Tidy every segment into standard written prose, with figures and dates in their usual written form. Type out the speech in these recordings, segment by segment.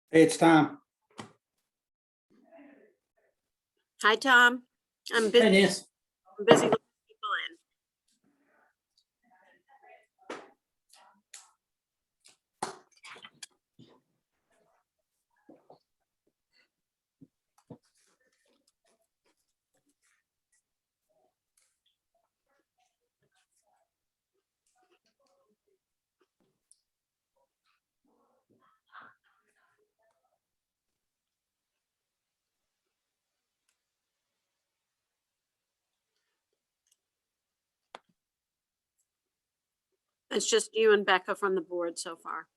Hey, it's Tom. Hi, Tom. I'm Hey, busy. Nancy. I'm busy letting people in. It's just you and Becca from the board so far.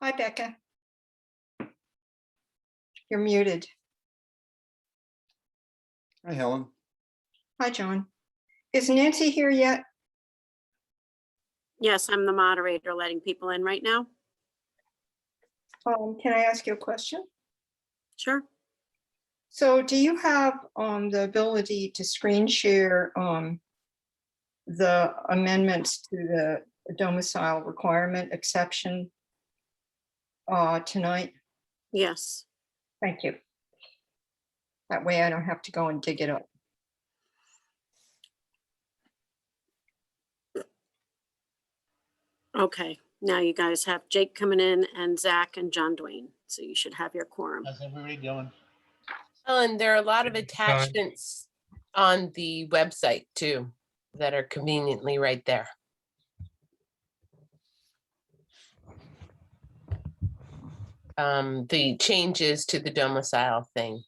Hi, Becca. You're muted. Hi, Helen. Hi, John. Is Nancy here yet? Yes, I'm the moderator letting people in right now. Can I ask you a question? Sure. So do you have the ability to screen share the amendments to the domicile requirement exception tonight? Yes. Thank you. That way I don't have to go and dig it up. Okay. Now you guys have Jake coming in and Zach and John Dwayne. So you should have your quorum. How's everybody doing? And there are a lot of attachments on the website too that are conveniently right there. The changes to the domicile thing.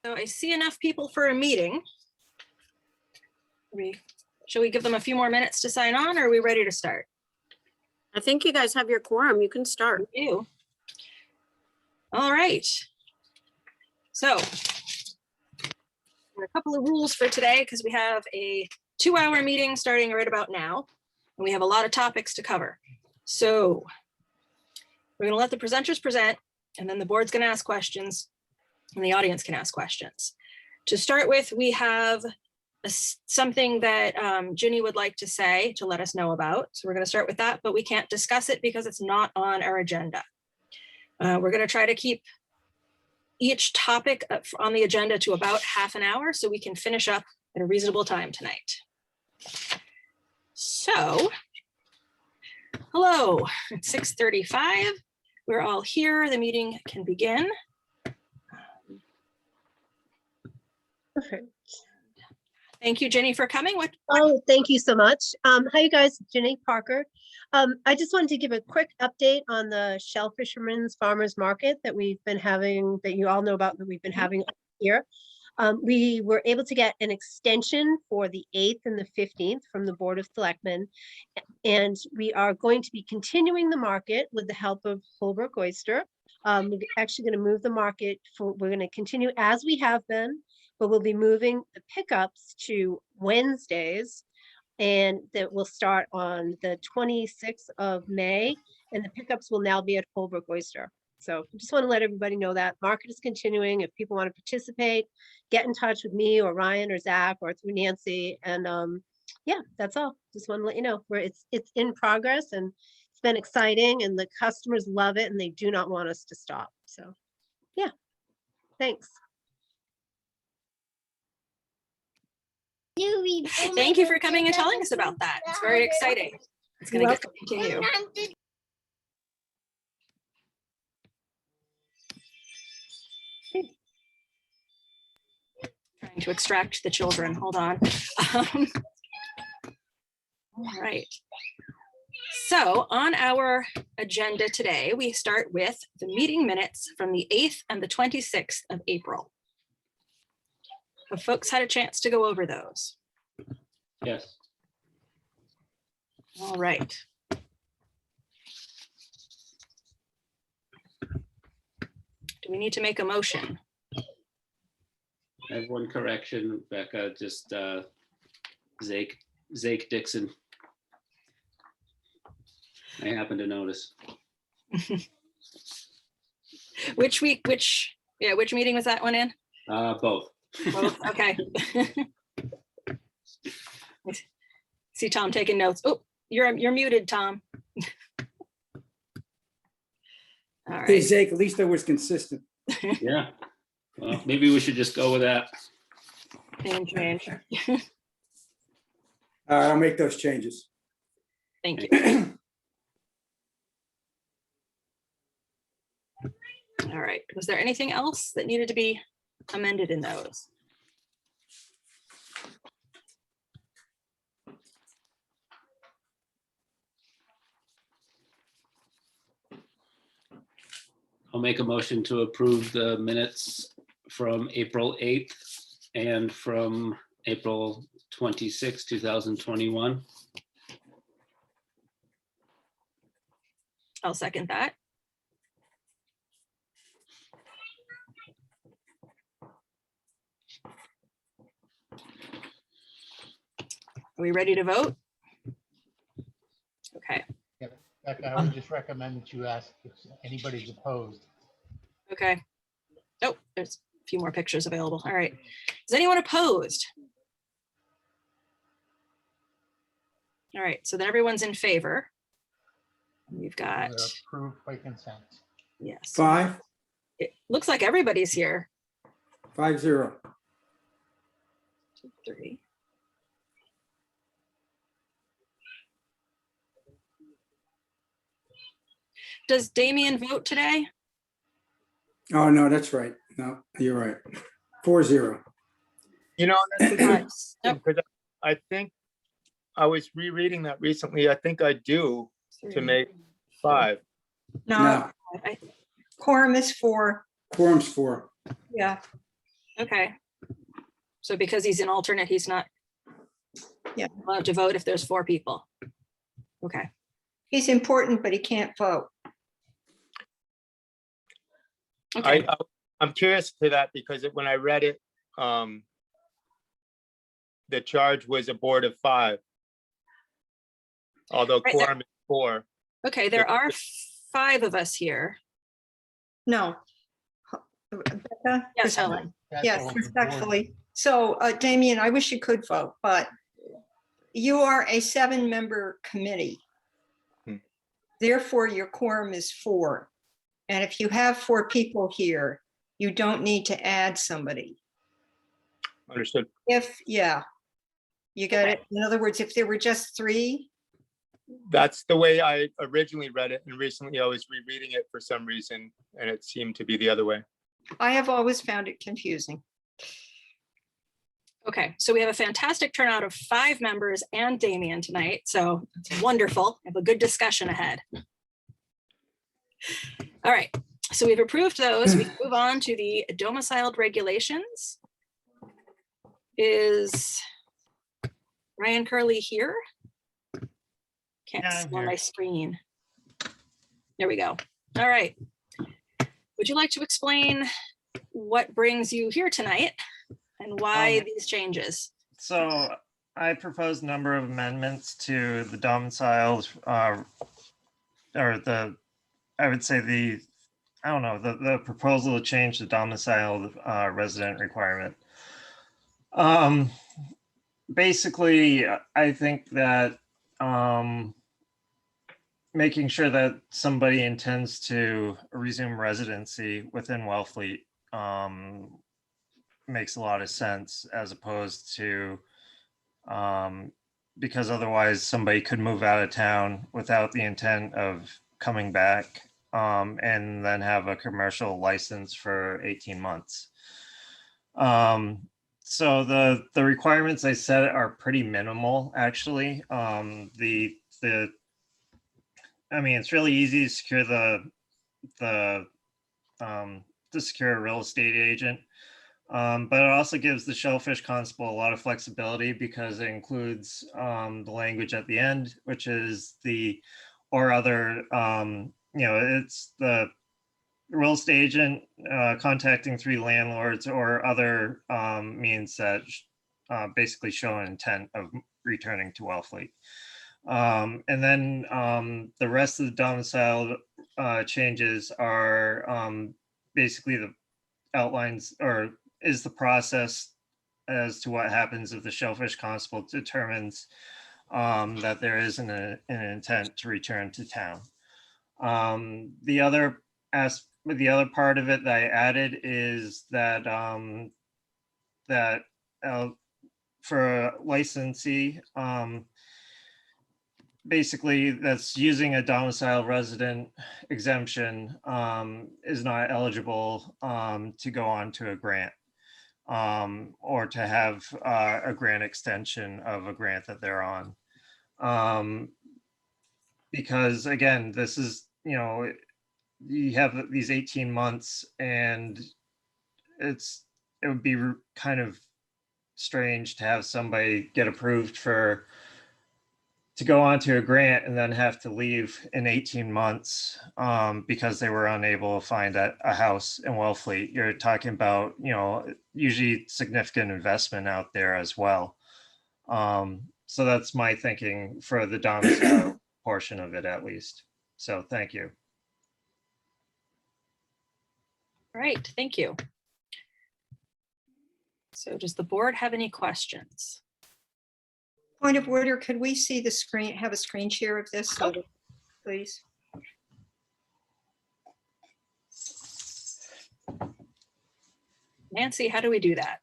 So I see enough people for a meeting. Shall we give them a few more minutes to sign on, or are we ready to start? I think you guys have your quorum. You can start. We do. All right. So there are a couple of rules for today because we have a 2-hour meeting starting right about now, and we have a lot of topics to cover. So we're going to let the presenters present, and then the board's going to ask questions, and the audience can ask questions. to start with, we have something that Ginny would like to say to let us know about. So we're going to start with that, but we can't discuss it because it's not on our agenda. We're going to try to keep each topic on the agenda to about half an hour so we can finish up at a reasonable time tonight. So, hello, it's 6:35. We're all here. The meeting can begin. Perfect. Thank you, Jenny, for coming. Oh, thank you so much. Hi, you guys, Jenny Parker. I just wanted to give a quick update on the Shellfisherman's Farmers Market that we've been having, that you all know about, that we've been having here. We were able to get an extension for the 8th and the 15th from the Board of Selectmen. And we are going to be continuing the market with the help of Holbrook Oyster. We're actually going to move the market we're going to continue as we have been, but we'll be moving the pickups to Wednesdays, and that will start on the 26th of May, and the pickups will now be at Holbrook Oyster. So I just want to let everybody know that market is continuing. If people want to participate, get in touch with me or Ryan or Zach or through Nancy. And yeah, that's all. Just want to let you know where it's in progress, and it's been exciting, and the customers love it, and they do not want us to stop. So yeah, thanks. Thank you for coming and telling us about that. It's very exciting. It's going to get to continue. Trying to extract the children. Hold on. All right. So on our agenda today, we start with the meeting minutes from the 8th and the 26th of April. Have folks had a chance to go over those? Yes. All right. Do we need to make a motion? I have one correction, Becca, just Zake Dixon. I happen to notice. Which meeting was that one in? Both. Both, okay. See Tom taking notes. Oh, you're muted, Tom. All Hey, right. Zach, at least I was consistent. Yeah. Well, maybe we should just go with that. Change. I'll make those changes. Thank you. All right. Was there anything else that needed to be amended in those? I'll make a motion to approve the minutes from April 8th and from April 26, 2021. I'll second that. Are we ready to vote? Okay. Becca, I would just recommend that you ask if anybody's opposed. Okay. Oh, there's a few more pictures available. All right. Is anyone opposed? All right, so then everyone's in favor. We've got, They're approved by consent. yes. 5, It looks like everybody's here. 5-0. 2, 3. Does Damien vote today? Oh, no, that's right. No, you're right. 4-0. You know, that's a good Nope. question, because I think I was rereading that recently. I think I do to 3. make 5. No, No, quorum is 4. quorum's 4. Yeah, Okay. So because he's an alternate, he's not Yeah. allowed to vote if there's 4 people. Okay. he's important, but he can't vote. Okay. I'm curious to that because when I read it, the charge was a board of 5. Although Right, there- quorum is 4. Okay, there are 5 of us here. No. Becca? Yes, Helen. That's Yes, all the board- respectfully. So Damien, I wish you could vote, but you are a 7-member committee. Hmm. Therefore, your quorum is 4. And if you have 4 people here, you don't need to add somebody. Understood. Yeah, you got it. In other words, if there were just 3, That's the way I originally read it, and recently I was rereading it for some reason, and it seemed to be the other way. I have always found it confusing. Okay, so we have a fantastic turnout of 5 members and Damien tonight, so it's wonderful. We have a good discussion ahead. All right, so we've approved those. We move on to the domiciled regulations. Is Ryan Curley here? Can't Yeah, I'm see on my here. screen. There we go. All right. Would you like to explain what brings you here tonight and why these changes? So I proposed a number of amendments to the domiciles, or I would say the proposal to change the domicile resident requirement. Basically, I think that making sure that somebody intends to resume residency within Wellfleet makes a lot of sense, as opposed to because otherwise somebody could move out of town without the intent of coming back and then have a commercial license for 18 months. So the requirements I set are pretty minimal, actually. I mean, it's really easy to secure to secure a real estate agent. But it also gives the Shellfish Constable a lot of flexibility because it includes the language at the end, which is or other, it's the real estate agent contacting 3 landlords or other means that basically show an intent of returning to Wellfleet. And then the rest of the domicile changes are basically the outlines or is the process as to what happens if the Shellfish Constable determines that there is an intent to return to town. The other part of it that I added is that for a licensee, basically that's using a domicile resident exemption is not eligible to go on to a grant or to have a grant extension of a grant that they're on. Because again, this is, you have these 18 months and it would be kind of strange to have somebody get approved to go on to a grant and then have to leave in 18 months because they were unable to find a house in Wellfleet. You're talking about, usually significant investment out there as well. So that's my thinking for the domicile portion of it, at least. So thank you. All right, thank you. So does the board have any questions? Point of order, could we see the screen, have a screen share of this, please? Nancy, how do we do that?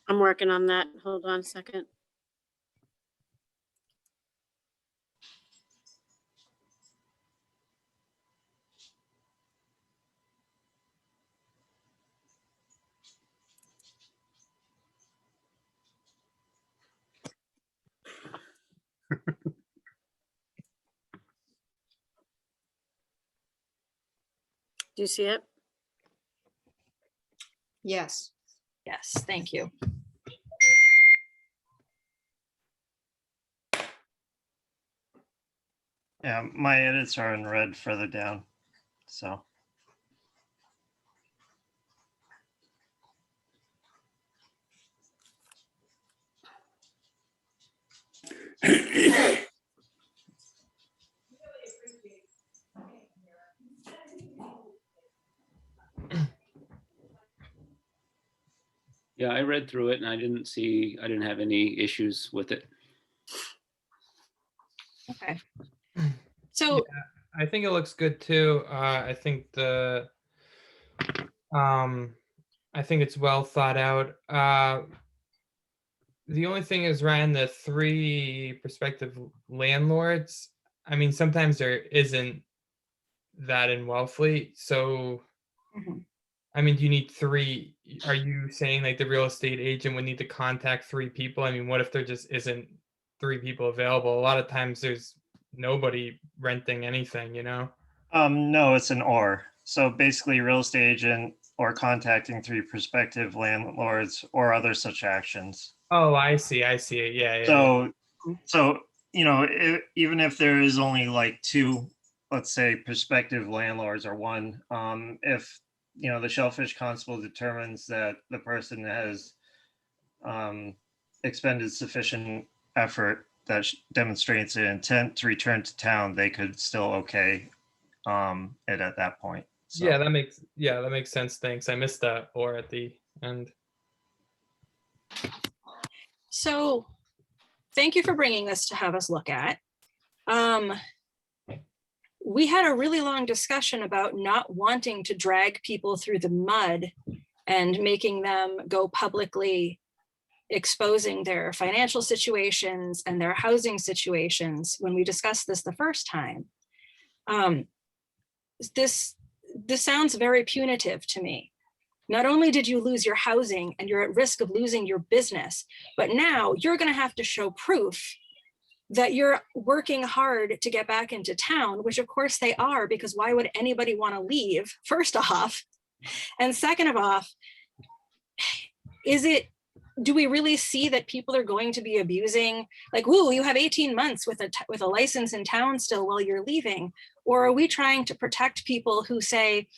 I'm working on that. Hold on a second. Do you see it? Yes. Yes, thank you. Yeah, my edits are in red further down, so. Yeah, I read through it and I didn't have any issues with it. Okay. So, I think it looks good too. I think I think it's well thought out. The only thing is, Ryan, the 3 prospective landlords. I mean, sometimes there isn't that in Wellfleet. So, mhm. I mean, do you need 3? Are you saying like the real estate agent would need to contact 3 people? I mean, what if there just isn't 3 people available? A lot of times there's nobody renting anything, you know? No, it's an or. So basically, real estate agent or contacting 3 prospective landlords or other such actions. Oh, I see. I see it. Yeah, yeah. So, you know, even if there is only like 2, let's say, prospective landlords or 1, if, you know, the Shellfish Constable determines that the person has expended sufficient effort that demonstrates an intent to return to town, they could still okay it at that point. So. Yeah, that makes sense. Thanks. I missed that or at the end. So thank you for bringing this to have us look at. We had a really long discussion about not wanting to drag people through the mud and making them go publicly exposing their financial situations and their housing situations when we discussed this the first time. This sounds very punitive to me. Not only did you lose your housing and you're at risk of losing your business, but now you're going to have to show proof that you're working hard to get back into town, which of course they are, because why would anybody want to leave, first off? And second of all, do we really see that people are going to be abusing, like, whoa, you have 18 months with a license in town still while you're leaving? Or are we trying to protect people who say,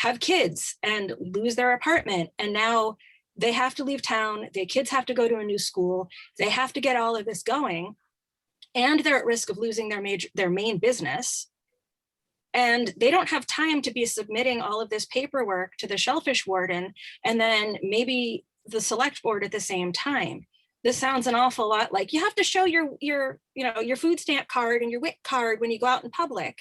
have kids and lose their apartment, and now they have to leave town, their kids have to go to a new school, they have to get all of this going, and they're at risk of losing their main business, and they don't have time to be submitting all of this paperwork to the Shellfish warden and then maybe the select board at the same time. This sounds an awful lot like you have to show your food stamp card and your WIC card when you go out in public,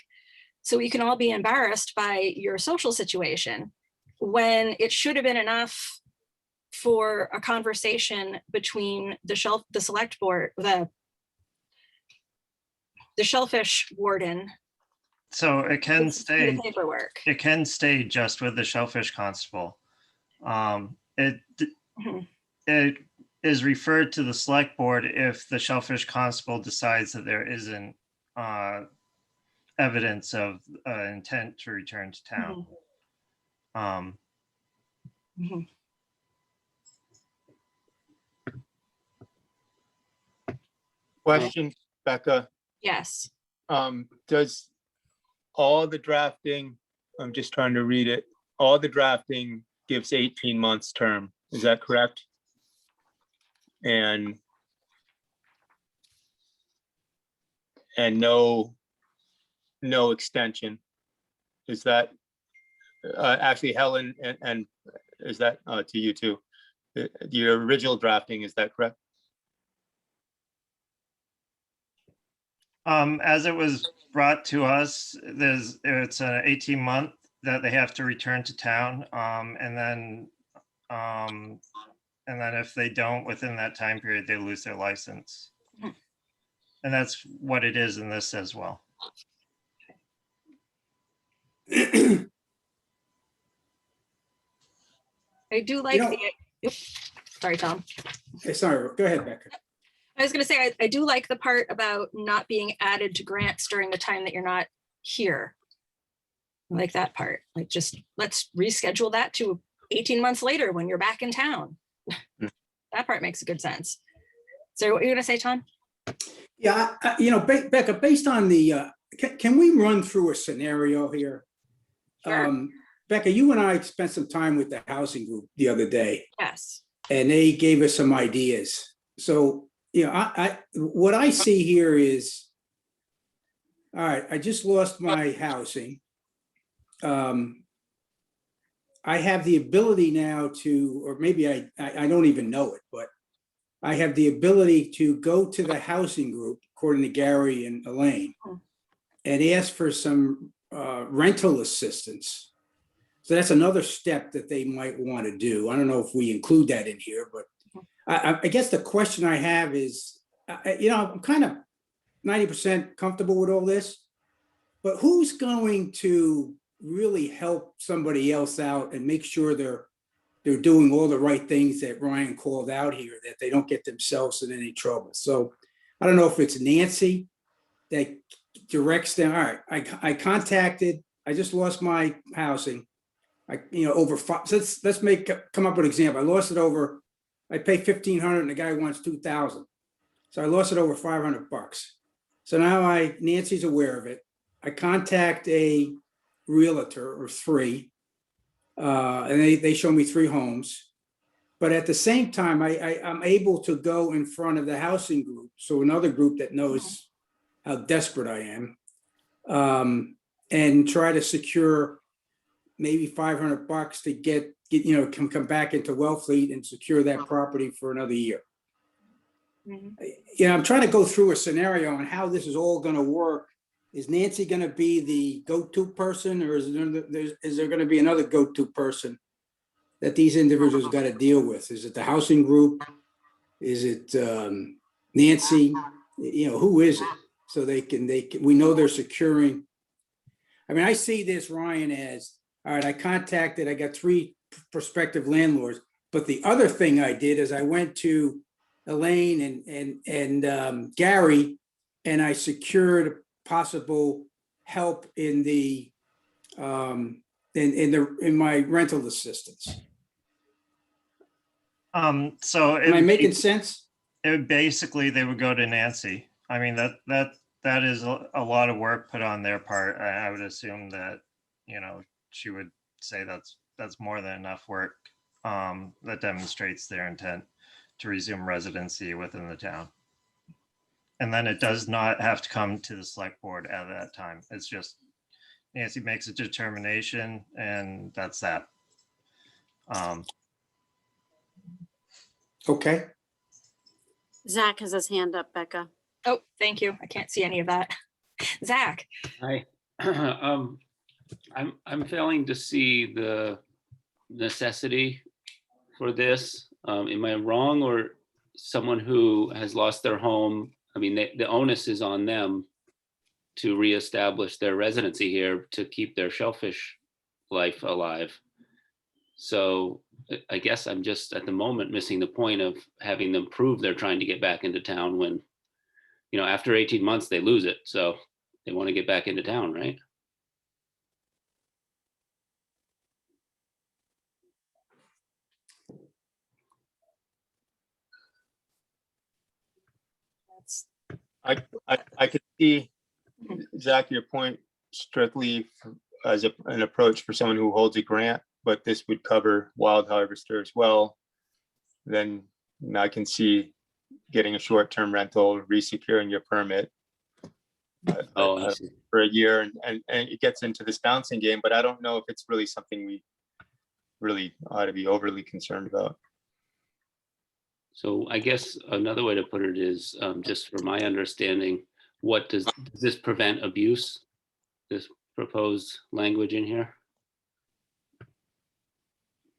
so we can all be embarrassed by your social situation, when it should have been enough for a conversation between the select board, the Shellfish warden. So it can stay. Paperwork. It can stay just with the Shellfish Constable. It is referred to the select board if the Shellfish Constable decides that there isn't evidence of intent to return to town. Question, Becca. Yes. Does all the drafting, I'm just trying to read it, all the drafting gives 18 months term, is that correct? And no extension. Is that actually, Helen, and is that to you too? Your original drafting, is that correct? As it was brought to us, it's an 18-month that they have to return to town, and then if they don't within that time period, they lose their license. And that's what it is in this as well. I do like sorry, Tom. Sorry, go ahead, Becca. I was going to say, I do like the part about not being added to grants during the time that you're not here. I like that part. Like, just let's reschedule that to 18 months later when you're back in town. That part makes good sense. So what are you going to say, Tom? Yeah, Becca, based on the, can we run through a scenario here? Sure. Becca, you and I spent some time with the housing group the other day. Yes. And they gave us some ideas. So, what I see here is, all right, I just lost my housing. I have the ability now to, or maybe I don't even know it, but I have the ability to go to the housing group, according to Gary and Elaine, and ask for some rental assistance. So that's another step that they might want to do. I don't know if we include that in here, but I guess the question I have is, I'm kind of 90% comfortable with all this, but who's going to really help somebody else out and make sure they're doing all the right things that Ryan called out here, that they don't get themselves in any trouble? So I don't know if it's Nancy that directs them. All right, I contacted, I just lost my housing. Over five, so let's come up with an example. I lost it over, I pay $1,500 and the guy wants $2,000. So I lost it over $500. So now Nancy's aware of it. I contact a realtor or three, and they show me 3 homes. But at the same time, I'm able to go in front of the housing group, so another group that knows how desperate I am, and try to secure maybe $500 to get come back into Wellfleet and secure that property for another year. I'm trying to go through a scenario on how this is all going to work. Is Nancy going to be the go-to person, or is there going to be another go-to person that these individuals got to deal with? Is it the housing group? Is it Nancy? Who is it? So we know they're securing. I mean, I see this, Ryan, as, all right, I got 3 prospective landlords, but the other thing I did is I went to Elaine and Gary, and I secured possible help in my rental assistance. So Am I making sense? Basically, they would go to Nancy. I mean, that is a lot of work put on their part. I would assume that, she would say that's more than enough work that demonstrates their intent to resume residency within the town. And then it does not have to come to the select board at that time. It's just Nancy makes a determination, and that's that. Okay. Zach has his hand up, Becca. Oh, thank you. I can't see any of that. Zach. Hi. I'm failing to see the necessity for this. Am I wrong, or someone who has lost their home? I mean, the onus is on them to reestablish their residency here to keep their shellfish life alive. So I guess I'm just at the moment missing the point of having them prove they're trying to get back into town when, after 18 months they lose it. So they want to get back into town, right? I could see, Zach, your point strictly as an approach for someone who holds a grant, but this would cover wild harvester as well. Then I can see getting a short-term rental, resecuring your permit for a year, and it gets into this bouncing game, but I don't know if it's really something we really ought to be overly concerned about. So I guess another way to put it is, just for my understanding, does this prevent abuse, this proposed language in here?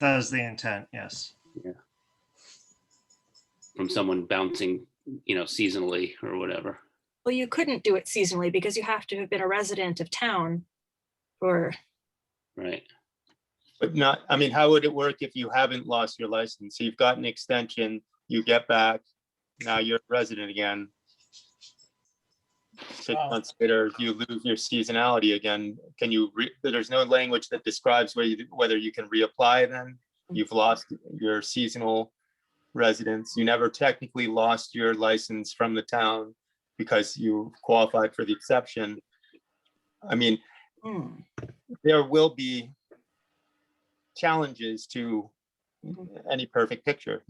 That is the intent, yes. Yeah. From someone bouncing, seasonally or whatever. Well, you couldn't do it seasonally because you have to have been a resident of town for. Right. But how would it work if you haven't lost your license? So you've got an extension, you get back, now you're a resident again. 6 months later, you lose your seasonality again. There's no language that describes whether you can reapply then. You've lost your seasonal residence. You never technically lost your license from the town because you qualified for the exception. I mean, there will be challenges to any perfect picture,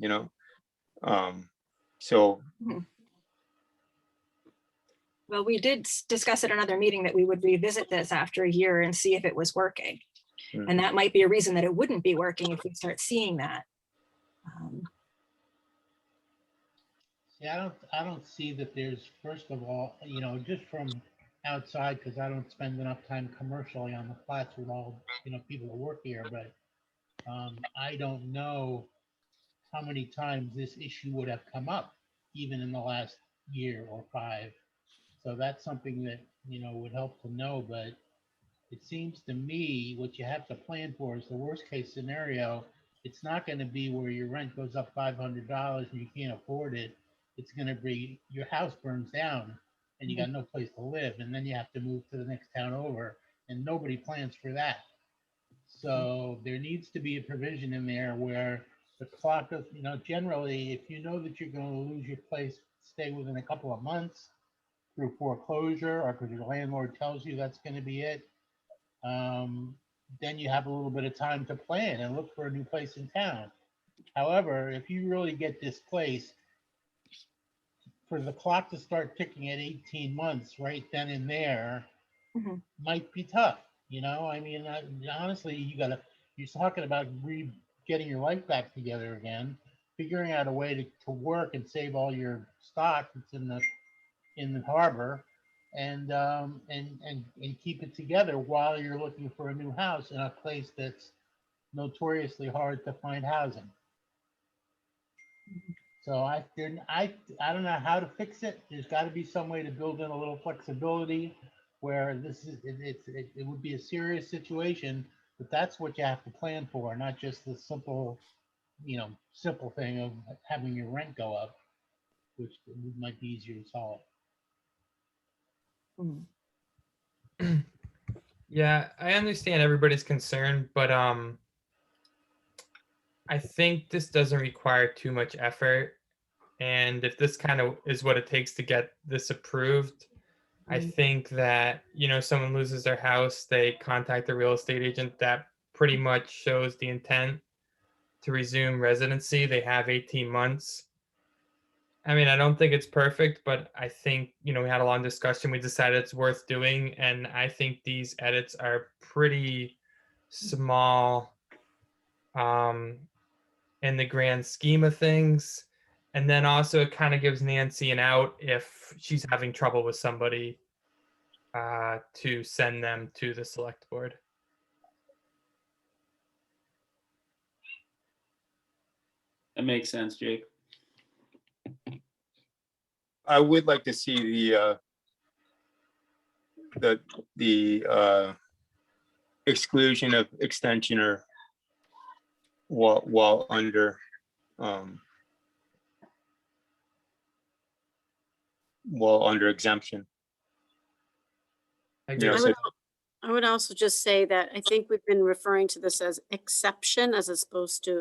Well, we did discuss at another meeting that we would revisit this after a year and see if it was working. And that might be a reason that it wouldn't be working if we start seeing that. See, I don't see that there's, first of all, just from outside, because I don't spend enough time commercially on the flats with all, people that work here, but I don't know how many times this issue would have come up, even in the last year or 5. So that's something that, would help to know, but it seems to me what you have to plan for is the worst case scenario. It's not going to be where your rent goes up $500 and you can't afford it. It's going to be your house burns down and you got no place to live, and then you have to move to the next town over, and nobody plans for that. So there needs to be a provision in there where the clock of, generally, if you know that you're going to lose your place, stay within a couple of months through foreclosure or because your landlord tells you that's going to be it, then you have a little bit of time to plan and look for a new place in town. However, if you really get displaced, for the clock to start ticking at 18 months right then and there might be tough. I mean, honestly, you're talking about getting your life back together again, figuring out a way to work and save all your stock that's in the harbor, and keep it together while you're looking for a new house in a place that's notoriously hard to find housing. So I don't know how to fix it. There's got to be some way to build in a little flexibility where it would be a serious situation, but that's what you have to plan for, not just the simple thing of having your rent go up, which might be easier to solve. Yeah, I understand everybody's concern, but I think this doesn't require too much effort. And if this kind of is what it takes to get this approved, I think that, someone loses their house, they contact the real estate agent, that pretty much shows the intent to resume residency. They have 18 months. I mean, I don't think it's perfect, but I think, we had a long discussion. We decided it's worth doing. And I think these edits are pretty small in the grand scheme of things. And then also it kind of gives Nancy an out if she's having trouble with somebody to send them to the select board. That makes sense, Jake. I would like to see the exclusion of extensioner while under exemption. I agree. I would also just say that I think we've been referring to this as exception as opposed to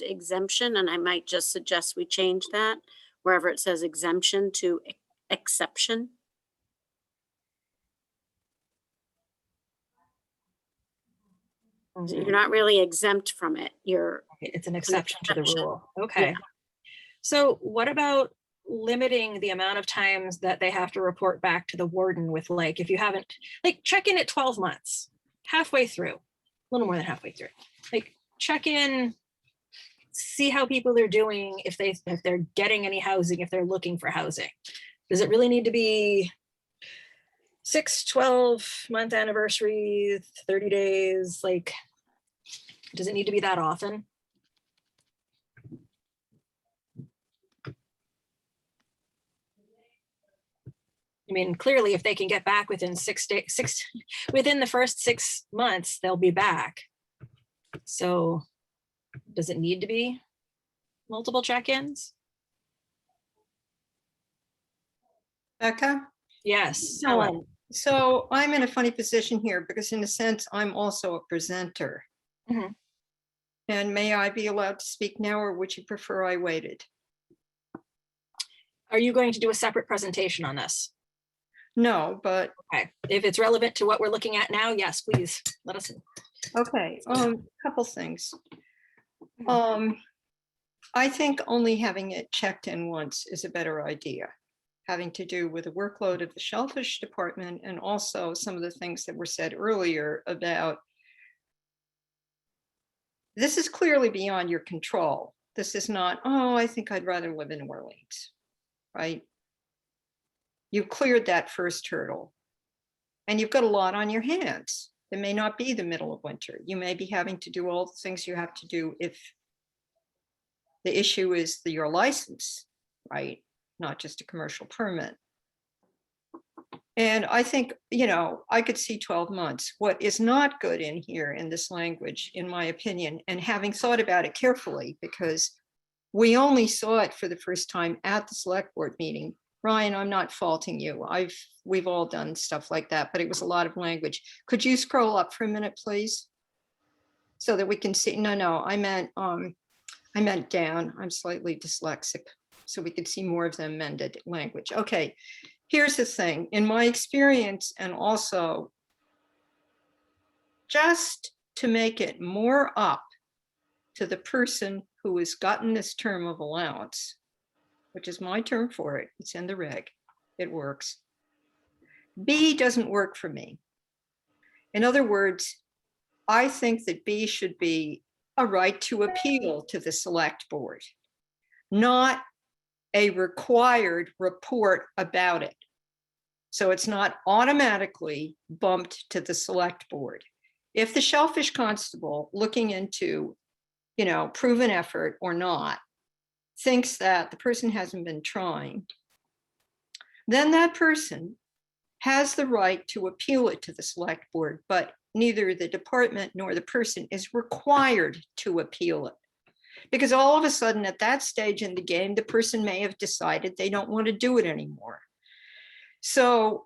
exemption, and I might just suggest we change that wherever it says exemption to exception. You're not really exempt from it. It's an exception to the rule. Okay. So what about limiting the amount of times that they have to report back to the warden with, like, if you haven't, like, check in at 12 months, halfway through, a little more than halfway through, like, check in, see how people are doing, if they're getting any housing, if they're looking for housing. Does it really need to be 6, 12-month anniversary, 30 days? Like, does it need to be that often? I mean, clearly, if they can get back within within the first 6 months, they'll be back. So does it need to be multiple check-ins? Becca? Yes. So I'm in a funny position here because in a sense, I'm also a presenter. Mhm. And may I be allowed to speak now, or would you prefer I waited? Are you going to do a separate presentation on this? No, but Okay, if it's relevant to what we're looking at now, yes, please let us know. okay, couple things. I think only having it checked in once is a better idea, having to do with the workload of the Shellfish department and also some of the things that were said earlier about this is clearly beyond your control. This is not, oh, I think I'd rather live in New Orleans, right? You've cleared that first hurdle. And you've got a lot on your hands. It may not be the middle of winter. You may be having to do all the things you have to do if the issue is your license, right? Not just a commercial permit. And I think, I could see 12 months. What is not good in here in this language, in my opinion, and having thought about it carefully, because we only saw it for the first time at the select board meeting. Ryan, I'm not faulting you. We've all done stuff like that, but it was a lot of language. Could you scroll up for a minute, please? So that we can see, no, I meant down. I'm slightly dyslexic, so we could see more of the amended language. Okay, here's the thing. In my experience, and also just to make it more up to the person who has gotten this term of allowance, which is my term for it, it's in the reg, it works. B doesn't work for me. In other words, I think that B should be a right to appeal to the select board, not a required report about it. So it's not automatically bumped to the select board. If the Shellfish Constable, looking into, proven effort or not, thinks that the person hasn't been trying, then that person has the right to appeal it to the select board, but neither the department nor the person is required to appeal it. Because all of a sudden at that stage in the game, the person may have decided they don't want to do it anymore. So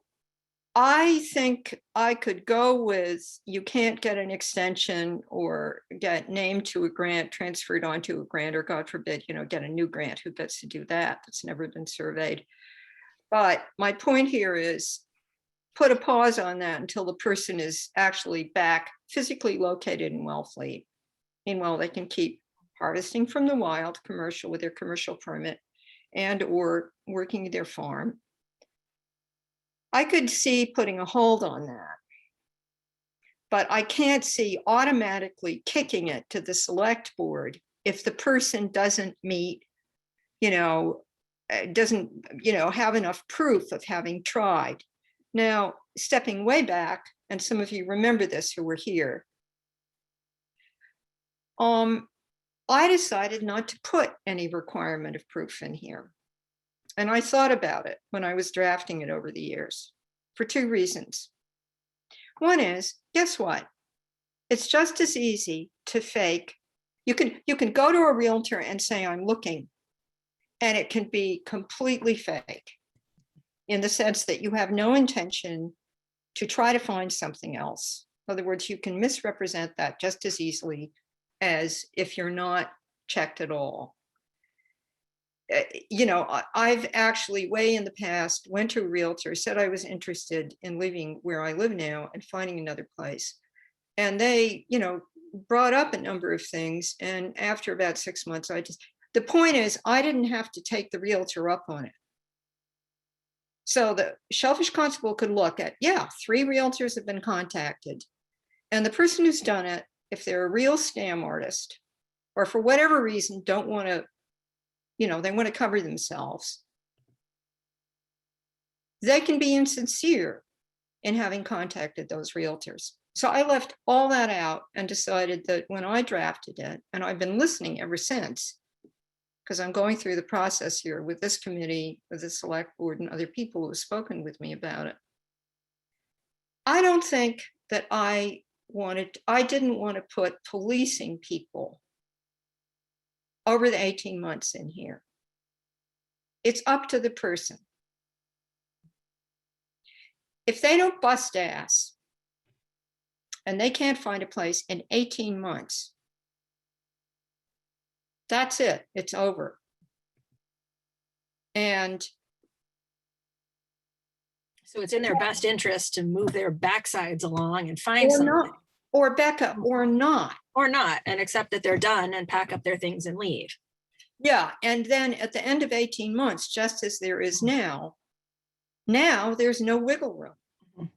I think I could go with, you can't get an extension or get named to a grant, transferred onto a grant, or God forbid, get a new grant. Who gets to do that? That's never been surveyed. But my point here is put a pause on that until the person is actually back physically located in Wellfleet. Meanwhile, they can keep harvesting from the wild commercial with their commercial permit and or working their farm. I could see putting a hold on that, but I can't see automatically kicking it to the select board if the person doesn't meet, doesn't, have enough proof of having tried. Now, stepping way back, and some of you remember this who were here, I decided not to put any requirement of proof in here. And I thought about it when I was drafting it over the years for two reasons. One is, guess what? It's just as easy to fake. You can go to a realtor and say, I'm looking, and it can be completely fake in the sense that you have no intention to try to find something else. In other words, you can misrepresent that just as easily as if you're not checked at all. I've actually way in the past went to a realtor, said I was interested in living where I live now and finding another place. And they, brought up a number of things. And after about 6 months, the point is, I didn't have to take the realtor up on it. So the Shellfish Constable could look at, 3 realtors have been contacted. And the person who's done it, if they're a real scam artist, or for whatever reason, don't want to, they want to cover themselves, they can be insincere in having contacted those realtors. So I left all that out and decided that when I drafted it, and I've been listening ever since, because I'm going through the process here with this committee, with the select board and other people who have spoken with me about it. I don't think that I didn't want to put policing people over the 18 months in here. It's up to the person. If they don't bust ass and they can't find a place in 18 months, that's it, it's over. And so it's in their best interest to move their backsides along and find something. Or Becca, or not. Or not, and accept that they're done and pack up their things and leave. Yeah, and then at the end of 18 months, just as there is now there's no wiggle room. Mhm.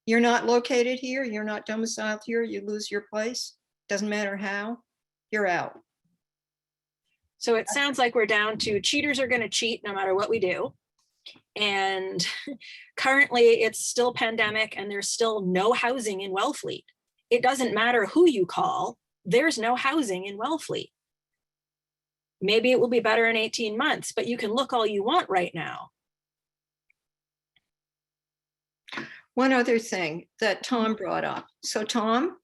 You're not located here, you're not domiciled here, you lose your place, doesn't matter how. you're out. So it sounds like we're down to cheaters are going to cheat no matter what we do. And currently it's still pandemic and there's still no housing in Wellfleet. It doesn't matter who you call, there's no housing in Wellfleet. Maybe it will be better in 18 months, but you can look all you want right now. One other thing that Tom brought up. So Tom,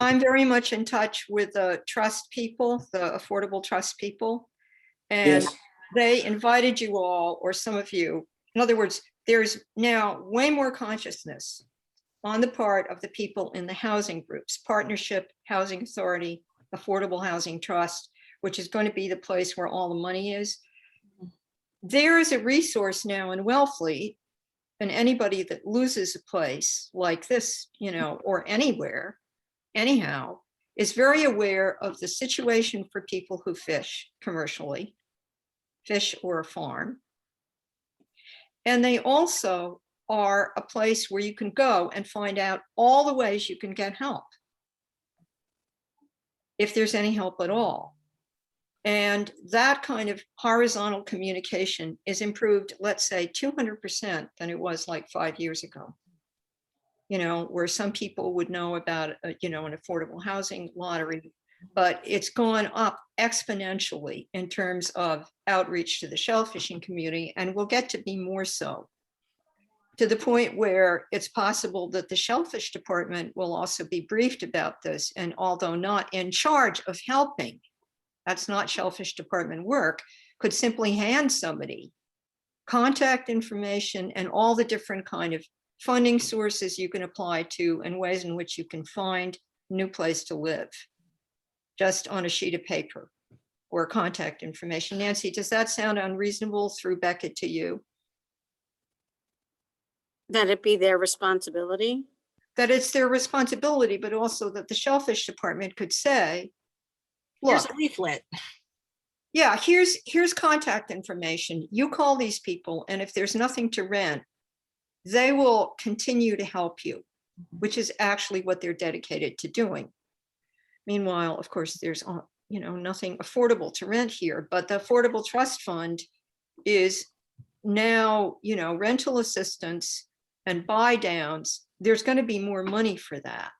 I'm very much in touch with the trust people, the affordable trust people. And Yes. they invited you all, or some of you. In other words, there's now way more consciousness on the part of the people in the housing groups, Partnership, Housing Authority, Affordable Housing Trust, which is going to be the place where all the money is. There is a resource now in Wellfleet, and anybody that loses a place like this, you know, or anywhere, anyhow, is very aware of the situation for people who fish commercially, fish or a farm. And they also are a place where you can go and find out all the ways you can get help, if there's any help at all. And that kind of horizontal communication is improved, let's say 200% than it was like 5 years ago. You know, where some people would know about, you know, an affordable housing lottery, but it's gone up exponentially in terms of outreach to the shellfishing community, and will get to be more so, to the point where it's possible that the shellfish department will also be briefed about this. And although not in charge of helping, that's not shellfish department work, could simply hand somebody contact information and all the different kind of funding sources you can apply to and ways in which you can find a new place to live, just on a sheet of paper or contact information. Nancy, does that sound unreasonable through Beckett to you? That it be their responsibility? That it's their responsibility, but also that the shellfish department could say, Here's look, a leaflet. yeah, here's contact information. You call these people, and if there's nothing to rent, they will continue to help you, which is actually what they're dedicated to doing. Meanwhile, of course, there's, you know, nothing affordable to rent here, but the Affordable Trust Fund is now, you know, rental assistance and buy downs. There's going to be more money for that.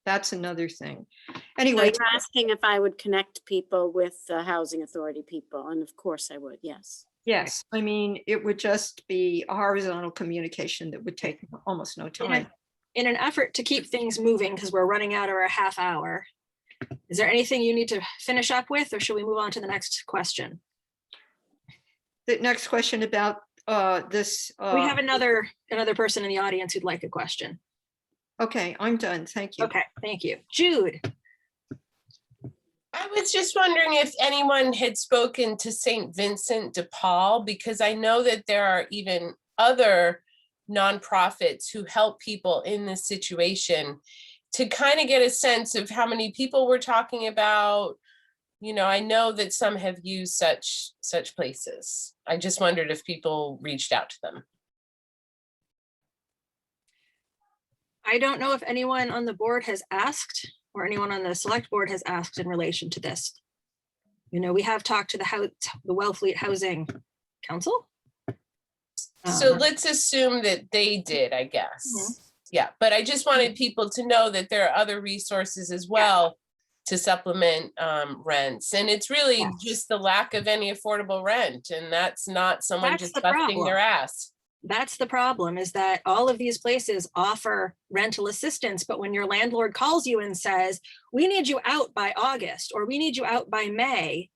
That's another thing. So Anyway, you're asking if I would connect people with the housing authority people, and of course I would, yes. yes, I mean, it would just be a horizontal communication that would take almost no time. In an effort to keep things moving, because we're running out of our half hour, is there anything you need to finish up with, or should we move on to the next question? The next question about this. We have another person in the audience who'd like a question. Okay, I'm done. Thank you. Okay, thank you. Jude. I was just wondering if anyone had spoken to St. Vincent de Paul, because I know that there are even other nonprofits who help people in this situation, to kind of get a sense of how many people we're talking about. You know, I know that some have used such places. I just wondered if people reached out to them. I don't know if anyone on the board has asked, or anyone on the select board has asked in relation to this. You know, we have talked to the Wellfleet Housing Council. So let's assume that they did, I guess. Yeah, but I just wanted people to know that there are other resources as well to supplement rents. And it's really just the lack of any affordable rent. And that's not someone That's just the busting problem. their ass. That's the problem, is that all of these places offer rental assistance, but when your landlord calls you and says, we need you out by August, or we need you out by May,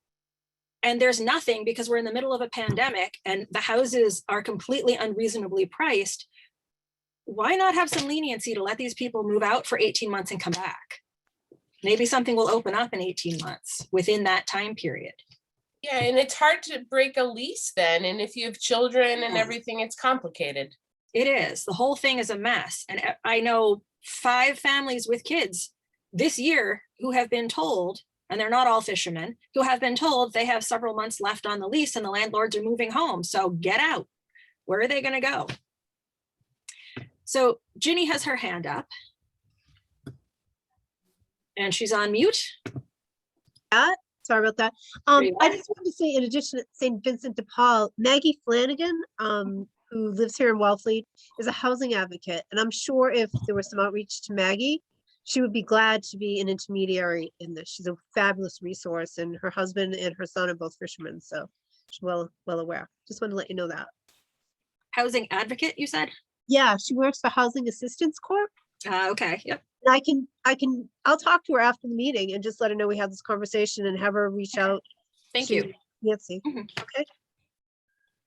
and there's nothing because we're in the middle of a pandemic and the houses are completely unreasonably priced, why not have some leniency to let these people move out for 18 months and come back? Maybe something will open up in 18 months within that time period. Yeah, and it's hard to break a lease then. And if you have children and everything, it's complicated. It is. The whole thing is a mess. And I know 5 families with kids this year who have been told, and they're not all fishermen, who have been told they have several months left on the lease and the landlords are moving home. So get out. Where are they going to go? So Ginny has her hand up. And she's on mute. chat. Sorry about that. Pretty I bad. just wanted to say, in addition to St. Vincent de Paul, Maggie Flanagan, who lives here in Wellfleet, is a housing advocate. And I'm sure if there was some outreach to Maggie, she would be glad to be an intermediary in this. She's a fabulous resource, and her husband and her son are both fishermen, so she's well aware. Just wanted to let you know that. Housing advocate, you said? Yeah, she works for Housing Assistance Corp. Okay, yep. And I'll talk to her after the meeting and just let her know we had this conversation and have her reach out Thank to you. Nancy. Mhm. Okay,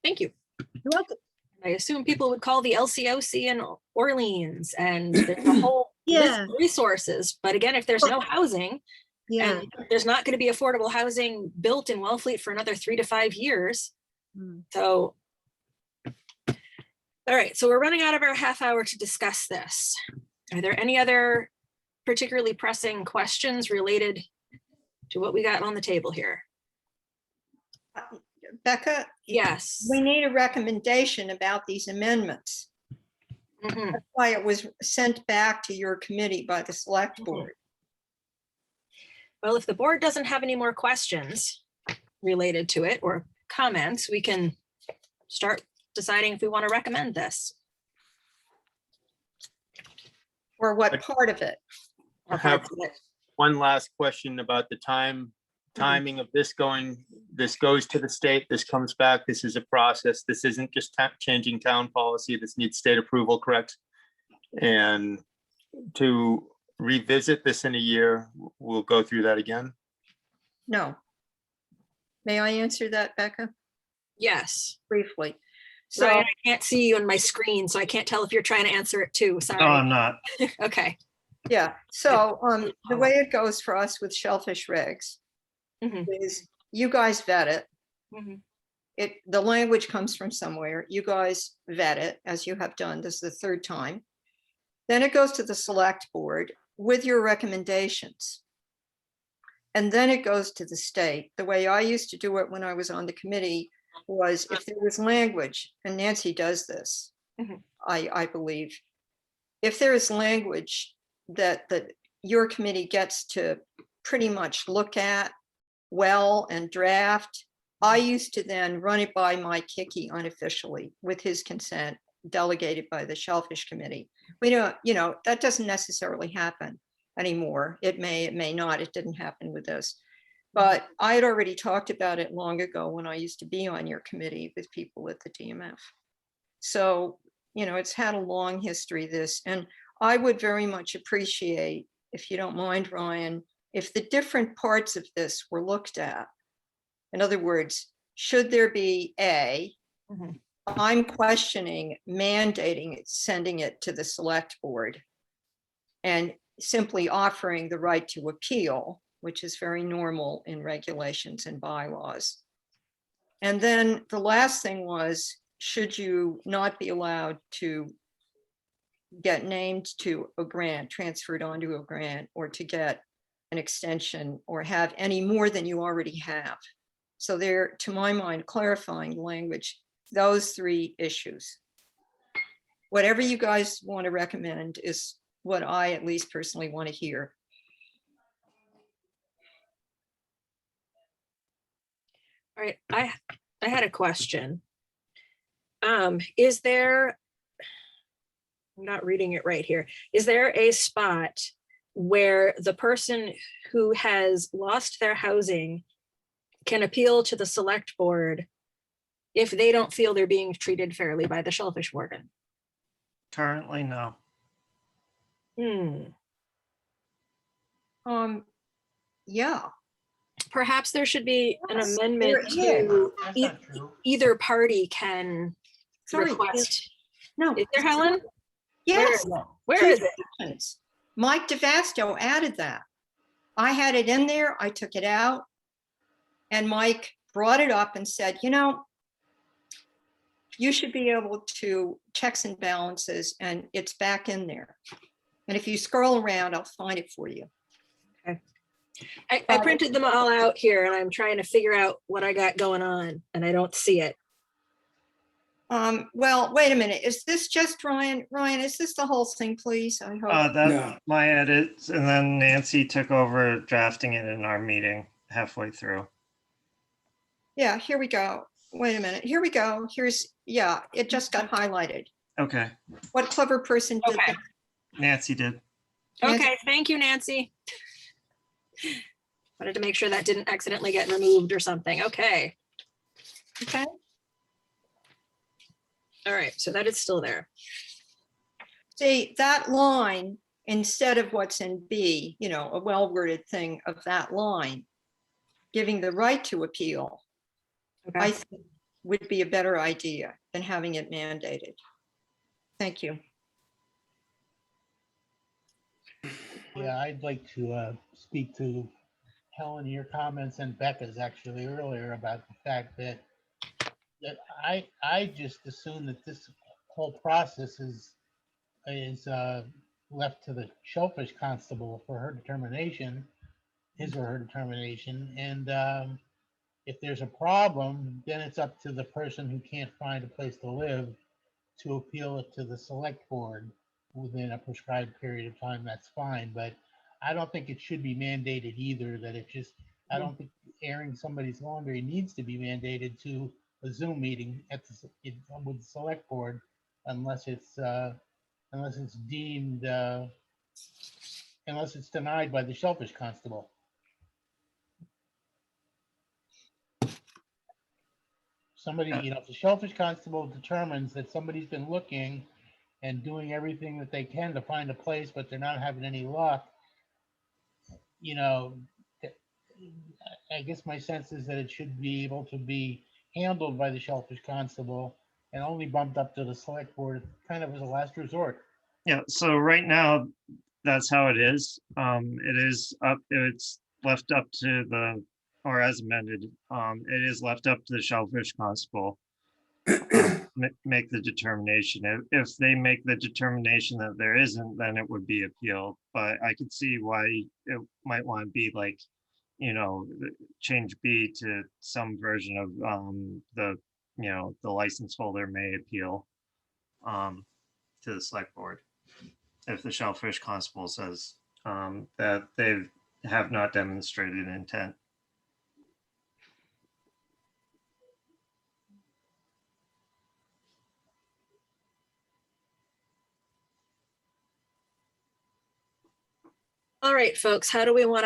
Thank you. you're welcome. I assume people would call the LCOC in Orleans and there's a whole list Yeah. of resources. But again, if there's no housing Yeah. and there's not going to be affordable housing built in Wellfleet for another 3 to 5 years. Mm. So, all right, so we're running out of our half hour to discuss this. Are there any other particularly pressing questions related to what we got on the table here? Becca? Yes. We need a recommendation about these amendments. Mhm. That's why it was sent back to your committee by the select board. Well, if the board doesn't have any more questions related to it or comments, we can start deciding if we want to recommend this. Or what part of it? I have one last question about the timing of this going. This goes to the state, this comes back, this is a process. This isn't just changing town policy. This needs state approval, correct? And to revisit this in a year, we'll go through that again. No. May I answer that, Becca? Yes. Briefly. So, Ryan, I can't see you on my screen, so I can't tell if you're trying to answer it too. No, Sorry. I'm not. Okay. yeah, so the way it goes for us with shellfish regs Mhm. is you guys vet it. Mhm. The language comes from somewhere. You guys vet it, as you have done. This is the third time. Then it goes to the select board with your recommendations. And then it goes to the state. The way I used to do it when I was on the committee was if there was language, and Nancy does this, Mhm. I believe. If there is language that your committee gets to pretty much look at well and draft, I used to then run it by Mike Hickey unofficially with his consent, delegated by the Shellfish Committee. We don't, that doesn't necessarily happen anymore. It may not. It didn't happen with this. But I had already talked about it long ago when I used to be on your committee with people at the DMF. So, it's had a long history, this, and I would very much appreciate, if you don't mind, Ryan, if the different parts of this were looked at. In other words, should there be Mhm. I'm questioning mandating it, sending it to the select board and simply offering the right to appeal, which is very normal in regulations and bylaws. And then the last thing was, should you not be allowed to get named to a grant, transferred onto a grant, or to get an extension or have any more than you already have? So they're, to my mind, clarifying the language, those three issues. Whatever you guys want to recommend is what I at least personally want to hear. All right. I had a question. Is there, I'm not reading it right here. Is there a spot where the person who has lost their housing can appeal to the select board if they don't feel they're being treated fairly by the shellfish warden? Currently, no. Yeah, Perhaps there should be an Yes, amendment there to That's not true. either party can sorry. request. No. Is there, Helen? Yes. Where two is it? sections. Mike DeVasto added that. I had it in there, I took it out. And Mike brought it up and said, you should be able to checks and balances, and it's back in there. And if you scroll around, I'll find it for you. I printed them all out here and I'm trying to figure out what I got going on and I don't see it. Well, wait a minute. Is this just Ryan? Ryan, is this the whole thing, please? I hope. That's No. my edits, and then Nancy took over drafting it in our meeting. halfway through. Yeah, here we go. Wait a minute. Here we go. Yeah, it just got highlighted. Okay, What clever person did Okay. that? Nancy did. Nancy? Okay, thank you, Nancy. Wanted to make sure that didn't accidentally get removed or something. Okay. Okay. All right, so that is still there. See, that line, instead of what's in B, a well-worded thing of that line, giving the right to appeal, I Okay, think would be a better idea than having it mandated. Thank you. Yeah, I'd like to speak to Helen, your comments and Becca's actually earlier about the fact that I just assume that this whole process is left to the Shellfish Constable for her determination, his or her determination, and if there's a problem, then it's up to the person who can't find a place to live to appeal it to the select board within a prescribed period of time. That's fine, but I don't think it should be mandated either. I don't think airing somebody's laundry needs to be mandated to a Zoom meeting with the select board unless it's deemed unless it's denied by the Shellfish Constable. Somebody, if the Shellfish Constable determines that somebody's been looking and doing everything that they can to find a place, but they're not having any luck, I guess my sense is that it should be able to be handled by the Shellfish Constable and only bumped up to the select board kind of as a last resort. Yeah, so right now, that's how it is. It's left up to the, or as amended, it is left up to the Shellfish Constable. Make the determination. If they make the determination that there isn't, then it would be appealed. But I could see why it might want to be like, change B to some version of the license holder may appeal to the select board if the Shellfish Constable says that they have not demonstrated intent. all right, folks, how do we want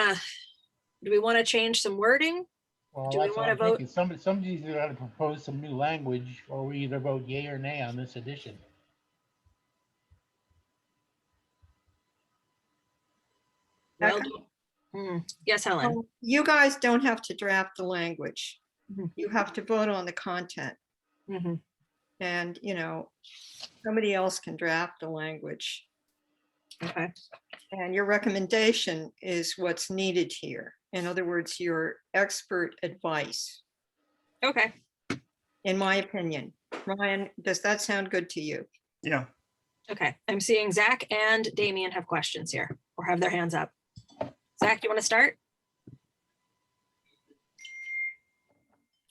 to change some wording? Well, Do we that's what wanna I'm vote? thinking. Somebody's either got to propose some new language, or we either vote yay or nay on this addition. Well, yes, Helen. Well, you guys don't have to draft the language. Mhm. You have to vote on the content. Mhm. And, somebody else can draft the language. Okay, And your recommendation is what's needed here. In other words, your expert advice, okay. in my opinion. Ryan, does that sound good to you? Yeah, Okay, I'm seeing Zach and Damien have questions here or have their hands up. Zach, you want to start?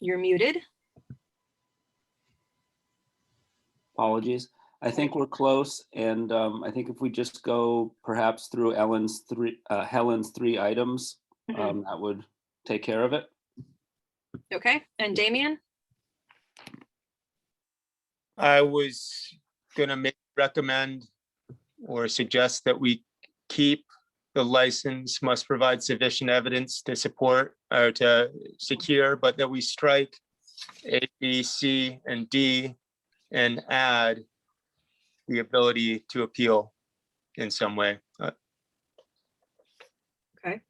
You're muted. Apologies. I think we're close, and I think if we just go perhaps through Helen's three items, that would take care of it. Okay, and Damien? I was gonna recommend or suggest that we keep the license must provide sufficient evidence to support or to secure, but that we strike A, B, C, and D and add the ability to appeal in some way. Okay.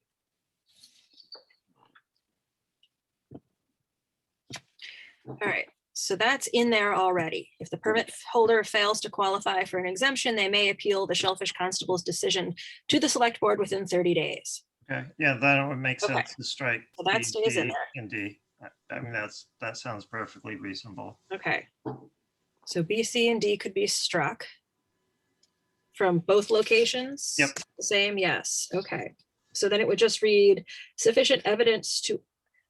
All right, so that's in there already. If the permit holder fails to qualify for an exemption, they may appeal the Shellfish Constable's decision to the select board within 30 days. okay, yeah, that would make Okay. sense to strike. So that B, stays in C, there. and D. I mean, that sounds perfectly reasonable. Okay. So B, C, and D could be struck from both locations? Yep. The same, yes, okay. So then it would just read, sufficient evidence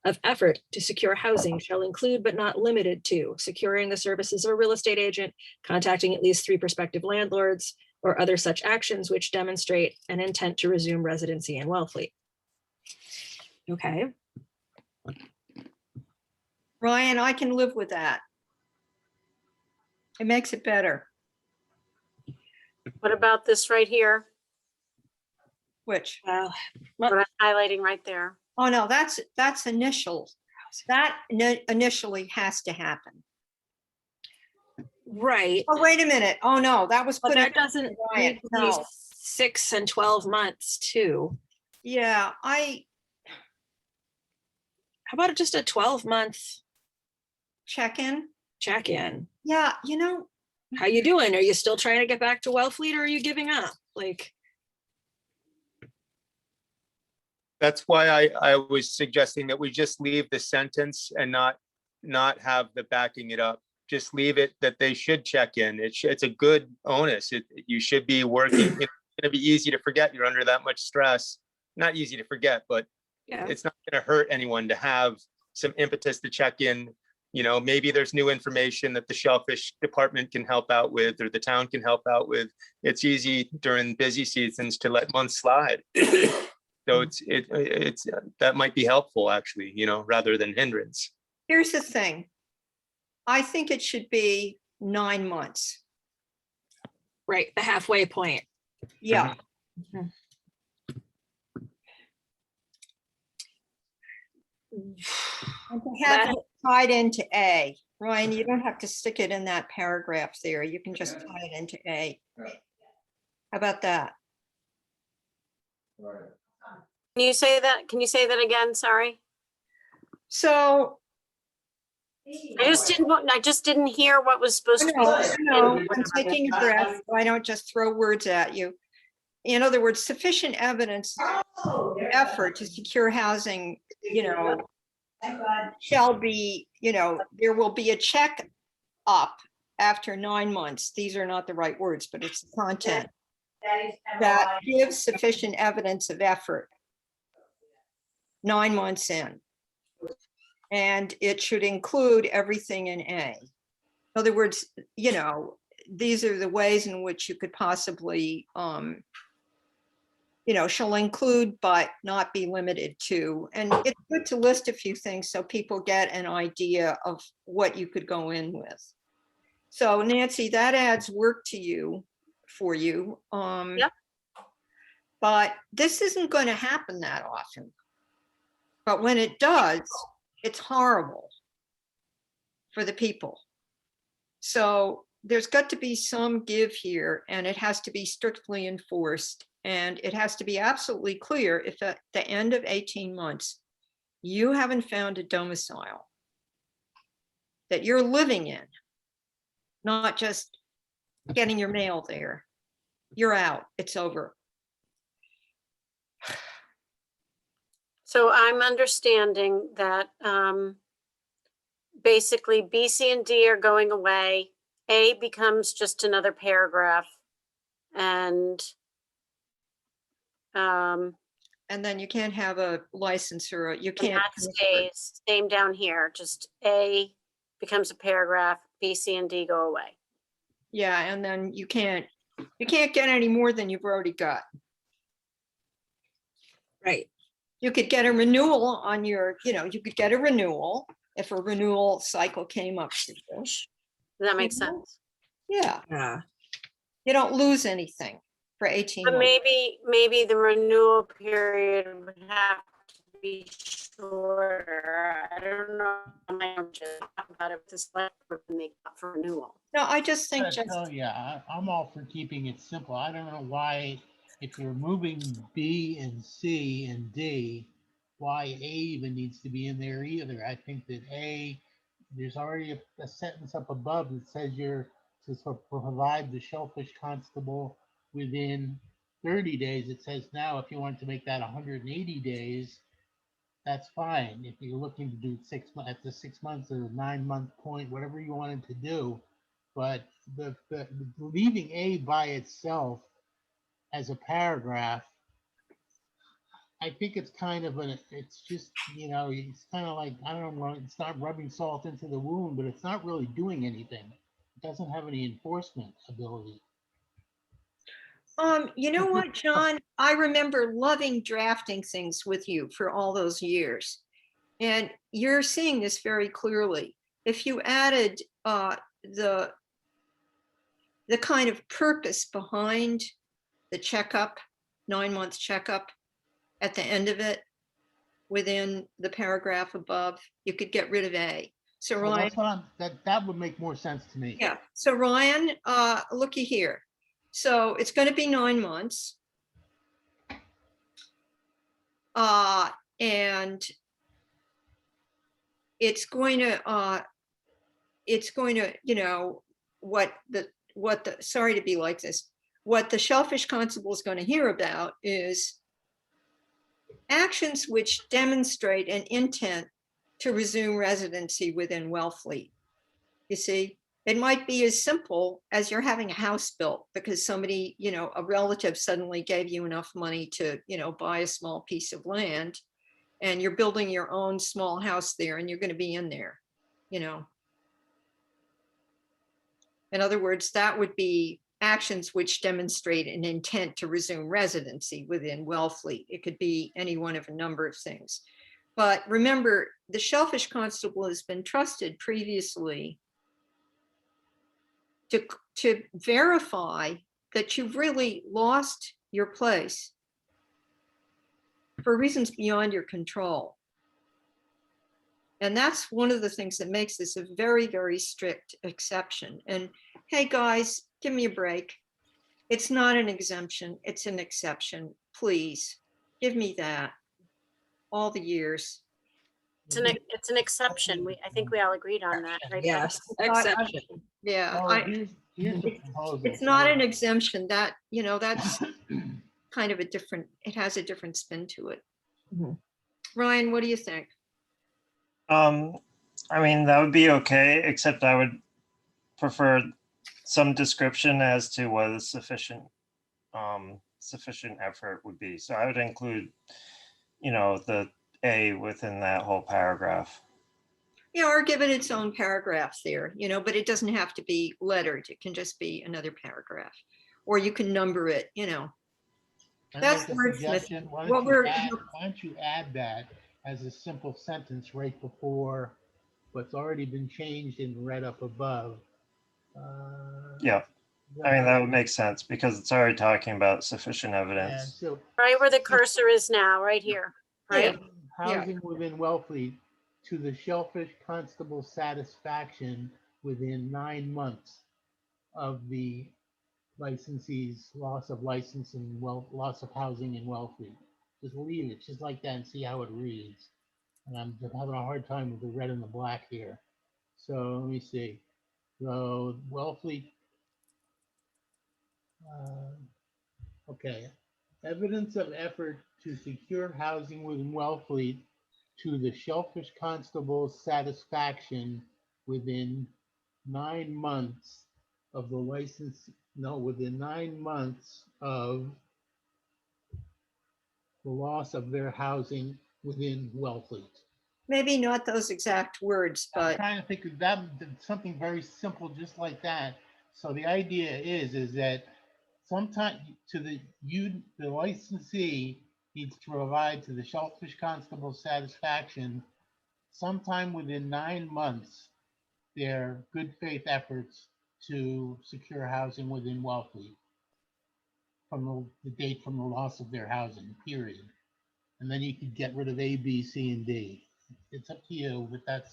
of effort to secure housing shall include but not limited to securing the services of a real estate agent, contacting at least 3 prospective landlords, or other such actions which demonstrate an intent to resume residency in Wellfleet. Okay, Ryan, I can live with that. It makes it better. What about this right here? Which, Well, What I'm highlighting right there. oh no, that's initial. That initially has to happen. right, Oh, wait a minute. Oh no, that was but put in. that doesn't Ryan, need to be no. 6 and 12 months too. Yeah, How about just a 12-month check-in. check-in? Yeah, you know, How you doing? Are you still trying to get back to Wellfleet or are you giving up? Like, That's why I was suggesting that we just leave the sentence and not have the backing it up. Just leave it that they should check in. It's a good onus. You should be working. It's gonna be easy to forget. You're under that much stress. Not easy to forget, but yeah, it's not gonna hurt anyone to have some impetus to check in. You know, maybe there's new information that the Shellfish department can help out with, or the town can help out with. It's easy during busy seasons to let months slide. So it's that might be helpful actually, you know, rather than hindrance. here's the thing. I think it should be 9 months. right, the halfway point. Yeah. Mhm. And to have That- it tied into A. Ryan, you don't have to stick it in that paragraph there. You can just tie it into A. How about that? Can you say that? Can you say that again? Sorry. So. I just didn't hear what was supposed to be. I'm taking a breath. So I don't just throw words at you. In other words, sufficient evidence, effort to secure housing, you know, shall be, you know, there will be a check up after 9 months. These are not the right words, but it's the content that gives sufficient evidence of effort 9 months in. And it should include everything in A. In other words, you know, these are the ways in which you could possibly, you know, shall include but not be limited to. And it's good to list a few things so people get an idea of what you could go in with. So Nancy, that adds work to you, for you. Yep. But this isn't going to happen that often. But when it does, it's horrible for the people. So there's got to be some give here, and it has to be strictly enforced. And it has to be absolutely clear if at the end of 18 months, you haven't found a domicile that you're living in, not just getting your mail there. You're out, it's over. So I'm understanding that basically B, C, and D are going away. A becomes just another paragraph. And And then you can't have a license or you can't. that stays, same down here, just A becomes a paragraph, B, C, and D go away. Yeah, and then you can't get any more than you've already got. Right, You could get a renewal on your, you know, you could get a renewal if a renewal cycle came up. For you. Does that make Mhm. sense? Yeah, yeah, you don't lose anything for 18 But months. maybe the renewal period would have to be shorter. I don't know. I might just talk about it with the select board when they got for renewal. No, I just think gotta tell you, I'm all for keeping it simple. I don't know why, if you're moving B and C and D, why A even needs to be in there either. I think that A, there's already a sentence up above that says you're to provide the Shellfish constable within 30 days. It says now if you want to make that 180 days, that's fine. If you're looking to do 6 months, at the 6 months or 9 month point, whatever you wanted to do. But the leaving A by itself as a paragraph, I think it's kind of it's just, you know, it's kind of like, I don't know, it's not rubbing salt into the wound, but it's not really doing anything. It doesn't have any enforcement ability. you know what, John? I remember loving drafting things with you for all those years. And you're seeing this very clearly. If you added the kind of purpose behind the checkup, 9-month checkup at the end of it, within the paragraph above, you could get rid of A. So Well, Ryan, that's what that would make more sense to me. yeah, so Ryan, looky here. So it's going to be 9 months. And it's going to, you know, sorry to be like this, what the Shellfish Constable is going to hear about is actions which demonstrate an intent to resume residency within Wellfleet. You see, it might be as simple as you're having a house built because somebody, you know, a relative suddenly gave you enough money to, you know, buy a small piece of land, and you're building your own small house there and you're going to be in there, you know. In other words, that would be actions which demonstrate an intent to resume residency within Wellfleet. It could be any one of a number of things. But remember, the Shellfish Constable has been trusted previously to verify that you've really lost your place for reasons beyond your control. And that's one of the things that makes this a very, very strict exception. And hey, guys, give me a break. It's not an exemption, it's an exception. Please, give me that. All the years. It's an exception. I think we all agreed on that, right? Becky? Yes, exception. Yeah, So here's the proposal. it's not an exemption. That, you know, that's kind of a different, it has a different spin to it. Mhm. Ryan, what do you think? I mean, that would be okay, except I would prefer some description as to what a sufficient effort would be. So I would include, you know, the A within that whole paragraph. Yeah, or give it its own paragraph there, you know, but it doesn't have to be lettered. It can just be another paragraph, or you can number it, you know. That's wordsmithing. Why What we're, don't you add that as a simple sentence right before what's already been changed and read up above? Yeah, I mean, that would make sense because it's already talking about sufficient Yeah, evidence. so Right where the cursor is now, right here, right? housing within Wellfleet to the Shellfish Constable's satisfaction within 9 months of the licensee's loss of license and loss of housing in Wellfleet. Just leave it just like that and see how it reads. And I'm just having a hard time with the red and the black here. So let me see. So Wellfleet. Okay. Evidence of effort to secure housing within Wellfleet to the Shellfish Constable's satisfaction within 9 months of the license. No, within 9 months of the loss of their housing within Wellfleet. maybe not those exact words, I'm but trying to think of that, something very simple, just like that. So the idea is that sometime the licensee needs to provide to the Shellfish Constable's satisfaction sometime within 9 months their good faith efforts to secure housing within Wellfleet from the date from the loss of their housing, period. And then you could get rid of A, B, C, and D. It's up to you, but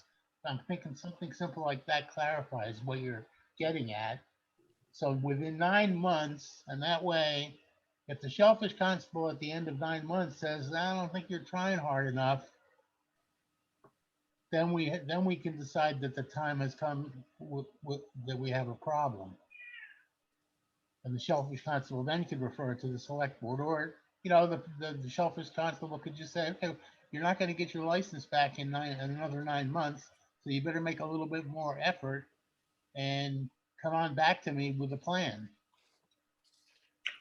I'm thinking something simple like that clarifies what you're getting at. So within 9 months, and that way, if the Shellfish Constable at the end of 9 months says, I don't think you're trying hard enough, then we can decide that the time has come that we have a problem. And the Shellfish Constable then could refer it to the select board, or, you know, the Shellfish Constable could just say, okay, you're not going to get your license back in another 9 months, so you better make a little bit more effort and come on back to me with a plan.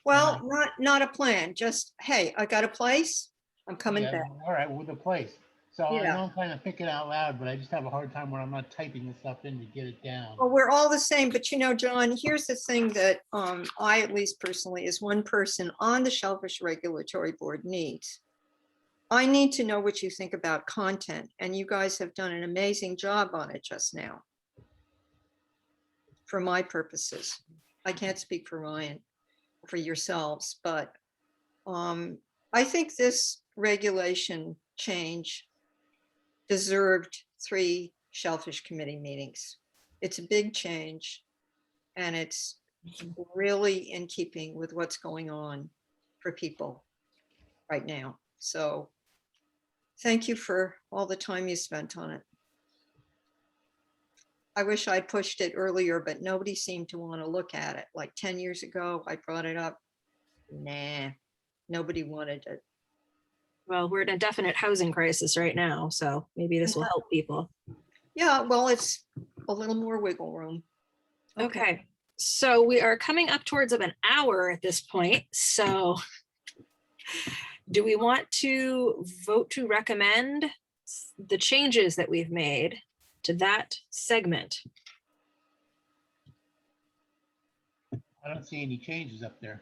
well, not a plan, just, hey, I got a place, I'm coming Yeah, back. all right, with a place. So I Yeah. know I'm kind of thinking out loud, but I just have a hard time when I'm not typing the stuff in to get it down. Well, we're all the same, but you know, John, here's the thing that I, at least personally, as one person on the Shellfish Regulatory Board needs. I need to know what you think about content, and you guys have done an amazing job on it just now. For my purposes, I can't speak for Ryan, for yourselves, but I think this regulation change deserved 3 Shellfish Committee meetings. It's a big change, and it's really in keeping with what's going on for people right now. So thank you for all the time you spent on it. I wish I'd pushed it earlier, but nobody seemed to want to look at it. Like 10 years ago, I brought it up. Nah, nobody wanted it. Well, we're in a definite housing crisis right now, so maybe this will help people. Yeah, well, it's a little more wiggle room. Okay, so we are coming up towards of an hour at this point. So do we want to vote to recommend the changes that we've made to that segment? I don't see any changes up there.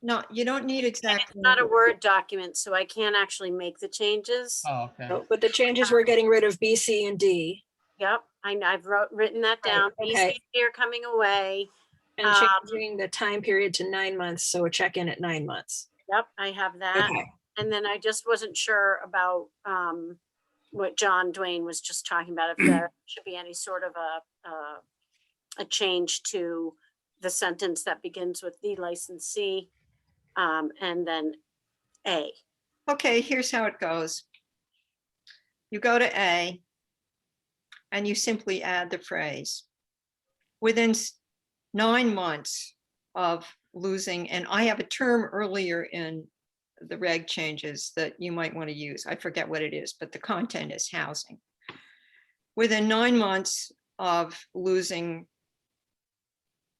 No, you don't need exact. It's not a Word document, so I can't actually make the changes. Oh, okay. So, but the changes, we're getting rid of B, C, and D. Yep, I've written that down. Right, okay. BC are coming away. And changing the time period to 9 months, so a check-in at 9 months. Yep, I have that. Okay. And then I just wasn't sure about what John Dwayne was just talking about, if there should be any sort of a change to the sentence that begins with the licensee and then A. Okay, here's how it goes. You go to A and you simply add the phrase within 9 months of losing, and I have a term earlier in the reg changes that you might want to use. I forget what it is, but the content is housing. Within 9 months of losing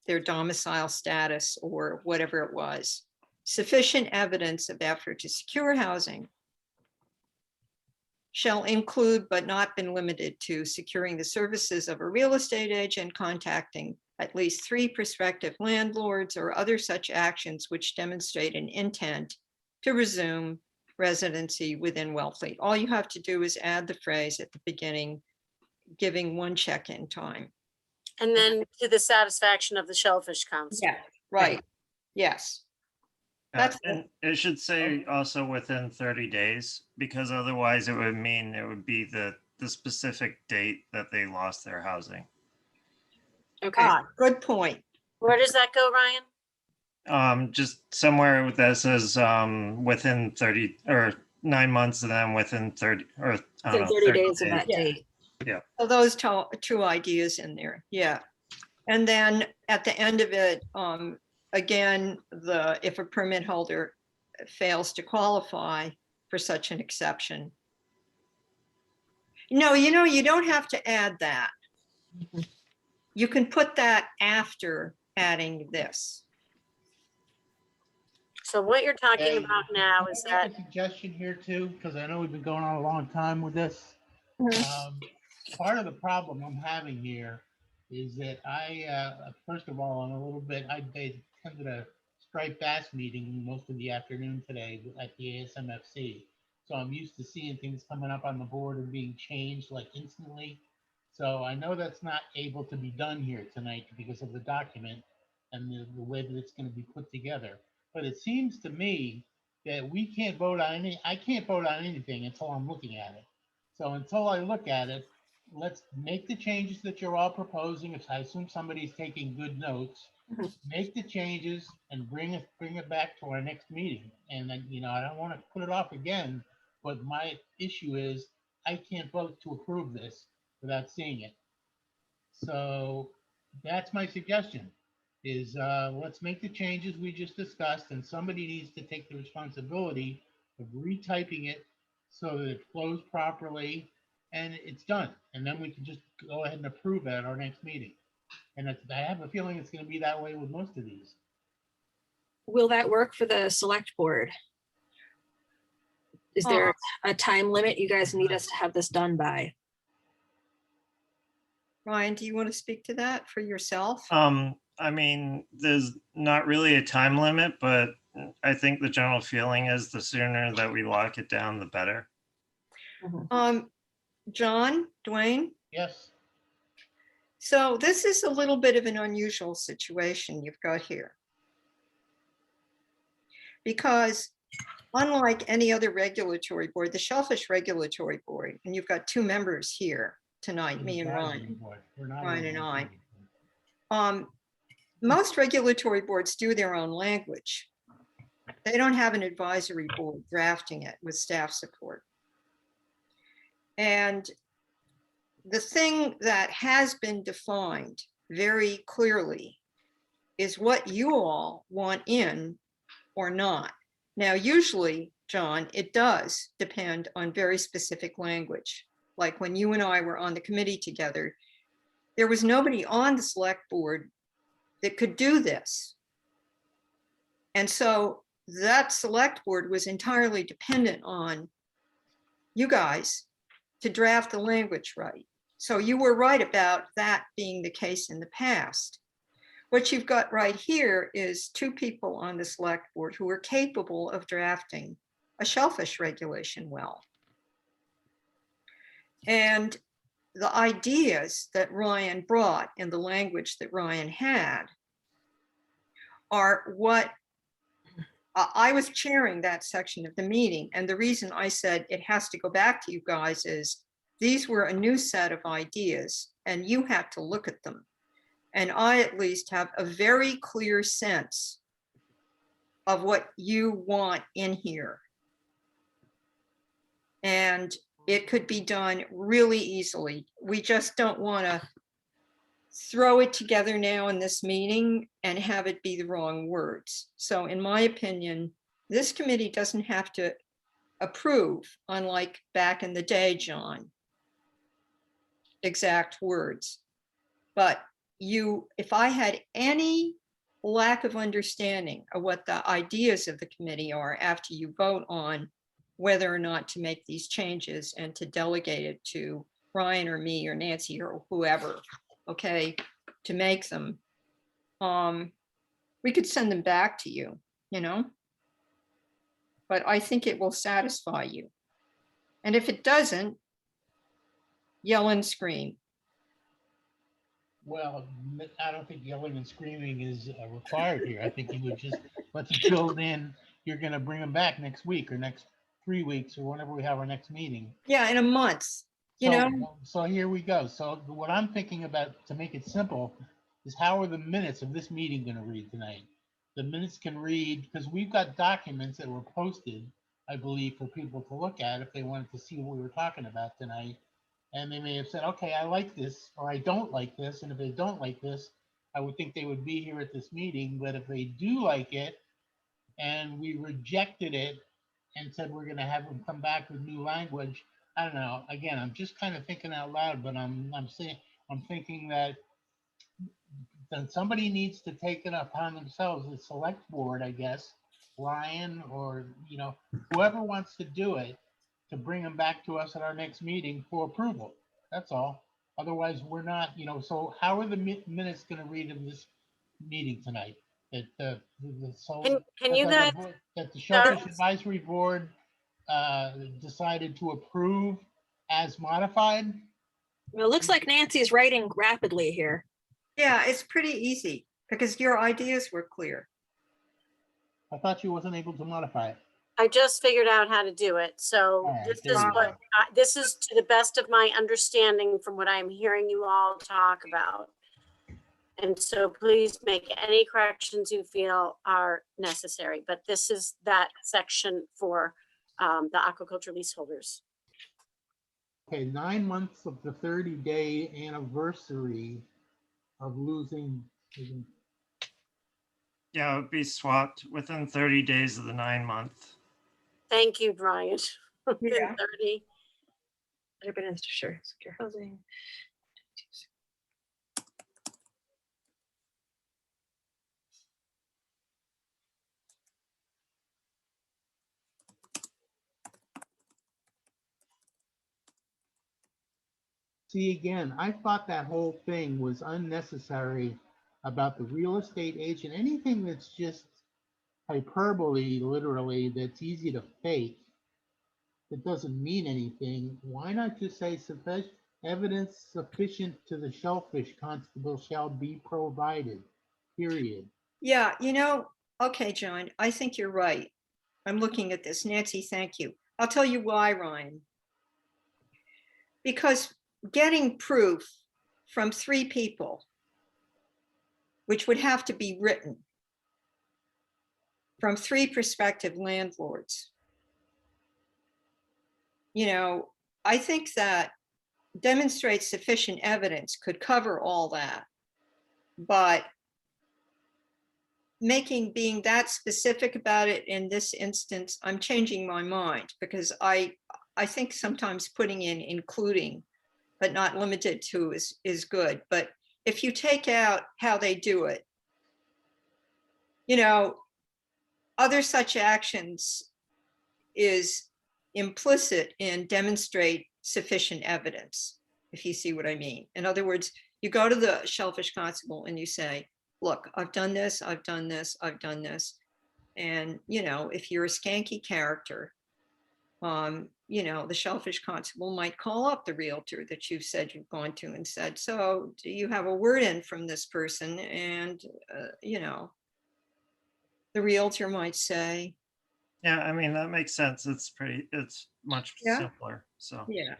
their domicile status or whatever it was, sufficient evidence of effort to secure housing shall include but not been limited to securing the services of a real estate agent, contacting at least 3 prospective landlords, or other such actions which demonstrate an intent to resume residency within Wellfleet. All you have to do is add the phrase at the beginning, giving 1 check-in time. And then to the satisfaction of the Shellfish Council. Yeah, right. Yes. That's And it should say also within 30 days, because otherwise it would mean it would be the specific date that they lost their housing. Okay. Good point. Where does that go, Ryan? Just somewhere that says within 30 or 9 months, and then within 30 or I don't Within know, 30 days of that Yeah. date. So those 2 ideas in there, yeah. And then at the end of it, again, if a permit holder fails to qualify for such an exception. No, you don't have to add that. You can put that after adding this. So what you're talking Hey, about now is can I that make a suggestion here too, because I know we've been going on a long time with this. Part of the problem I'm having here is that first of all, I attended a striped bass meeting most of the afternoon today at the ASMFC. So I'm used to seeing things coming up on the board and being changed like instantly. So I know that's not able to be done here tonight because of the document and the way that it's going to be put together. But it seems to me that I can't vote on anything until I'm looking at it. So until I look at it, let's make the changes that you're all proposing. If I assume somebody's taking good notes, make the changes and bring it back to our next meeting. And then, I don't want to put it off again, but my issue is I can't vote to approve this without seeing it. So that's my suggestion is let's make the changes we just discussed, and somebody needs to take the responsibility of retyping it so that it flows properly and it's done. And then we can just go ahead and approve it at our next meeting. And I have a feeling it's going to be that way with most of these. Will that work for the select board? Is there a time limit you guys need us to have this done by? Ryan, do you want to speak to that for yourself? I mean, there's not really a time limit, but I think the general feeling is the sooner that we lock it down, the better. John, Dwayne, Yes, so this is a little bit of an unusual situation you've got here. Because unlike any other regulatory board, the Shellfish Regulatory Board, and you've got two members here tonight, me and advisory Ryan. board. We're not Ryan an and I. advisory board. Most regulatory boards do their own language. They don't have an advisory board drafting it with staff support. And the thing that has been defined very clearly is what you all want in or not. Now, usually, John, it does depend on very specific language. Like when you and I were on the committee together, there was nobody on the select board that could do this. And so that select board was entirely dependent on you guys to draft the language right. So you were right about that being the case in the past. What you've got right here is two people on the select board who are capable of drafting a shellfish regulation well. And the ideas that Ryan brought and the language that Ryan had are what I was chairing that section of the meeting. And the reason I said it has to go back to you guys is these were a new set of ideas and you had to look at them. And I at least have a very clear sense of what you want in here. And it could be done really easily. We just don't want to throw it together now in this meeting and have it be the wrong words. So in my opinion, this committee doesn't have to approve, unlike back in the day, John, exact words. But if I had any lack of understanding of what the ideas of the committee are after you vote on whether or not to make these changes and to delegate it to Ryan or me or Nancy or whoever, okay, to make them, we could send them back to you, you know? But I think it will satisfy you. And if it doesn't, yell and scream. Well, I don't think yelling and screaming is required here. I think you would just let the build in. You're going to bring them back next week or next 3 weeks or whenever we have our next meeting. Yeah, in a month, you know? So here we go. So what I'm thinking about, to make it simple, is how are the minutes of this meeting going to read tonight? The minutes can read, because we've got documents that were posted, I believe, for people to look at if they wanted to see what we were talking about tonight. And they may have said, okay, I like this, or I don't like this. And if they don't like this, I would think they would be here at this meeting. But if they do like it, and we rejected it and said we're going to have them come back with new language, I don't know. Again, I'm just kind of thinking out loud, but I'm thinking that then somebody needs to take it upon themselves, the select board, I guess, Ryan or whoever wants to do it, to bring them back to us at our next meeting for approval. That's all. Otherwise, we're not. So how are the minutes going to read in this meeting tonight? That Can you guys, that the Shellfish Advisory Board decided to approve as modified? Well, it looks like Nancy's writing rapidly here. Yeah, it's pretty easy because your ideas were clear. I thought you wasn't able to modify it. I just figured out how to do it. So All right, this there is you what, this is to the best of my understanding from what I'm hearing you all talk about. And so please make any corrections you feel are necessary, but this is that section for the aquaculture leaseholders. Okay, 9 months of the 30-day anniversary of losing. Yeah, it would be swapped within 30 days of the 9-month. Thank you, Brian. Yeah. 30. Urban infrastructure, secure housing. See, again, I thought that whole thing was unnecessary about the real estate agent, anything that's just hyperbole, literally, that's easy to fake, that doesn't mean anything, why not just say sufficient evidence sufficient to the Shellfish Constable shall be provided, period? Yeah, you know, okay, John, I think you're right. I'm looking at this. Nancy, thank you. I'll tell you why, Ryan. Because getting proof from 3 people, which would have to be written from 3 prospective landlords, you know, I think that demonstrates sufficient evidence could cover all that. But being that specific about it in this instance, I'm changing my mind, because I think sometimes putting in including, but not limited to is good. But if you take out how they do it, you know, other such actions is implicit in demonstrate sufficient evidence, if you see what I mean. In other words, you go to the Shellfish Constable and you say, look, I've done this, I've done this, I've done this. And, you know, if you're a skanky character, you know, the Shellfish Constable might call up the realtor that you've said you've gone to and said, so do you have a word in from this person? And, you know, the realtor might say, Yeah, I mean, that makes sense. It's much Yeah. simpler, so. yeah.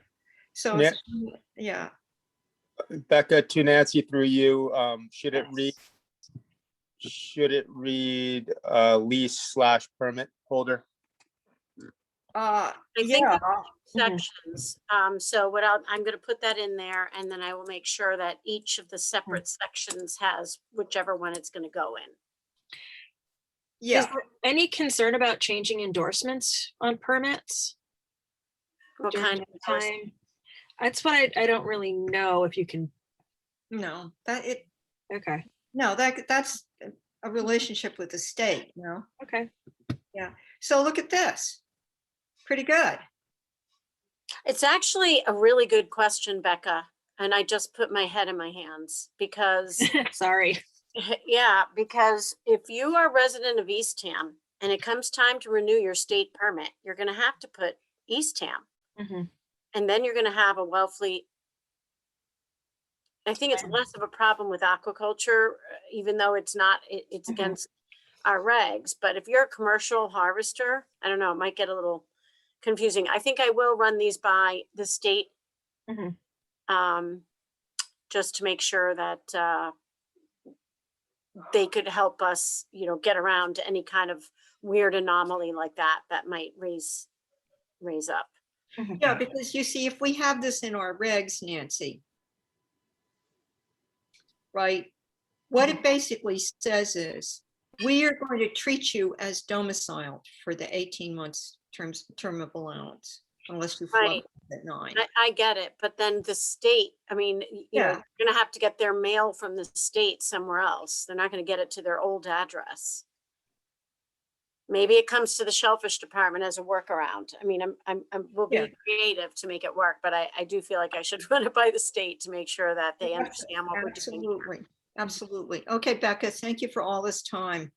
So, Yeah. yeah. Becca, to Nancy through you, should it read lease/permit holder? I think Yeah. sections. So I'm going to put that in there, and then I will make sure that each of the separate sections has whichever one it's going to go in. Is Yeah. there any concern about changing endorsements on permits? What during kind of that time? That's what I don't really know if you can. No, Okay, that's a relationship with the state, you know? okay. So look at this. Pretty good. It's actually a really good question, Becca. And I just put my head in my hands because, Sorry. yeah, because if you are a resident of Eastham and it comes time to renew your state permit, you're going to have to put Eastham. Mhm. And then you're going to have a Wellfleet. I think it's less of a problem with aquaculture, even though it's not, it's against our regs. But if you're a commercial harvester, I don't know, it might get a little confusing. I think I will run these by the state just to make sure that they could help us, you know, get around to any kind of weird anomaly like that might raise up. Yeah, because you see, if we have this in our regs, Nancy, right? What it basically says is, we are going to treat you as domiciled for the 18 months term of allowance, unless you flood Right. at 9. I get it, but then the state, I mean, you know, Yeah. they're gonna have to get their mail from the state somewhere else. They're not gonna get it to their old address. Maybe it comes to the Shellfish Department as a workaround. I mean, we'll be Yeah. creative to make it work, but I do feel like I should run it by the state to make sure that they understand what we're doing. Absolutely. Absolutely. Okay, Becca, thank you for all this time.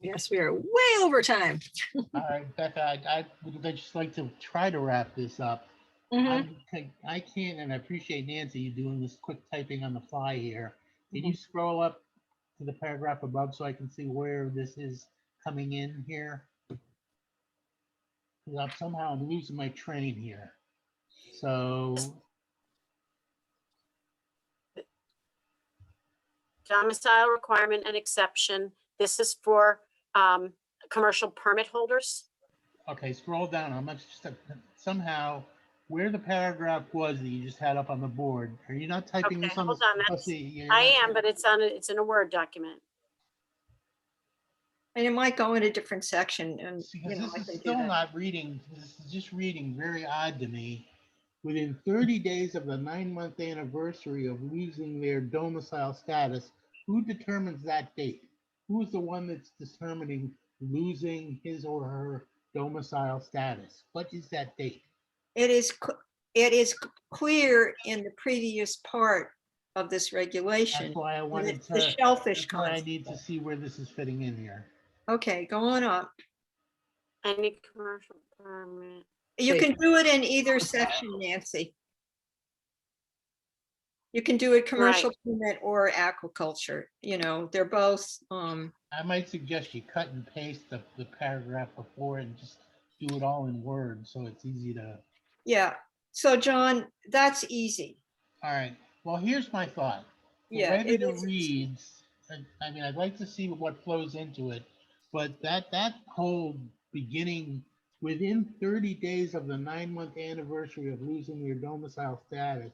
Yes, we are way over time. All right, Becca, I would just like to try to wrap this up. I can't, and I appreciate Nancy, you doing this quick typing on the fly here. Can you scroll up to the paragraph above so I can see where this is coming in here? Because somehow I'm losing my train here. So, Domicile requirement and exception. This is for commercial permit holders. okay, scroll down. I'm just somehow where the paragraph was that you just had up on the board. Are you not typing Okay, this on hold the? on. Let's see. You're I not- am, but it's in a Word document. And it might go in a different section and, Because you know, I this can is do still that. not reading, this is just reading very odd to me. Within 30 days of the 9-month anniversary of losing their domicile status, who determines that date? Who's the one that's determining losing his or her domicile status? What is that date? It is clear in the previous part of this regulation. That's why I wanted The to, Shellfish that's why I concept. need to see where this is fitting in here. Okay, go on up. Any commercial permit. You Wait. can do it in either section, Nancy. You can do it commercial permit or aquaculture, you know, they're both, I might suggest you cut and paste the paragraph before and just do it all in Word, so it's easy to, yeah. So John, that's easy. all right. Well, here's my thought. The Yeah, way it that it is. reads, I mean, I'd like to see what flows into it, but that whole beginning, within 30 days of the 9-month anniversary of losing your domicile status,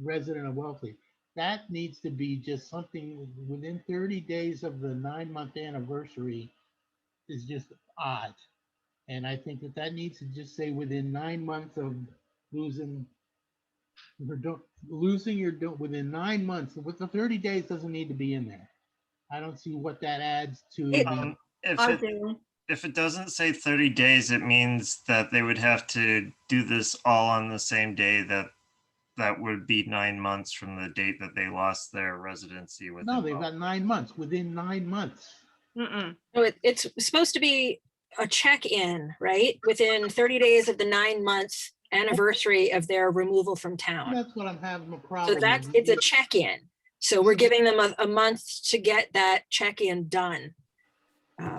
resident of Wellfleet, that needs to be just something within 30 days of the 9-month anniversary is just odd. And I think that needs to just say within 9 months of losing within 9 months. With the 30 days doesn't need to be in there. I don't see what that adds to It- the. I do. If it doesn't say 30 days, it means that they would have to do this all on the same day that would be 9 months from the date that they lost their residency with. No, they've got 9 months, within 9 months. Mm-mm. No, it's supposed to be a check-in, right? Within 30 days of the 9-month anniversary of their removal from town. That's what I'm having a So problem that's, with. it's a check-in. So we're giving them a month to get that check-in done.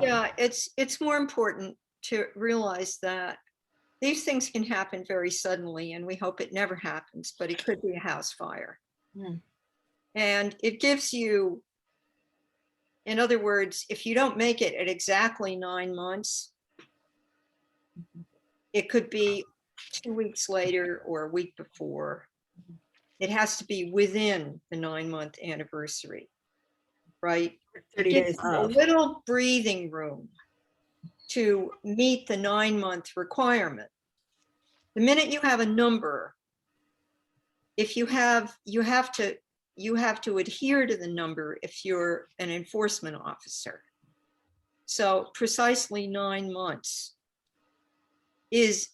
Yeah, it's more important to realize that these things can happen very suddenly, and we hope it never happens, but it could be a house fire. Hmm. And it gives you, in other words, if you don't make it at exactly 9 months, it could be 2 weeks later or a week before. It has to be within the 9-month anniversary, right? It 30 gives days you a of. little breathing room to meet the 9-month requirement. The minute you have a number, if you have to adhere to the number if you're an enforcement officer. So precisely 9 months is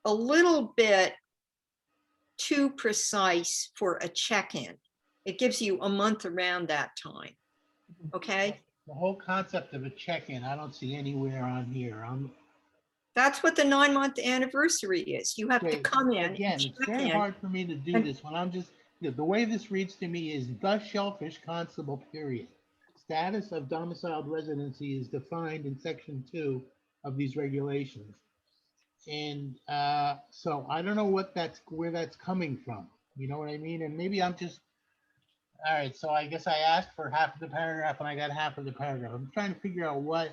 a little bit too precise for a check-in. It gives you a month around that time. Okay, The whole concept of a check-in, I don't see anywhere on here. that's what the 9-month anniversary is. You have to Okay, come in. and again, it's check very in. hard for me to do and- this when I'm just, the way this reads to me is the Shellfish Constable, period. Status of domiciled residency is defined in section 2 of these regulations. And so I don't know where that's coming from. You know what I mean? And maybe I'm just, all right, so I guess I asked for half of the paragraph and I got half of the paragraph. I'm trying to figure out what,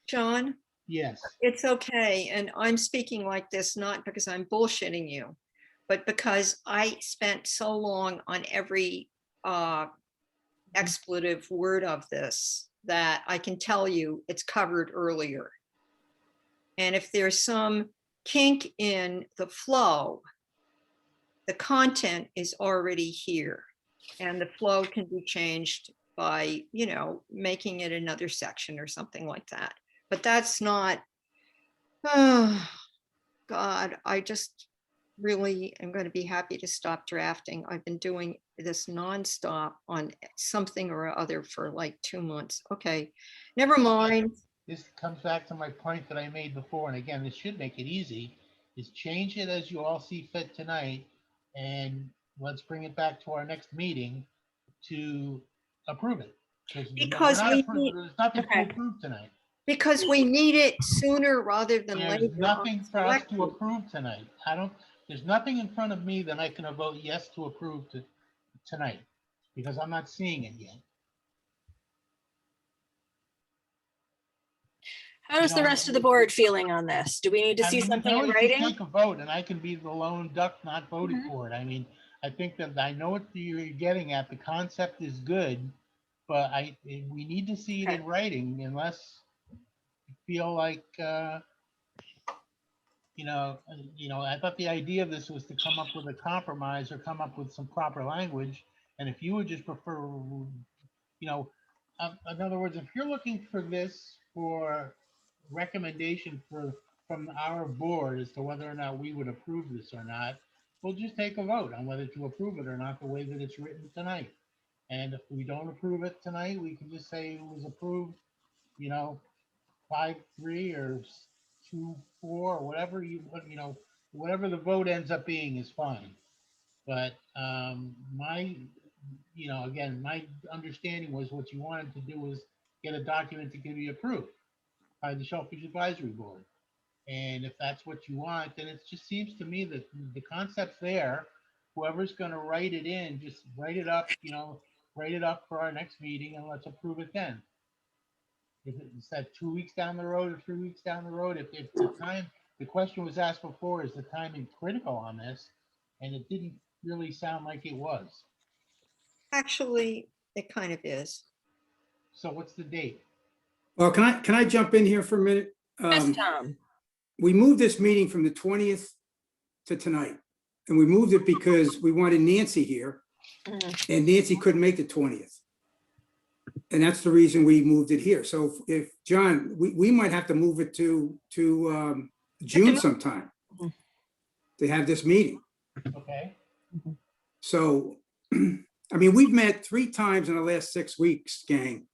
John, yes. it's okay. And I'm speaking like this, not because I'm bullshitting you, but because I spent so long on every expletive word of this that I can tell you it's covered earlier. And if there's some kink in the flow, the content is already here. And the flow can be changed by, you know, making it another section or something like that. But that's not, oh, God, I just really am going to be happy to stop drafting. I've been doing this nonstop on something or other for like 2 months. Okay, never mind. This comes back to my point that I made before, and again, this should make it easy, is change it as you all see fit tonight, and let's bring it back to our next meeting to approve it. Because There's nothing to okay. approve tonight. because we need it sooner rather than There's later. nothing for us Select to board. approve tonight. There's nothing in front of me that I can vote yes to approve tonight, because I'm not seeing it yet. How's the rest of the board feeling on this? Do we need to I see mean, we can something in always just writing? take a vote, and I can be the lone duck not voting Mhm. for it. I mean, I think that I know what you're getting at. The concept is good, but we need to see it Okay. in writing unless you feel like, I thought the idea of this was to come up with a compromise or come up with some proper language. And if you would just prefer, in other words, if you're looking for this for recommendation from our board as to whether or not we would approve this or not, we'll just take a vote on whether to approve it or not the way that it's written tonight. And if we don't approve it tonight, we can just say it was approved you know, 5-3 or 2-4, or whatever whatever the vote ends up being is fine. But again, my understanding was what you wanted to do was get a document to be approved by the Shellfish Advisory Board. And if that's what you want, then it just seems to me that the concept's there. Whoever's going to write it in, just write it up, write it up for our next meeting and let's approve it then. If it's that 2 weeks down the road or 3 weeks down the road, if the question was asked before, is the timing critical on this? And it didn't really sound like it was. Actually, it kind of is. So what's the date? Well, can I jump in here for a minute? Yes, Tom. We moved this meeting from the 20th to tonight. And we moved it because we wanted Nancy here and Nancy couldn't make the 20th. And that's the reason we moved it here. So if John, we might have to move it to June sometime to have this meeting. Okay. So, I mean, we've met 3 times in the last 6 weeks, gang,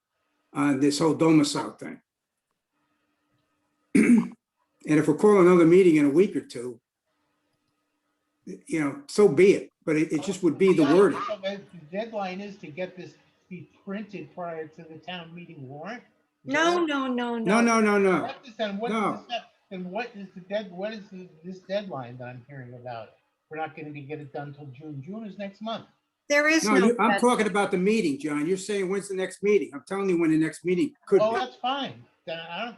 on this whole domicile thing. And if we're calling another meeting in a week or two, so be it. But it just would be the wording. So the deadline is to get this to be printed prior to the town meeting warrant? No. Then what is this deadline that I'm hearing about? We're not going to get it done till June. June is next month. There is No, no. I'm talking about the meeting, John. You're saying when's the next meeting? I'm telling you when the next meeting could Oh, be. that's fine. Then as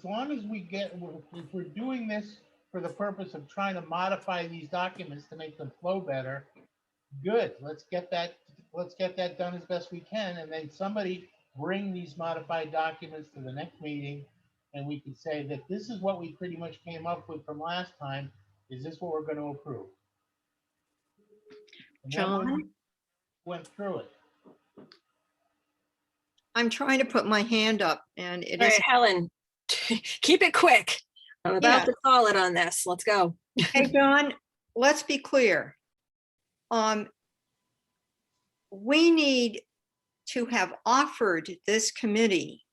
long as if we're doing this for the purpose of trying to modify these documents to make them flow better, good. Let's get that done as best we can, and then somebody bring these modified documents to the next meeting, and we can say that this is what we pretty much came up with from last time. Is this what we're going to approve? And then when we John, went through it. I'm trying to put my hand up and it All right, is. Helen, keep it quick. I'm about Yeah. to call it on this. Let's go. Hey, John, let's be clear. We need to have offered this committee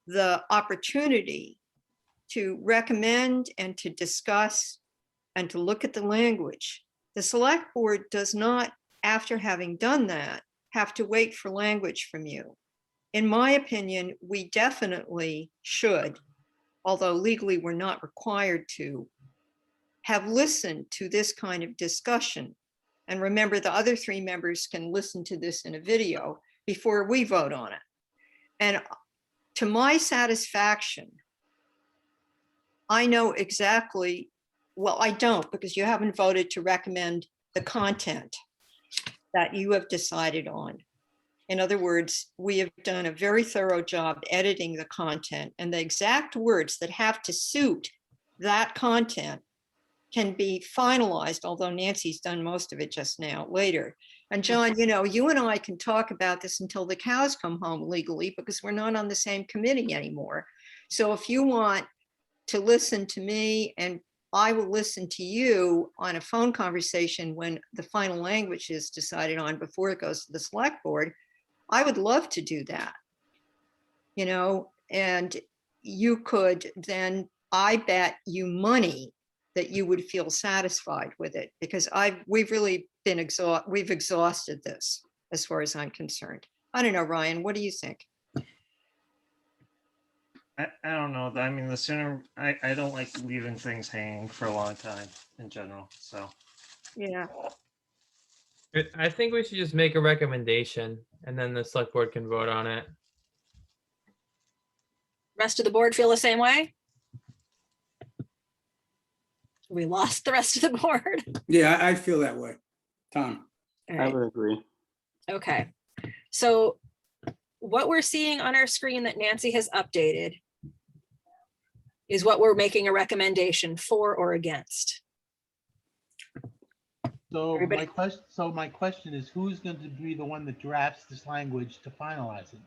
the opportunity to recommend and to discuss and to look at the language. The select board does not, after having done that, have to wait for language from you. In my opinion, we definitely should, although legally we're not required to, have listened to this kind of discussion. And remember, the other 3 members can listen to this in a video before we vote on it. And to my satisfaction, I know exactly, well, I don't, because you haven't voted to recommend the content that you have decided on. In other words, we have done a very thorough job editing the content, and the exact words that have to suit that content can be finalized, although Nancy's done most of it just now, later. And John, you and I can talk about this until the cows come home legally, because we're not on the same committee anymore. So if you want to listen to me, and I will listen to you on a phone conversation when the final language is decided on before it goes to the select board, I would love to do that. And you could then, I bet you money that you would feel satisfied with it, because we've really been we've exhausted this as far as I'm concerned. I don't know, Ryan, what do you think? I don't know. I mean, the sooner, I don't like leaving things hanging for a long time in general, so. Yeah. I think we should just make a recommendation and then the select board can vote on it. Rest of the board feel the same way? We lost the rest of the board. Yeah, I feel that way. Tom. All I right. would agree. Okay. So what we're seeing on our screen that Nancy has updated is what we're making a recommendation for or against. So Everybody- my question is, who's going to be the one that drafts this language to finalize it?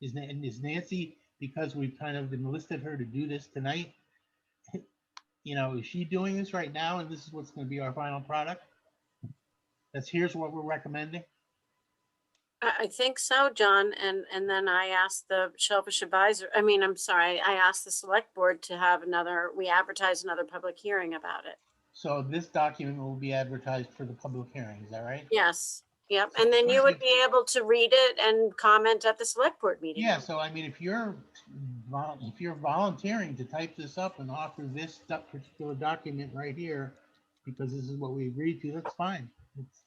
Is Nancy, because we've kind of enlisted her to do this tonight? Is she doing this right now, and this is what's going to be our final product? Here's what we're recommending. I think so, John, and then I asked the Shellfish Advisor, I'm sorry, I asked the select board to have we advertise another public hearing about it. So this document will be advertised for the public hearing, is that right? Yes, yep, and then you would be able to read it and comment at the select board meeting. Yeah, so I mean, if you're volunteering to type this up and offer this particular document right here, because this is what we agreed to, that's fine.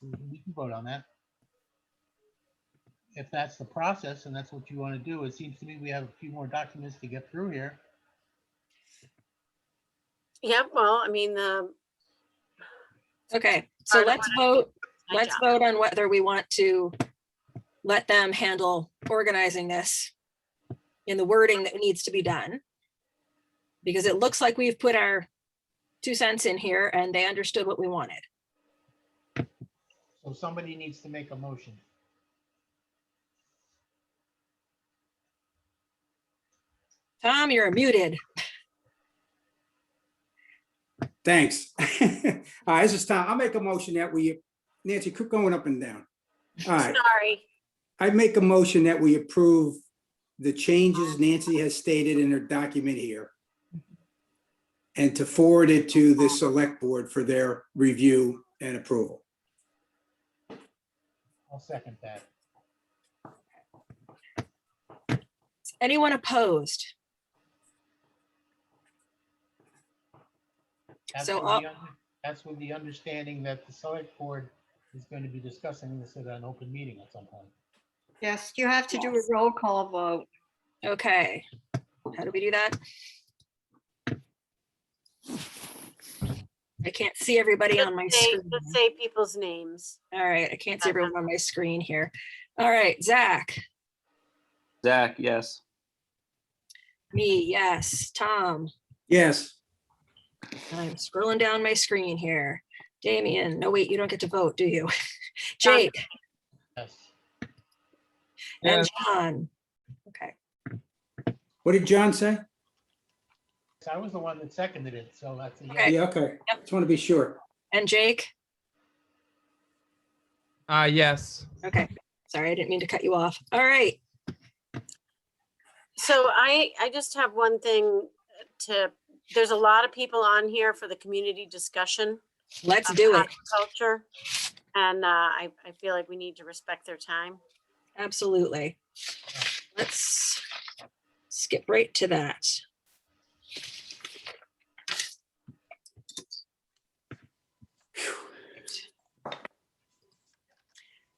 We can vote on that. If that's the process and that's what you want to do, it seems to me we have a few more documents to get through here. Yep, well, Okay, so Part of let's what I vote. my Let's job. vote on whether we want to let them handle organizing this in the wording that needs to be done. Because it looks like we've put our 2 cents in here and they understood what we wanted. So somebody needs to make a motion. Tom, you're muted. Thanks. All right, this is Tom. I'll make a motion that Nancy, keep going up and down. All right, Sorry, I make a motion that we approve the changes Nancy has stated in her document here, and to forward it to the select board for their review and approval. I'll second that. Is anyone opposed? That's So with I'll- the that's with the understanding that the select board is going to be discussing this at an open meeting at some point. Yes, you have to do a roll call vote. Okay, how do we do that? I can't see everybody on my screen. just say people's names. All right, I can't see everyone on my screen here. All right, Zach, Zach, yes. me, yes. Tom, Yes, I'm scrolling down my screen here. Damien, no, wait, you don't get to vote, do you? Jake Yes. and John. Okay, what did John say? So I was the one that seconded it, so that's a yes. Okay. Yeah, okay, just want to be sure. and Jake? Yes. Okay, sorry, I didn't mean to cut you off. All right, So I just have one thing there's a lot of people on here for the community discussion. let's of do it. Agriculture, and I feel like we need to respect their time. Absolutely. Let's skip right to that.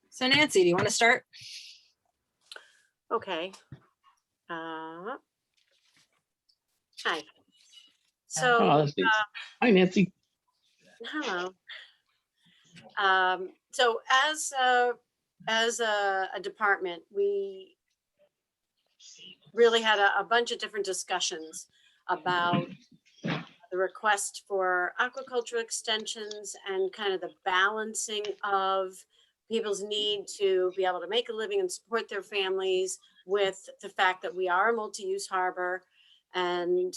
So Nancy, do you want to start? Okay. Hi. So, Hi, Nancy. hello. So as a department, we really had a bunch of different discussions about the request for aquaculture extensions and kind of the balancing of people's need to be able to make a living and support their families with the fact that we are a multi-use harbor, and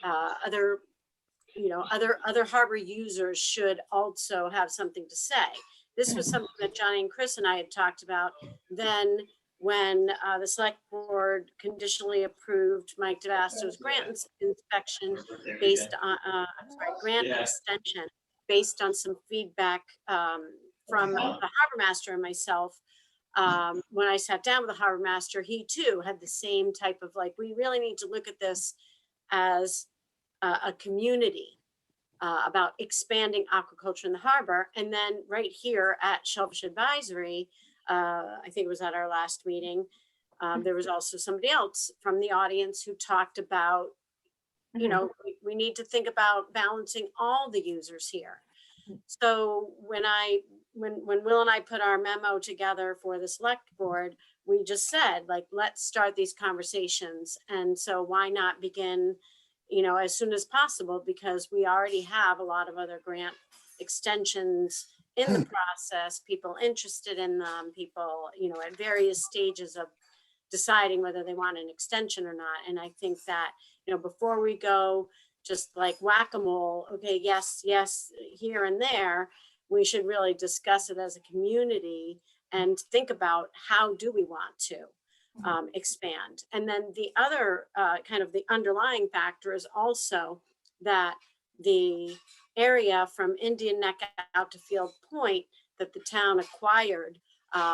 other harbor users should also have something to say. This was something that Johnny and Chris and I had talked about then when the select board conditionally approved Mike DeVasto's grant inspection based on, grant extension based on some feedback from the harbor master and myself. When I sat down with the harbor master, he too had the same type of we really need to look at this as a community about expanding aquaculture in the harbor. And then right here at Shellfish Advisory, I think it was at our last meeting, there was also somebody else from the audience who talked about, we need to think about balancing all the users here. So when Will and I put our memo together for the select board, we just said, let's start these conversations. And so why not begin as soon as possible, because we already have a lot of other grant extensions in the process, people interested in them, people, at various stages of deciding whether they want an extension or not. And I think that, before we go just like whack-a-mole, okay, yes, here and there, we should really discuss it as a community and think about how do we want to expand. And then the other kind of the underlying factor is also that the area from Indian Neck out to Field Point that the town acquired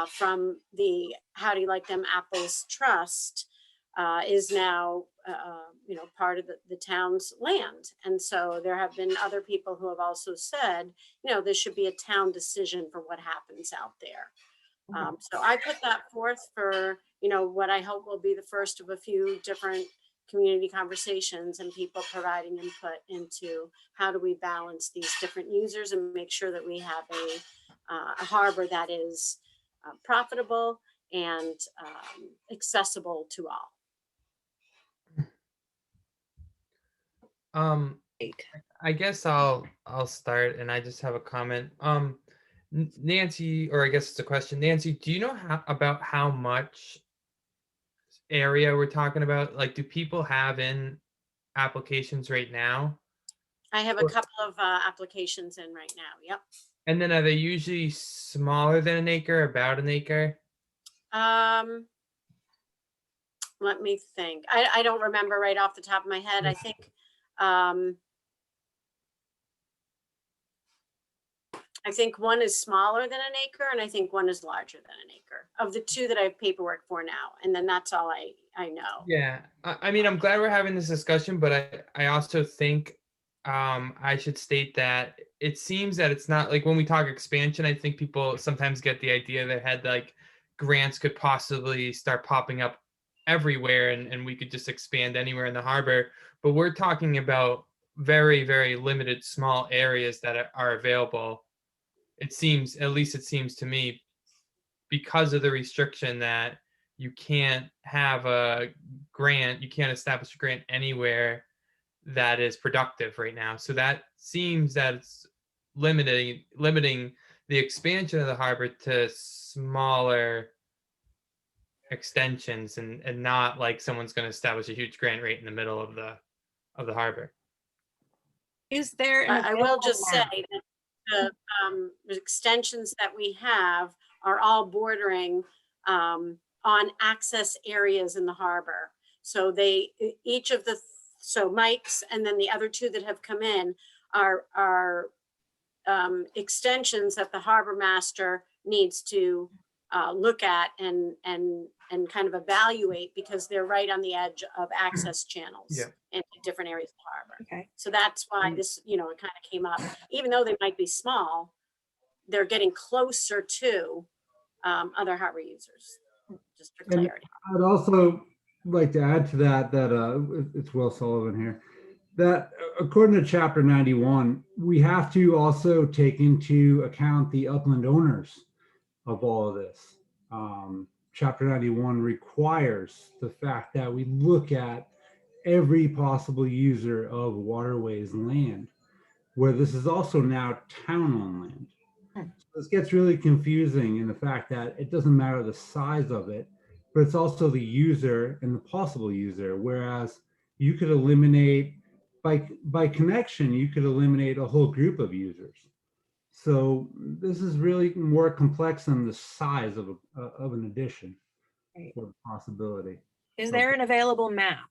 from the How Do You Like Them Apples Trust is now, part of the town's land. And so there have been other people who have also said, this should be a town decision for what happens out there. So I put that forth for, what I hope will be the first of a few different community conversations and people providing input into how do we balance these different users and make sure that we have a harbor that is profitable and accessible to all. I guess I'll start, and I just have a comment. Nancy, or I guess it's a question. Nancy, do you know about how much area we're talking about? Like, do people have in applications right now? I have a couple of applications in right now. Yep. And then are they usually smaller than an acre, about an acre? Let me think. I don't remember right off the top of my head. I think one is smaller than an acre, and I think one is larger than an acre of the two that I have paperwork for now. And then that's all I know. Yeah, I mean, I'm glad we're having this discussion, but I also think I should state that it seems that it's not like when we talk expansion, I think people sometimes get the idea in their head like grants could possibly start popping up everywhere and we could just expand anywhere in the harbor. But we're talking about very, very limited small areas that are available. It seems, at least it seems to me, because of the restriction that you can't have a grant, you can't establish a grant anywhere that is productive right now. So that seems that it's limiting the expansion of the harbor to smaller extensions and not like someone's going to establish a huge grant right in the middle of the harbor. Is there? I will just say that the extensions that we have are all bordering on access areas in the harbor. So each of the Mike's and then the other two that have come in are extensions that the harbor master needs to look at and kind of evaluate because they're right on the edge of access channels in different areas of the harbor. Okay. So that's why this, it kind of came up. Even though they might be small, they're getting closer to other harbor users, just for clarity. I'd also like to add to that, it's Will Sullivan here, that according to Chapter 91, we have to also take into account the upland owners of all of this. Chapter 91 requires the fact that we look at every possible user of waterways land, where this is also now town-owned land. So this gets really confusing in the fact that it doesn't matter the size of it, but it's also the user and the possible user, whereas you could eliminate, by connection, you could eliminate a whole group of users. So this is really more complex than the size of an addition or the possibility. Is there an available map?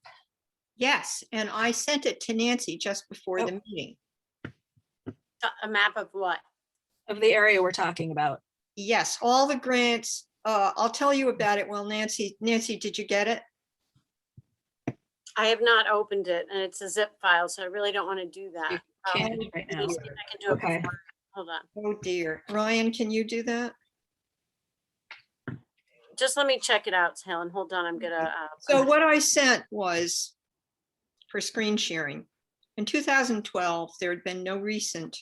Yes, and I sent it to Nancy just before the meeting. A map of what? Of the area we're talking about. Yes, all the grants. I'll tell you about it. Well, Nancy, did you get it? I have not opened it, and it's a zip file, so I really don't want to do that. Can't right now. Let me see if I can do it Okay. before. Hold on. Oh dear. Ryan, can you do that? Just let me check it out, Helen. Hold on. I'm gonna. So what I sent was for screen sharing. In 2012, there had been no recent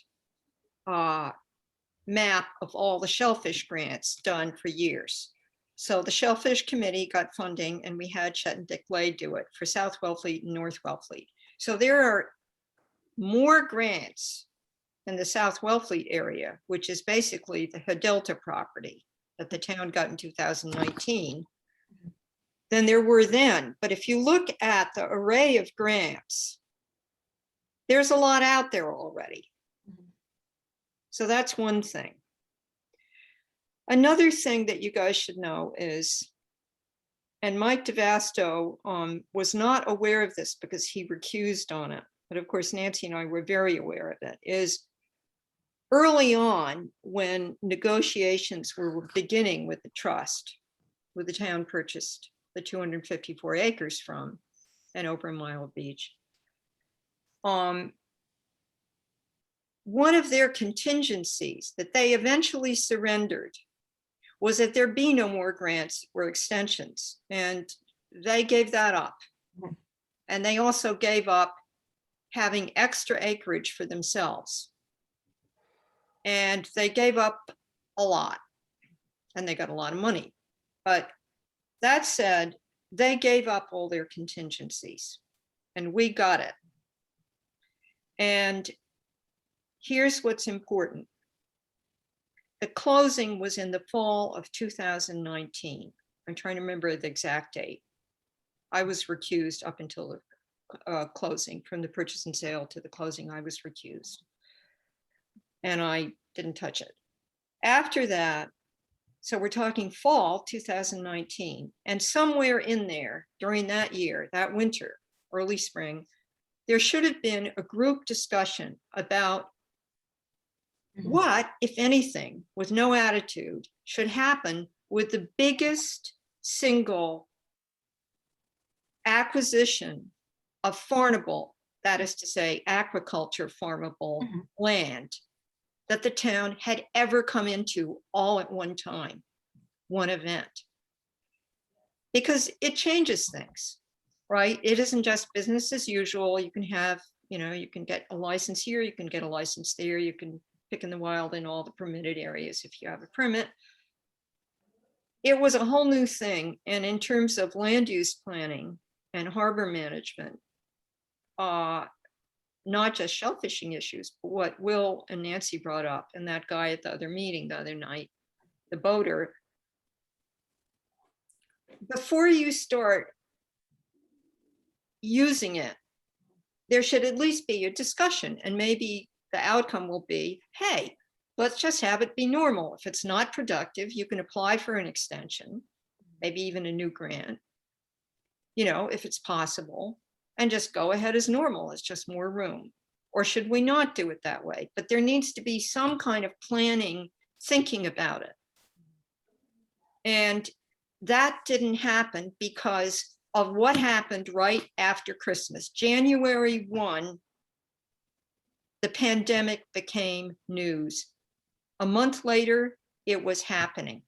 map of all the Shellfish grants done for years. So the Shellfish Committee got funding and we had Chet and Dick Lay do it for South Wellfleet and North Wellfleet. So there are more grants in the South Wellfleet area, which is basically the Delta property that the town got in 2019, than there were then. But if you look at the array of grants, there's a lot out there already. So that's one thing. Another thing that you guys should know is, and Mike DeVasto was not aware of this because he recused on it, but of course Nancy and I were very aware of it, is early on when negotiations were beginning with the trust, with the town purchased the 254 acres from and over in Mile Beach. One of their contingencies that they eventually surrendered was that there be no more grants or extensions, and they gave that up. And they also gave up having extra acreage for themselves. And they gave up a lot, and they got a lot of money. But that said, they gave up all their contingencies, and we got it. And here's what's important. The closing was in the fall of 2019. I'm trying to remember the exact date. I was recused up until the closing. From the purchase and sale to the closing, I was recused. And I didn't touch it. After that, so we're talking fall 2019, and somewhere in there during that year, that winter, early spring, there should have been a group discussion about what, if anything, with no attitude, should happen with the biggest single acquisition of farmable, that is to say, aquaculture farmable land that the town had ever come into all at one time, one event. Because it changes things, right? It isn't just business as usual. You can have, you can get a license here, you can get a license there, you can pick in the wild in all the permitted areas if you have a permit. It was a whole new thing. And in terms of land use planning and harbor management, not just shellfishing issues, but what Will and Nancy brought up, and that guy at the other meeting the other night, the boater. Before you start using it, there should at least be a discussion, and maybe the outcome will be, hey, let's just have it be normal. If it's not productive, you can apply for an extension, maybe even a new grant, if it's possible, and just go ahead as normal. It's just more room. Or should we not do it that way? But there needs to be some kind of planning, thinking about it. And that didn't happen because of what happened right after Christmas. January 1, the pandemic became news. A month later, it was happening.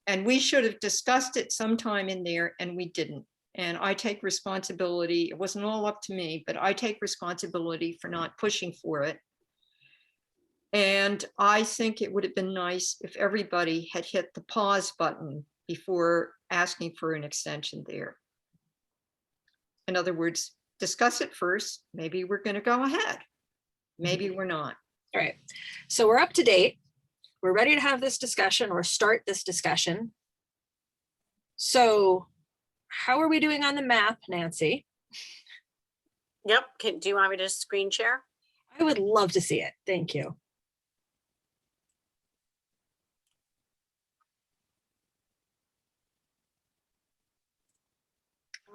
And we should have discussed it sometime in there, and we didn't. And I take responsibility. It wasn't all up to me, but I take responsibility for not pushing for it. And I think it would have been nice if everybody had hit the pause button before asking for an extension there. In other words, discuss it first. Maybe we're going to go ahead. Maybe we're not. All right. So we're up to date. We're ready to have this discussion or start this discussion. So how are we doing on the map, Nancy? Yep. Do you want me to screen share? I would love to see it. Thank you.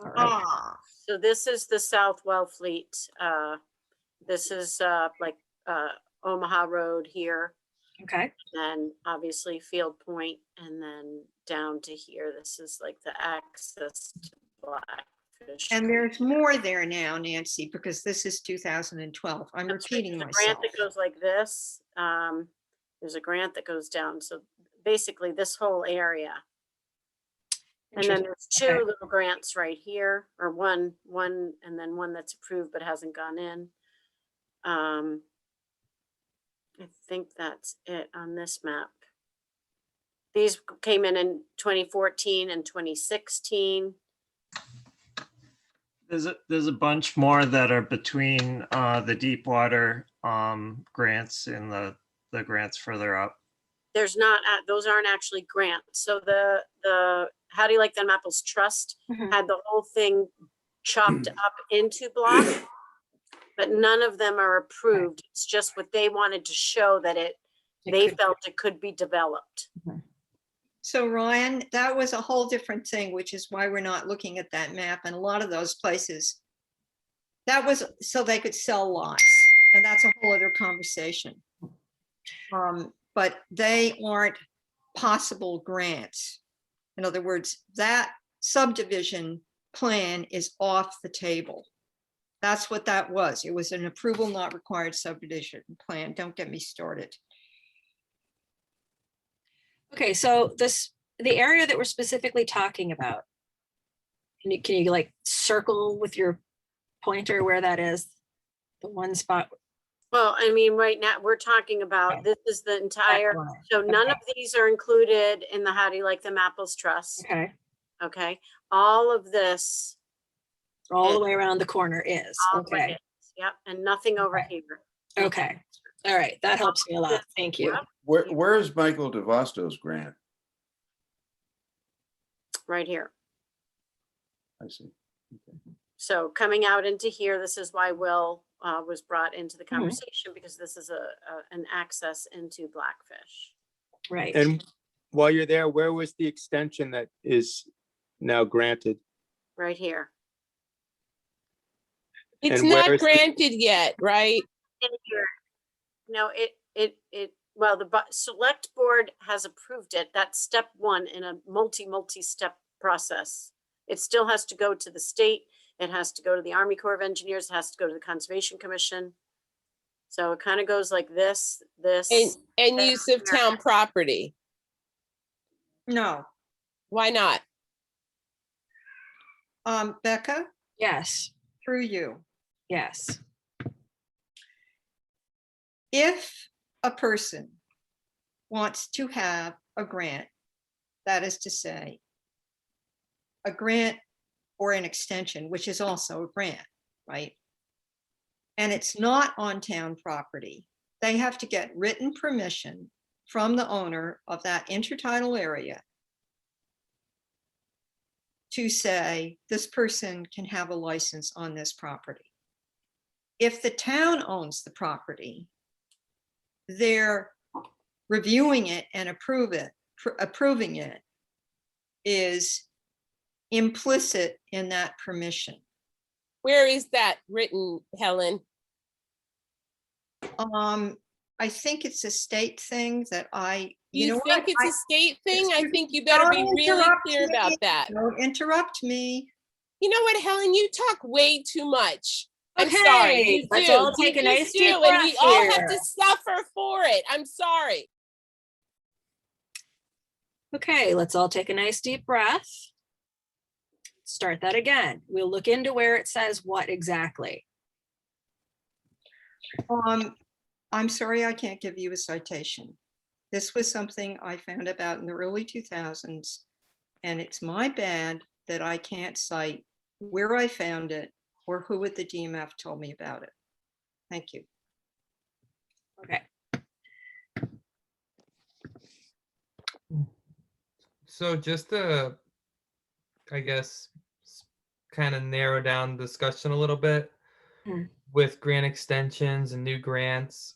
All right. So this is the South Wellfleet. This is like Omaha Road here. Okay. And obviously Field Point, and then down to here. This is like the access to Blackfish. And there's more there now, Nancy, because this is 2012. I'm That's right. repeating There's a myself. grant that goes like this. There's a grant that goes down. So basically this whole area. And then there's two little grants right here, or one, and then one that's approved but hasn't gone in. I think that's it on this map. These came in 2014 and 2016. There's a bunch more that are between the deep water grants and the grants further up. There's not, those aren't actually grants. So the How Do You Like Them Apples Trust had the whole thing chopped up into blocks, but none of them are approved. It's just what they wanted to show that they felt it could be developed. So Ryan, that was a whole different thing, which is why we're not looking at that map. And a lot of those places, that was so they could sell lots. And that's a whole other conversation. But they aren't possible grants. In other words, that subdivision plan is off the table. That's what that was. It was an approval not required subdivision plan. Don't get me started. Okay, so the area that we're specifically talking about, can you like circle with your pointer where that is? The one spot. Well, I mean, right now, we're talking about, this is the entire, so none of these are included in the How Do You Like Them Apples Trust. Okay, Okay, all of this. all the way around the corner is, all the way okay, is, yep, and nothing over here. okay. All right, that helps me a lot. Thank you. Yep, Where's Michael DeVosto's grant? right here. I see. So coming out into here, this is why Will was brought into the conversation, because this is an access into Blackfish. Right. And while you're there, where was the extension that is now granted? Right here. It's And not where is the- granted yet, right? In here. No, well, the select board has approved it. That's step one in a multi-step process. It still has to go to the state. It has to go to the Army Corps of Engineers. It has to go to the Conservation Commission. So it kind of goes like this. And use of town property. No, Why not? Becca, Yes, through you. yes. If a person wants to have a grant, that is to say, a grant or an extension, which is also a grant, right? And it's not on town property, they have to get written permission from the owner of that intertidal area to say this person can have a license on this property. If the town owns the property, they're reviewing it and approving it is implicit in that permission. Where is that written, Helen? I think it's a state thing that You know think what? it's a state thing? I think you better be Don't really interrupt clear about me. that. Don't interrupt me. You know what, Helen? You talk way too much. I'm Okay, sorry. You let's do. all You take a just nice deep do, and we breath all have here. to suffer for it. I'm sorry. Okay, let's all take a nice deep breath. Start that again. We'll look into where it says what exactly. I'm sorry, I can't give you a citation. This was something I found about in the early 2000s, and it's my bad that I can't cite where I found it or who at the DMF told me about it. Thank you. Okay, So just to, I guess, kind of narrow down the discussion a little bit with grant extensions and new grants.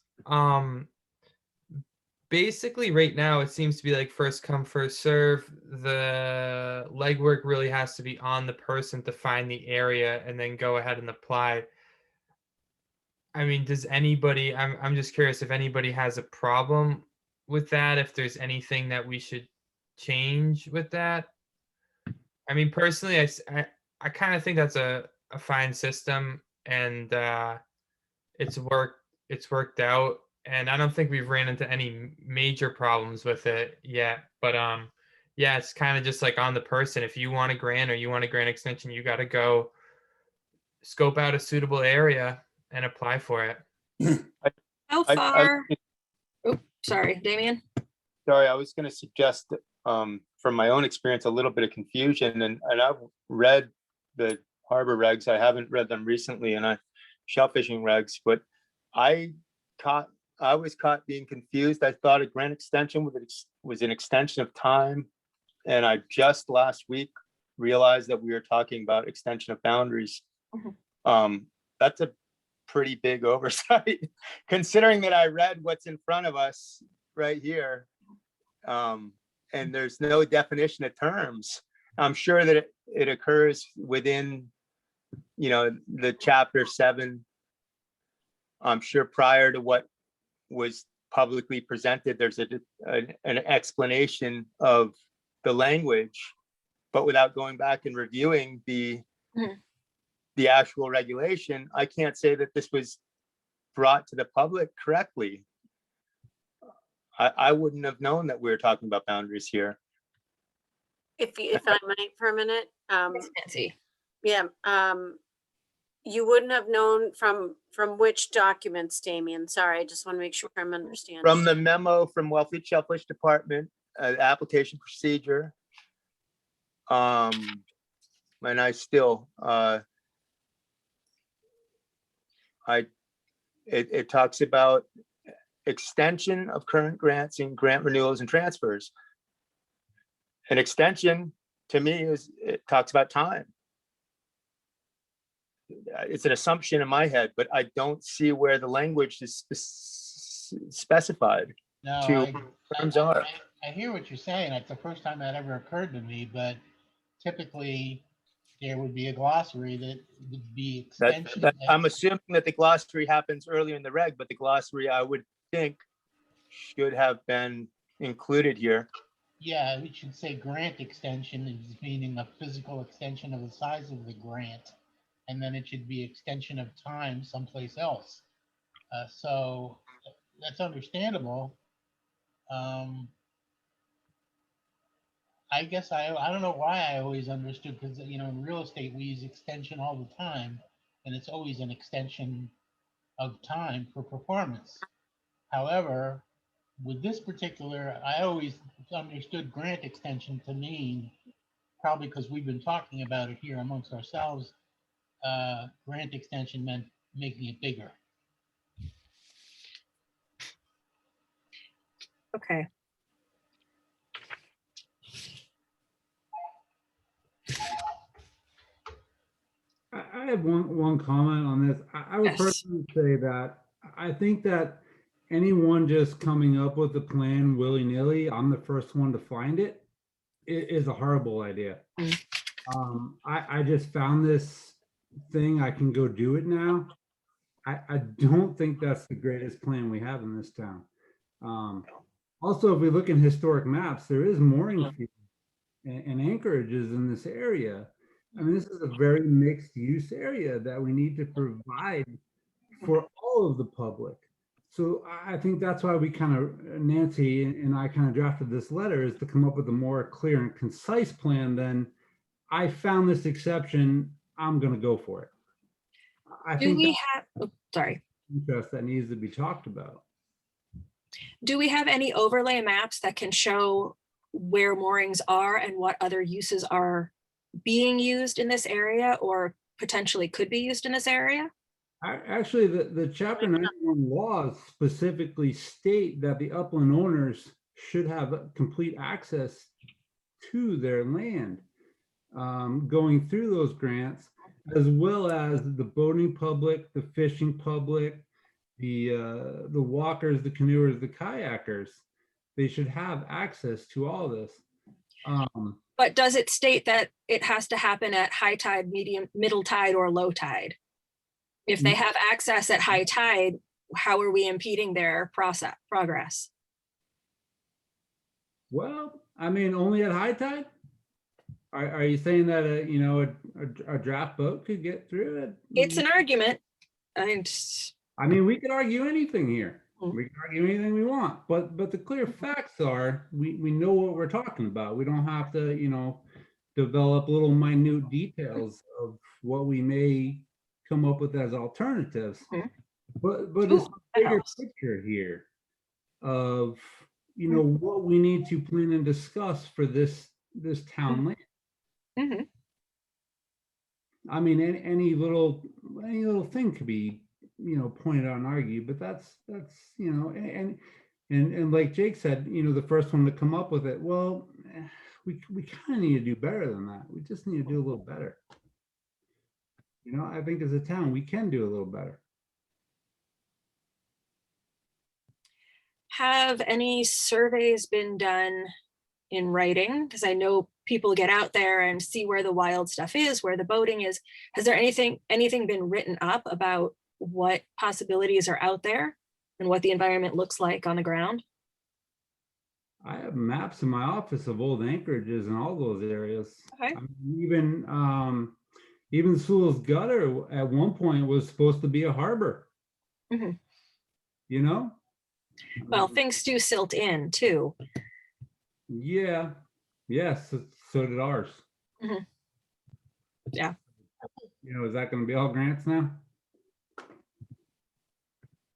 Basically right now it seems to be like first come, first serve. The legwork really has to be on the person to find the area and then go ahead and apply. I mean, does anybody, I'm just curious if anybody has a problem with that, if there's anything that we should change with that. I mean, personally, I kind of think that's a fine system, and it's worked out, and I don't think we've ran into any major problems with it yet. But yeah, it's kind of just like on the person. If you want a grant or you want a grant extension, you got to go scope out a suitable area and apply for it. how far? Oh, sorry, Damien. Sorry, I was going to suggest from my own experience, a little bit of confusion, and I've read the harbor regs. I haven't read them recently, and shellfishing regs, but I was caught being confused. I thought a grant extension was an extension of time, and I just last week realized that we were talking about extension of boundaries. That's a pretty big oversight, considering that I read what's in front of us right here. And there's no definition of terms. I'm sure that it occurs within, the chapter 7. I'm sure prior to what was publicly presented, there's an explanation of the language, but without going back and reviewing the actual regulation, I can't say that this was brought to the public correctly. I wouldn't have known that we were talking about boundaries here. If I might for a minute, Nancy. yeah, you wouldn't have known from which documents, Damien? Sorry, I just want to make sure I'm understanding. From the memo from Wellfleet Shellfish Department, application procedure. And I still, it talks about extension of current grants and grant renewals and transfers. An extension to me it talks about time. It's an assumption in my head, but I don't see where the language is specified. No, terms are. I hear what you're saying. It's the first time that ever occurred to me, but typically there would be a glossary that would be extension. I'm assuming that the glossary happens earlier in the reg, but the glossary I would think should have been included here. Yeah, we should say grant extension is meaning a physical extension of the size of the grant. And then it should be extension of time someplace else. So that's understandable. I guess I don't know why I always understood, because in real estate we use extension all the time, and it's always an extension of time for performance. However, with this particular, I always understood grant extension to mean, probably because we've been talking about it here amongst ourselves, grant extension meant making it bigger. Okay. I have one comment on this. I would Yes. personally say that I think that anyone just coming up with a plan willy-nilly, I'm the first one to find it, is a horrible idea. I just found this thing, I can go do it now. I don't think that's the greatest plan we have in this town. Also, if we look in historic maps, there is mooring fields and anchorages in this area. I mean, this is a very mixed use area that we need to provide for all of the public. So I think that's why we kind of, Nancy and I kind of drafted this letter, is to come up with a more clear and concise plan than I found this exception, I'm going to go for it. I Do think we that's have, oh, sorry. interest that needs to be talked about. Do we have any overlay maps that can show where moorings are and what other uses are being used in this area or potentially could be used in this area? Actually, the Chapter 91 laws specifically state that the upland owners should have complete access to their land, going through those grants, as well as the boating public, the fishing public, the walkers, the canoers, the kayakers. They should have access to all this. But does it state that it has to happen at high tide, medium, middle tide, or low tide? If they have access at high tide, how are we impeding their progress? Well, I mean, only at high tide? Are you saying that a draft boat could get through it? It's an argument. I mean, we could argue anything here. We can argue anything we want, but the clear facts are we know what we're talking about. We don't have to, develop little minute details of what we may come up with as alternatives. But it's a bigger picture here of what we need to plan and discuss for this town land. I mean, any little thing could be pointed out and argued, but that's and like Jake said, the first one to come up with it. Well, we kind of need to do better than that. We just need to do a little better. I think as a town, we can do a little better. Have any surveys been done in writing? Because I know people get out there and see where the wild stuff is, where the boating is. Has there anything been written up about what possibilities are out there and what the environment looks like on the ground? I have maps in my office of old anchorages in all those areas. Okay. I mean, even Sewell's Gutter at one point was supposed to be a harbor. Mhm. You know? Well, things do silt in too. Yeah. Yes. So did ours. Mhm. Yeah. You know, is that going to be all grants now?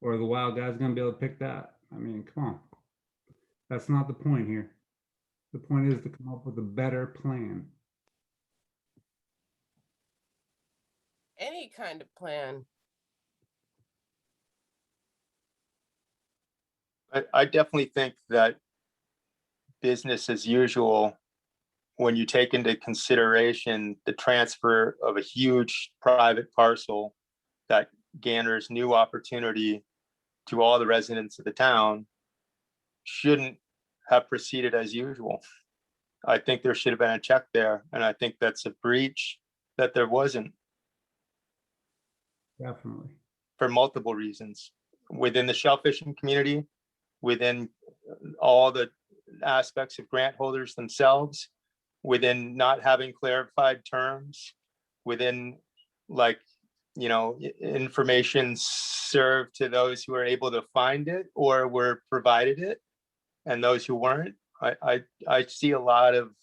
Or are the wild guys going to be able to pick that? I mean, come on. That's not the point here. The point is to come up with a better plan. Any kind of plan. I definitely think that business as usual, when you take into consideration the transfer of a huge private parcel that garners new opportunity to all the residents of the town, shouldn't have proceeded as usual. I think there should have been a check there, and I think that's a breach that there wasn't, Definitely. for multiple reasons. Within the shellfishing community, within all the aspects of grant holders themselves, within not having clarified terms, within, like, you know, information served to those who are able to find it or were provided it, and those who weren't. I see a lot of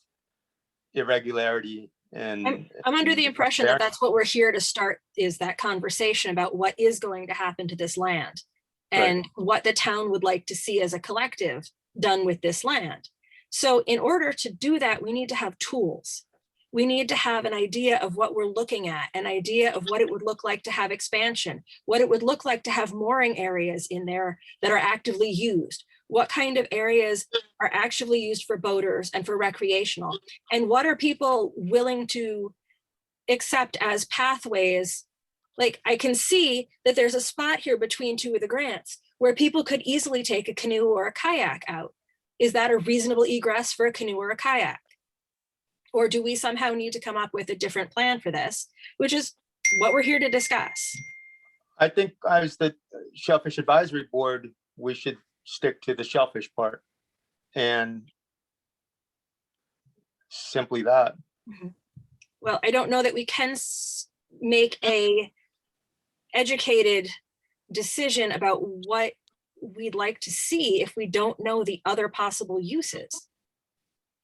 irregularity and I'm under the impression that that's what we're here to start, is that conversation about what is going to happen to this land and what the town would like to see as a collective done with this land. So in order to do that, we need to have tools. We need to have an idea of what we're looking at, an idea of what it would look like to have expansion, what it would look like to have mooring areas in there that are actively used, what kind of areas are actually used for boaters and for recreational, and what are people willing to accept as pathways. Like, I can see that there's a spot here between two of the grants where people could easily take a canoe or a kayak out. Is that a reasonable egress for a canoe or a kayak? Or do we somehow need to come up with a different plan for this, which is what we're here to discuss? I think as the Shellfish Advisory Board, we should stick to the shellfish part, and simply that. Well, I don't know that we can make a educated decision about what we'd like to see if we don't know the other possible uses.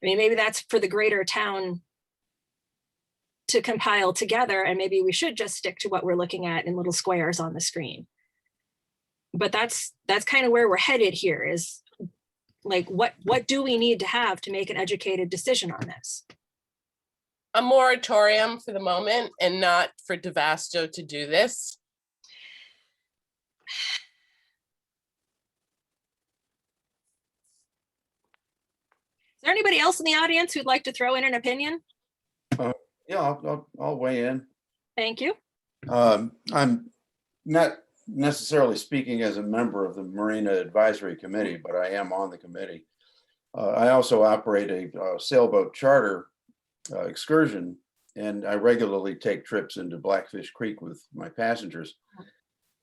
I mean, maybe that's for the greater town to compile together, and maybe we should just stick to what we're looking at in little squares on the screen. But that's kind of where we're headed here, is like, what do we need to have to make an educated decision on this? A moratorium for the moment, and not for Devasto to do this. Is there anybody else in the audience who'd like to throw in an opinion? Yeah, I'll weigh in. Thank you. I'm not necessarily speaking as a member of the Marina Advisory Committee, but I am on the committee. I also operate a sailboat charter excursion, and I regularly take trips into Blackfish Creek with my passengers.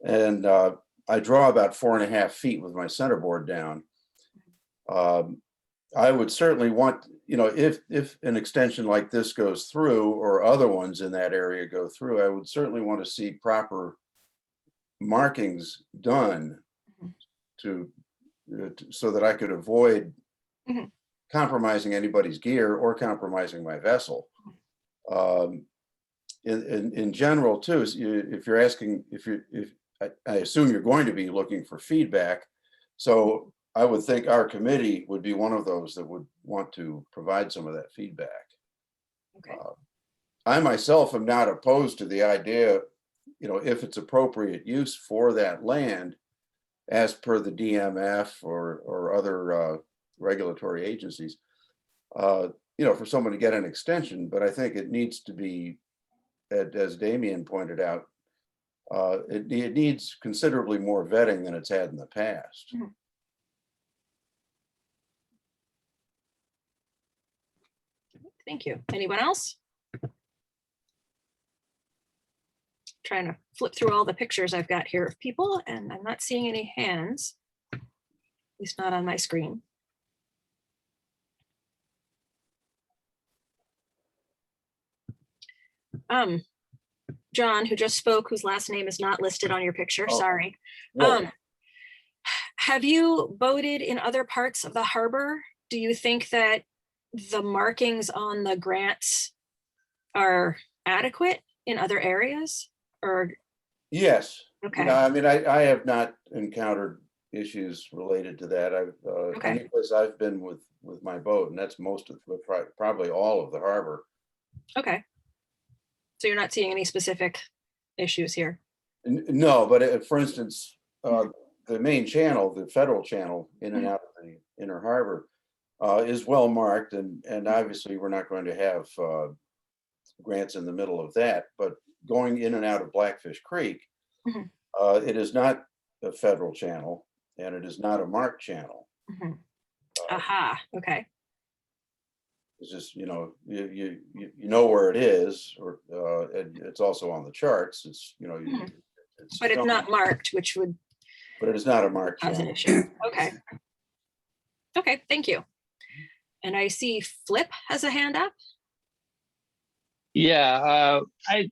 And I draw about 4.5 feet with my centerboard down. I would certainly want, you know, if an extension like this goes through, or other ones in that area go through, I would certainly want to see proper markings done to so that I could avoid compromising anybody's gear or compromising my vessel. In general too, if you're asking, I assume you're going to be looking for feedback. So I would think our committee would be one of those that would want to provide some of that feedback. Okay. I myself am not opposed to the idea, you know, if it's appropriate use for that land, as per the DMF or other regulatory agencies, you know, for someone to get an extension. But I think it needs to be, as Damien pointed out, it needs considerably more vetting than it's had in the past. Thank you. Anyone else? Trying to flip through all the pictures I've got here of people, and I'm not seeing any hands. At least not on my screen. John, who just spoke, whose last name is not listed on your picture, Oh, sorry. no. Have you boated in other parts of the harbor? Do you think that the markings on the grants are adequate in other areas? Or, Yes. You okay, know, I mean, I have not encountered issues related to that. I've, Okay. any place I've been with my boat, and that's most of, probably all of the harbor. okay. So you're not seeing any specific issues here? No, but for instance, the main channel, the federal channel in and out of the inner harbor is well marked, and obviously we're not going to have grants in the middle of that, but going in and out of Blackfish Creek, Mhm. it is not a federal channel and it is not a marked channel. Mhm. Aha, okay. It's just, you know where it is, or and it's also on the charts. It's, Mhm. it's But it's shown, not marked, which would but it is not a marked cause an channel. issue. Okay. Okay, thank you. And I see Flip has a hand up. Yeah, I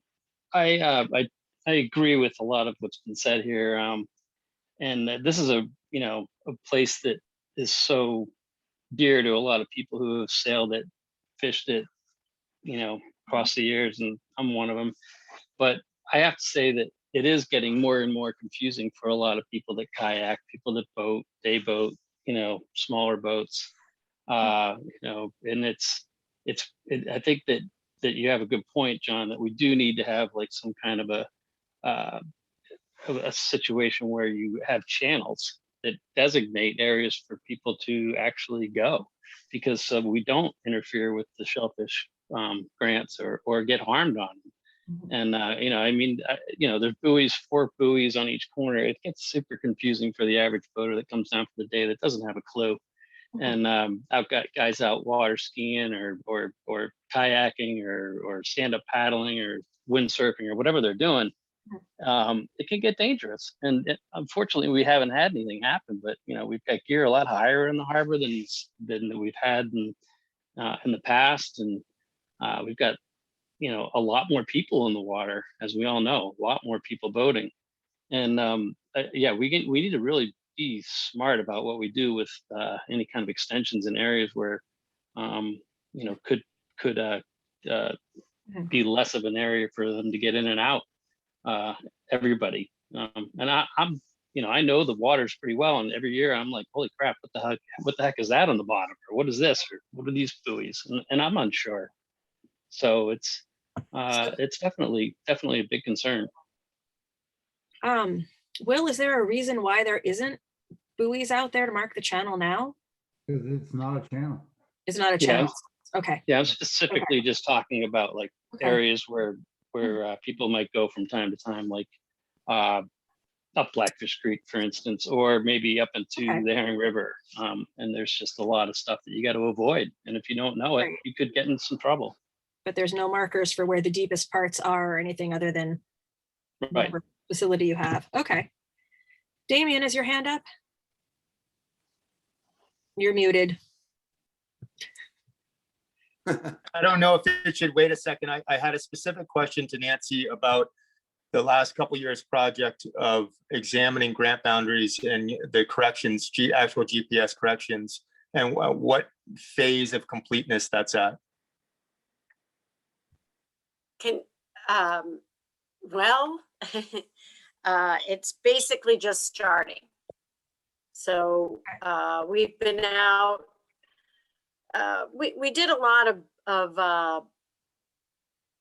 agree with a lot of what's been said here. And this is a place that is so dear to a lot of people who have sailed it, fished it, across the years, and I'm one of them. But I have to say that it is getting more and more confusing for a lot of people that kayak, people that boat, day boat, smaller boats. And I think that you have a good point, John, that we do need to have like some kind of a situation where you have channels that designate areas for people to actually go, because we don't interfere with the shellfish grants or get harmed on them. And there's buoys, 4 buoys on each corner. It gets super confusing for the average boater that comes down for the day that doesn't have a clue. And I've got guys out water skiing or kayaking or stand up paddling or windsurfing or whatever they're doing. It can get dangerous, and unfortunately, we haven't had anything happen. But we've got gear a lot higher in the harbor than we've had in the past, and we've got a lot more people in the water, as we all know, a lot more people boating, and we need to really be smart about what we do with any kind of extensions in areas where could be less of an area for them to get in and out. Everybody, and I know the waters pretty well, and every year I'm like, holy crap, what the heck is that on the bottom, or what is this, or what are these buoys, and I'm unsure. So it's definitely a big concern. Will, is there a reason why there isn't buoys out there to mark the channel now? Because it's not a channel. It's not a Yeah. channel. Okay. Yeah, I'm specifically just talking about like areas where people might go from time to time, like up Blackfish Creek, for instance, or maybe up into the Herring River. And there's just a lot of stuff that you got to avoid. And if you don't know it, you could get in some trouble. But there's no markers for where the deepest parts are or anything other than Right. whatever facility you have. Okay. Damien, is your hand up? You're muted. I don't know if it should wait a second. I had a specific question to Nancy about the last couple years project of examining grant boundaries and the corrections, actual GPS corrections, and what phase of completeness that's at. It's basically just starting. So we've been out. We did a lot of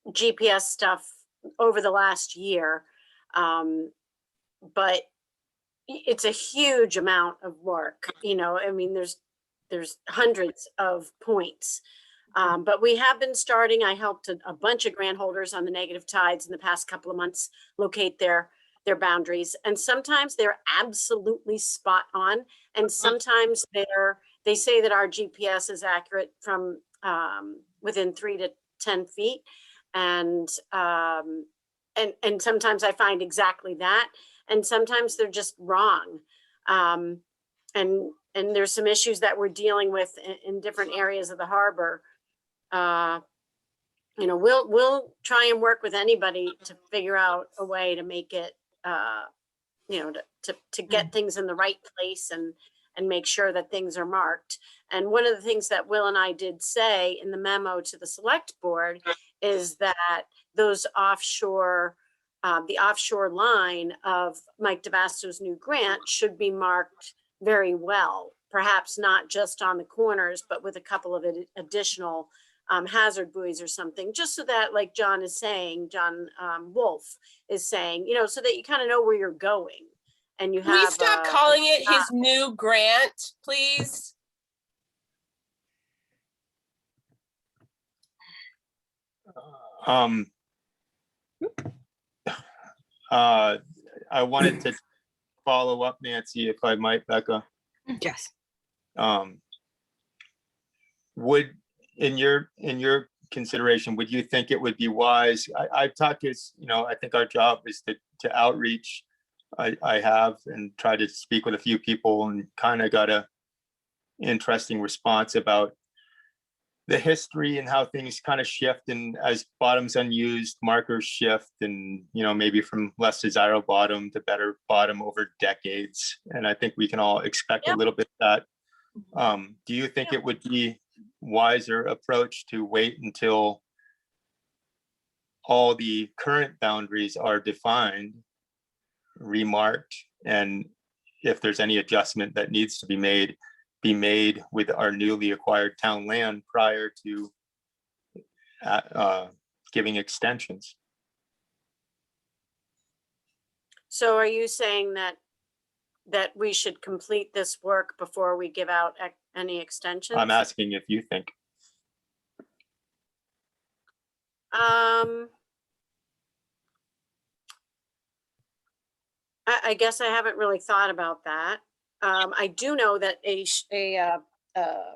GPS stuff over the last year, but it's a huge amount of work. I mean, there's hundreds of points. But we have been starting. I helped a bunch of grant holders on the negative tides in the past couple of months locate their boundaries. And sometimes they're absolutely spot on. And sometimes they say that our GPS is accurate from within 3 to 10 feet. And sometimes I find exactly that. And sometimes they're just wrong. And there's some issues that we're dealing with in different areas of the harbor. You know, we'll try and work with anybody to figure out a way to make it, you know, to get things in the right place and make sure that things are marked. And one of the things that Will and I did say in the memo to the select board is that those offshore, the offshore line of Mike DeVasto's new grant should be marked very well, perhaps not just on the corners, but with a couple of additional hazard buoys or something, just so that, like John is saying, John Wolf is saying, you know, so that you kind of know where you're going. And you Can we have stop calling it his new grant, please? I wanted to follow up, Nancy, if I might, Becca. Yes. Would, in your consideration, would you think it would be wise? I've talked to, you know, I think our job is to outreach. I have and tried to speak with a few people and kind of got a interesting response about the history and how things kind of shift, and as bottoms unused, markers shift, and, you know, maybe from less desirable bottom to better bottom over decades. And I think we can all expect a little bit of that. Do you think it would be wiser approach to wait until all the current boundaries are defined, remarked, and if there's any adjustment that needs to be made with our newly acquired town land prior to giving extensions? So are you saying that we should complete this work before we give out any extensions? I'm asking if you think. I guess I haven't really thought about that. I do know that a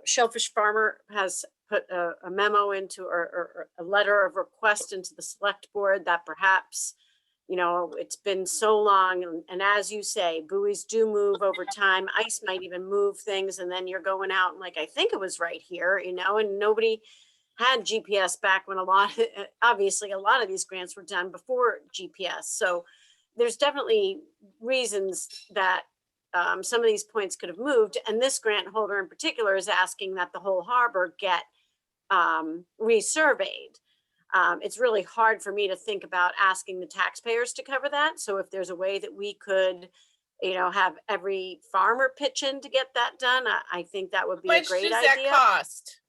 shellfish farmer has put a memo into, or a letter of request into the select board that perhaps, you know, it's been so long, and as you say, buoys do move over time. Ice might even move things, and then you're going out and, like, I think it was right here, you know, and nobody had GPS back when obviously a lot of these grants were done before GPS. So there's definitely reasons that some of these points could have moved. And this grant holder in particular is asking that the whole harbor get resurveyed. It's really hard for me to think about asking the taxpayers to cover that. So if there's a way that we could, you know, have every farmer pitch in to get that done, I think that would be a great idea. How much does that cost?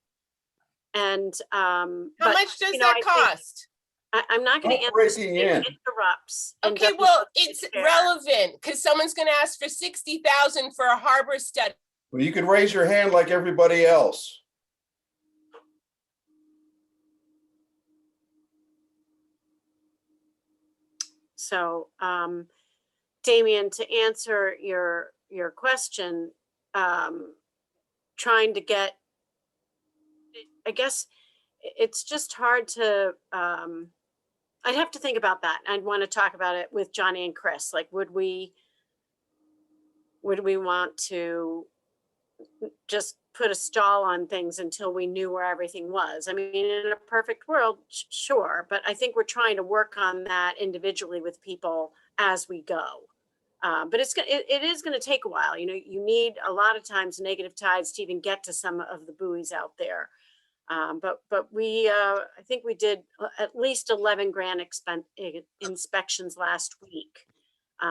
And how much does that cost? I'm not going to answer interrupts. Okay, well, it's relevant because someone's going to ask for $60,000 for a harbor study. Well, you could raise your hand like everybody else. So, Damien, to answer your question, trying to get, I guess it's just hard to, I'd have to think about that. I'd want to talk about it with Johnny and Chris. Like, would we want to just put a stall on things until we knew where everything was? I mean, in a perfect world, sure. But I think we're trying to work on that individually with people as we go. But it is going to take a while. You know, you need a lot of times negative tides to even get to some of the buoys out there. But we, I think we did at least 11 grant inspections last week.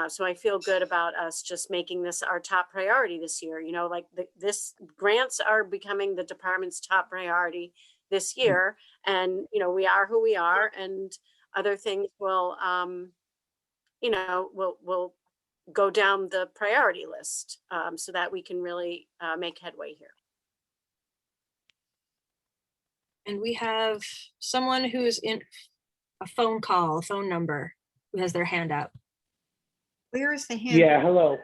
So I feel good about us just making this our top priority this year. You know, like this grants are becoming the department's top priority this year. And, you know, we are who we are, and other things will, you know, will go down the priority list so that we can really make headway here. And we have someone who's in a phone number, who has their hand up. Where is the hand? Yeah, hello.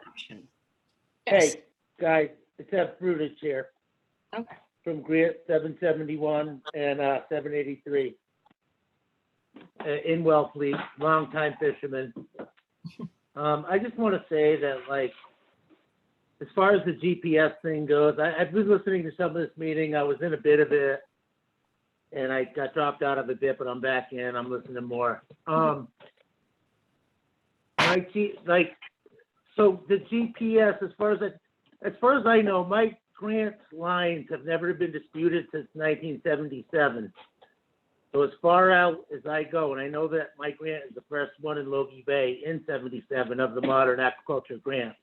Yes. Hey, guys, it's Brutus here. Okay. from grant 771 and 783. In Wellfleet, longtime fisherman. I just want to say that, like, as far as the GPS thing goes, I've been listening to some of this meeting. I was in a bit of it, and I got dropped out of a bit, but I'm back in. I'm listening more. So the GPS, as far as I know, my grant's lines have never been disputed since 1977. So as far out as I go, and I know that my grant is the first one in Logie Bay in 77 of the modern aquaculture grants.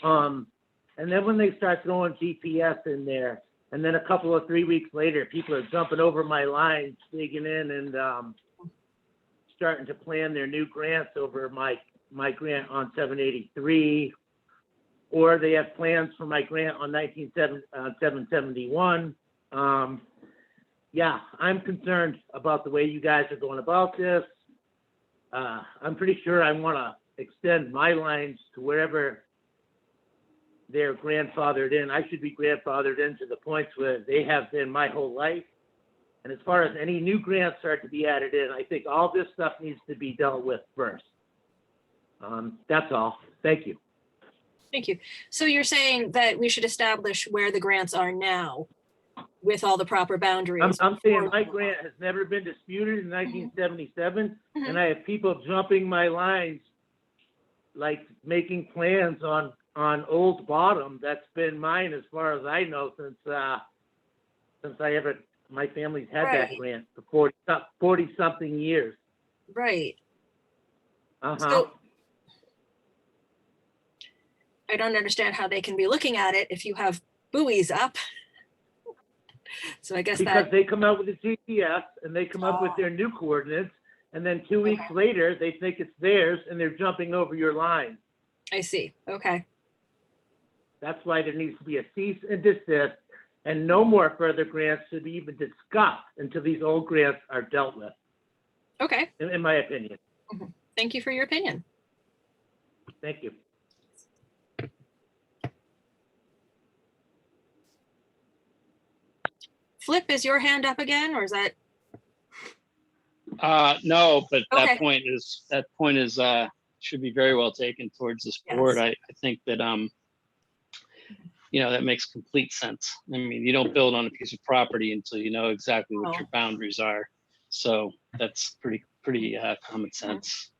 And then when they start throwing GPS in there, and then 3 weeks later, people are jumping over my lines, digging in and starting to plan their new grants over my grant on 783, or they have plans for my grant on 771. Yeah, I'm concerned about the way you guys are going about this. I'm pretty sure I want to extend my lines to wherever they're grandfathered in. I should be grandfathered in to the points where they have been my whole life. And as far as any new grants start to be added in, I think all this stuff needs to be dealt with first. That's all. Thank you. Thank you. So you're saying that we should establish where the grants are now with all the proper boundaries? I'm saying my grant has never been disputed in 1977, and I have people jumping my lines, like making plans on Old Bottom. That's been mine as far as I know since my family's had that grant for 40 something years. Right. Uh-huh. So I don't understand how they can be looking at it if you have buoys up. So I guess because they come out with a GPS and they come up with their new coordinates, and then 2 weeks later they think it's theirs and they're jumping over your line. I see. Okay. That's why there needs to be a cease and desist, and no more further grants should be even discussed until these old grants are dealt with. Okay. In my opinion. Thank you for your opinion. Thank you. Flip, is your hand up again, or is that? No, but Okay. that point is should be very well taken towards this board. Yes. I think that that makes complete sense. I mean, you don't build on a piece of property until you know exactly what your boundaries are. So that's pretty common sense.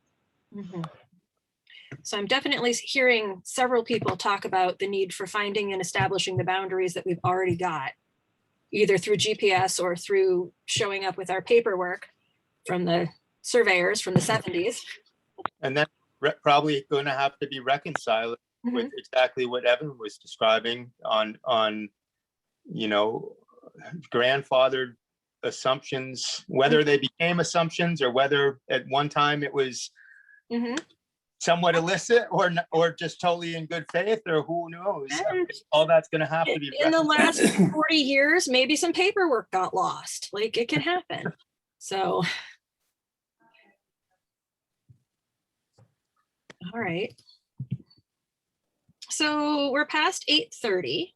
So I'm definitely hearing several people talk about the need for finding and establishing the boundaries that we've already got, either through GPS or through showing up with our paperwork from the surveyors from the 70s. And then probably going to have to be reconciled with exactly what Evan was describing on grandfathered assumptions, whether they became assumptions or whether at one time it was somewhat illicit or just totally in good faith, or who knows. All that's going to have to be in the last 40 years. Maybe some paperwork got lost. Like, it can happen. So all right. So we're past 8:30.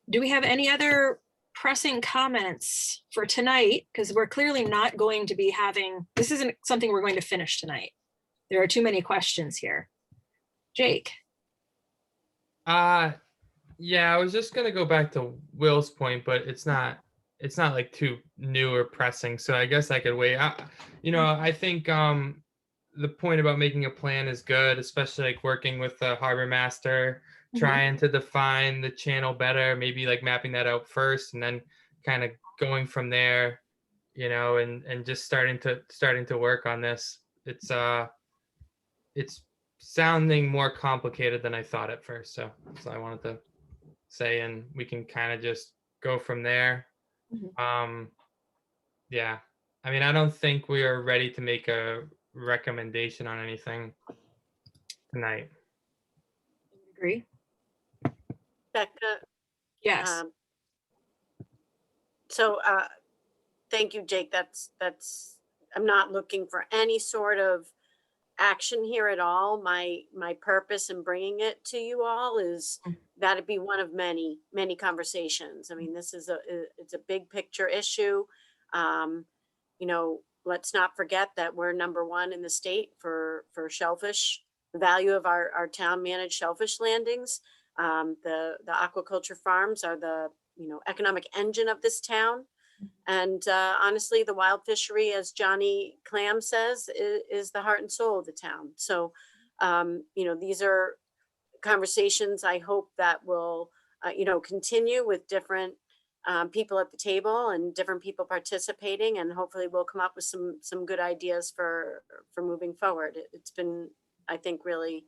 Do we have any other pressing comments for tonight? Because we're clearly not going to be having, this isn't something we're going to finish tonight. There are too many questions here. Jake. Yeah, I was just gonna go back to Will's point, but it's not like too new or pressing, so I guess I could wait. I think the point about making a plan is good, especially like working with the harbor master, trying to define the channel better, maybe like mapping that out first and then kind of going from there, and just starting to work on this. It's sounding more complicated than I thought at first. So I wanted to say, and we can kind of just go from there. Yeah, I mean, I don't think we are ready to make a recommendation on anything tonight. Agree. Becca? Yes. Thank you, Jake. That's I'm not looking for any sort of action here at all. My purpose in bringing it to you all is that'd be one of many, many conversations. I mean, this is it's a big picture issue. You know, let's not forget that we're #1 in the state for shellfish. The value of our town managed shellfish landings. The aquaculture farms are the, you know, economic engine of this town. And honestly, the wild fishery, as Johnny Clam says, is the heart and soul of the town. So, you know, these are conversations I hope that will, you know, continue with different people at the table and different people participating, and hopefully we'll come up with some good ideas for moving forward. It's been, I think, really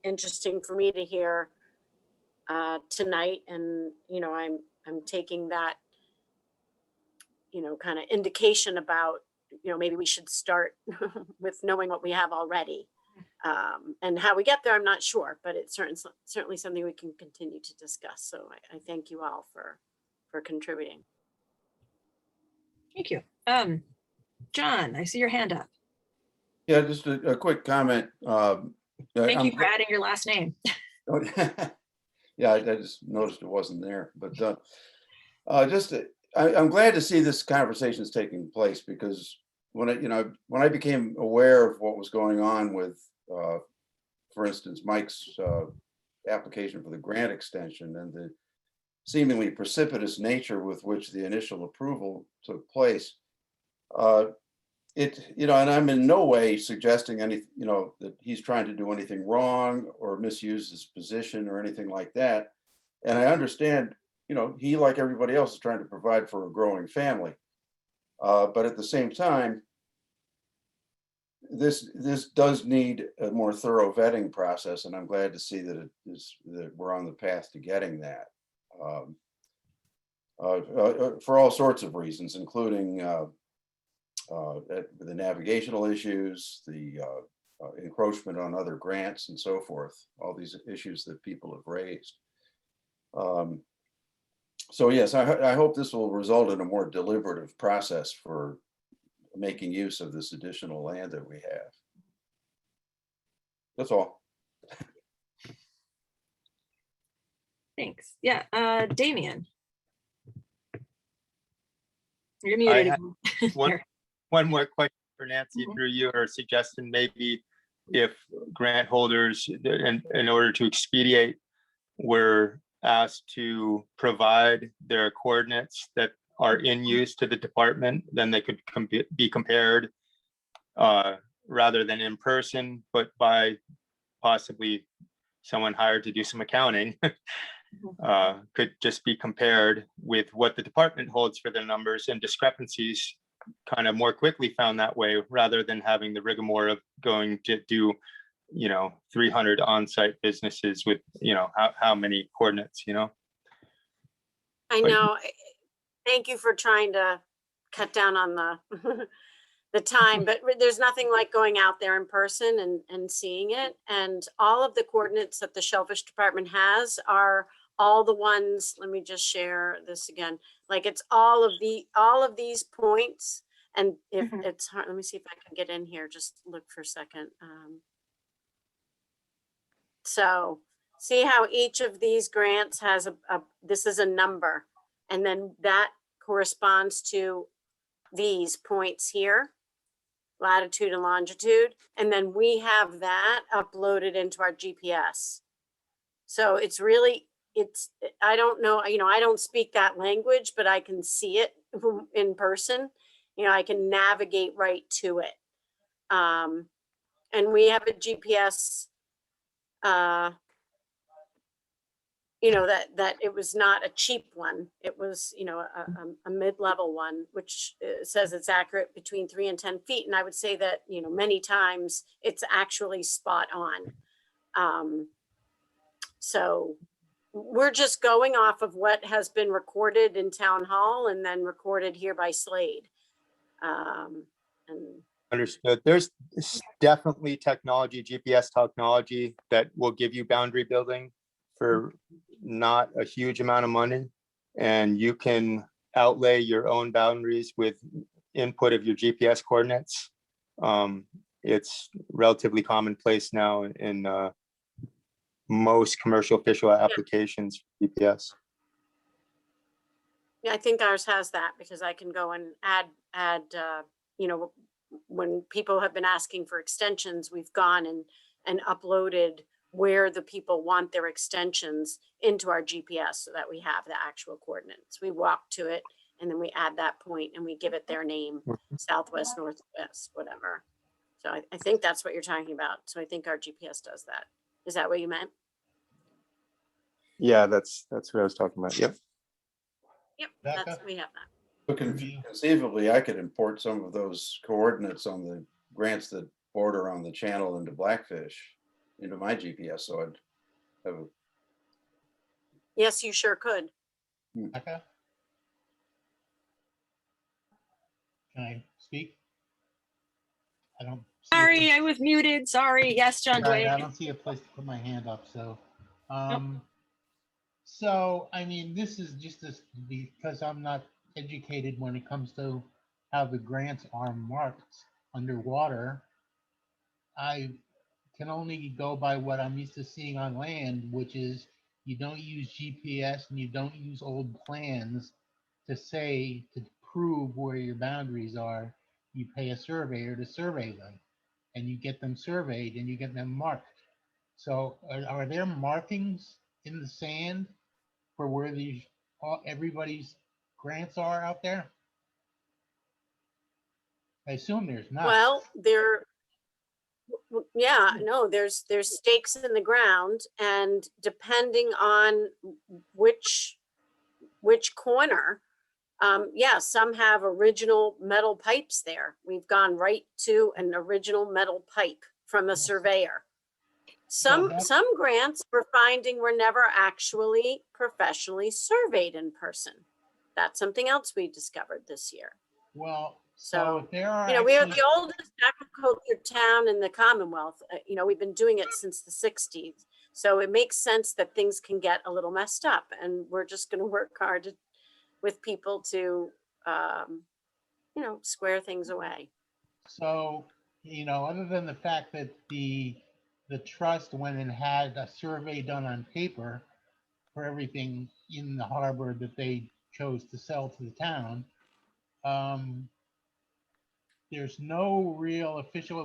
interesting for me to hear tonight, and you know, I'm taking that, you know, kind of indication about, you know, maybe we should start with knowing what we have already. And how we get there, I'm not sure, but it's certainly something we can continue to discuss. So I thank you all for contributing. Thank you. John, I see your hand up. Yeah, just a quick comment. Thank you for adding your last name. Yeah, I just noticed it wasn't there, but I'm glad to see this conversation is taking place, because when I became aware of what was going on with, for instance, Mike's application for the grant extension and the seemingly precipitous nature with which the initial approval took place, and I'm in no way suggesting that he's trying to do anything wrong or misuse his position or anything like that. And I understand, he, like everybody else, is trying to provide for a growing family. But at the same time, this does need a more thorough vetting process, and I'm glad to see that that we're on the path to getting that. For all sorts of reasons, including the navigational issues, the encroachment on other grants, and so forth, all these issues that people have raised. So yes, I hope this will result in a more deliberative process for making use of this additional land that we have. That's all. Thanks. Yeah, Damien. You're muted again. One more question for Nancy through you, or suggestion, maybe if grant holders, in order to expedite, were asked to provide their coordinates that are in use to the department, then they could be compared rather than in person, but by possibly someone hired to do some accounting, could just be compared with what the department holds for their numbers, and discrepancies kind of more quickly found that way, rather than having the rigmarole of going to do 300 on-site businesses with how many coordinates. I know. Thank you for trying to cut down on the time, but there's nothing like going out there in person and seeing it. And all of the coordinates that the Shellfish Department has are all the ones, let me just share this again. Like, it's all of these points. And if it's hard, let me see if I can get in here, just look for a second. So see how each of these grants has this is a number, and then that corresponds to these points here, latitude and longitude. And then we have that uploaded into our GPS. So it's really, I don't know, I don't speak that language, but I can see it in person. I can navigate right to it. And we have a GPS, that it was not a cheap one. It was, a mid-level one, which says it's accurate between 3 and 10 feet. And I would say that, many times it's actually spot on. So we're just going off of what has been recorded in town hall and then recorded here by Slade. Understood. There's definitely technology, GPS technology, that will give you boundary building for not a huge amount of money, and you can outlay your own boundaries with input of your GPS coordinates. It's relatively commonplace now in most commercial official applications for GPS. Yeah, I think ours has that because I can go and add, you know, when people have been asking for extensions, we've gone and uploaded where the people want their extensions into our GPS so that we have the actual coordinates. We walk to it and then we add that point and we give it their name, southwest, northwest, whatever. So I think that's what you're talking about. So I think our GPS does that. Is that what you meant? Yeah, that's what I was talking about. Yep. Yep, Becca? we have that. So conceivably, I could import some of those coordinates on the grants that border on the channel into Blackfish into my GPS, so I'd have a. Yes, you sure could. Becca? Can I speak? I don't. see a Sorry, place- I was muted. Sorry. Yes, John Right, I Dwayne. don't see a place to put my hand up, so. So, I mean, this is just this, because I'm not educated when it comes to how the grants are marked underwater. I can only go by what I'm used to seeing on land, which is you don't use GPS and you don't use old plans to say, to prove where your boundaries are. You pay a surveyor to survey them, and you get them surveyed and you get them marked. So are there markings in the sand for where these, everybody's grants are out there? I assume there's not. Well, yeah, no, there's stakes in the ground, and depending on which corner, yeah, some have original metal pipes there. We've gone right to an original metal pipe from a surveyor. Some grants we're finding were never actually professionally surveyed in person. That's something else we discovered this year. Well, So, if there are you know, we are actually- the oldest agriculture town in the Commonwealth. You know, we've been doing it since the 60s. So it makes sense that things can get a little messed up, and we're just going to work hard with people to, you know, square things away. So, you know, other than the fact that the trust went and had a survey done on paper for everything in the harbor that they chose to sell to the town, there's no real official,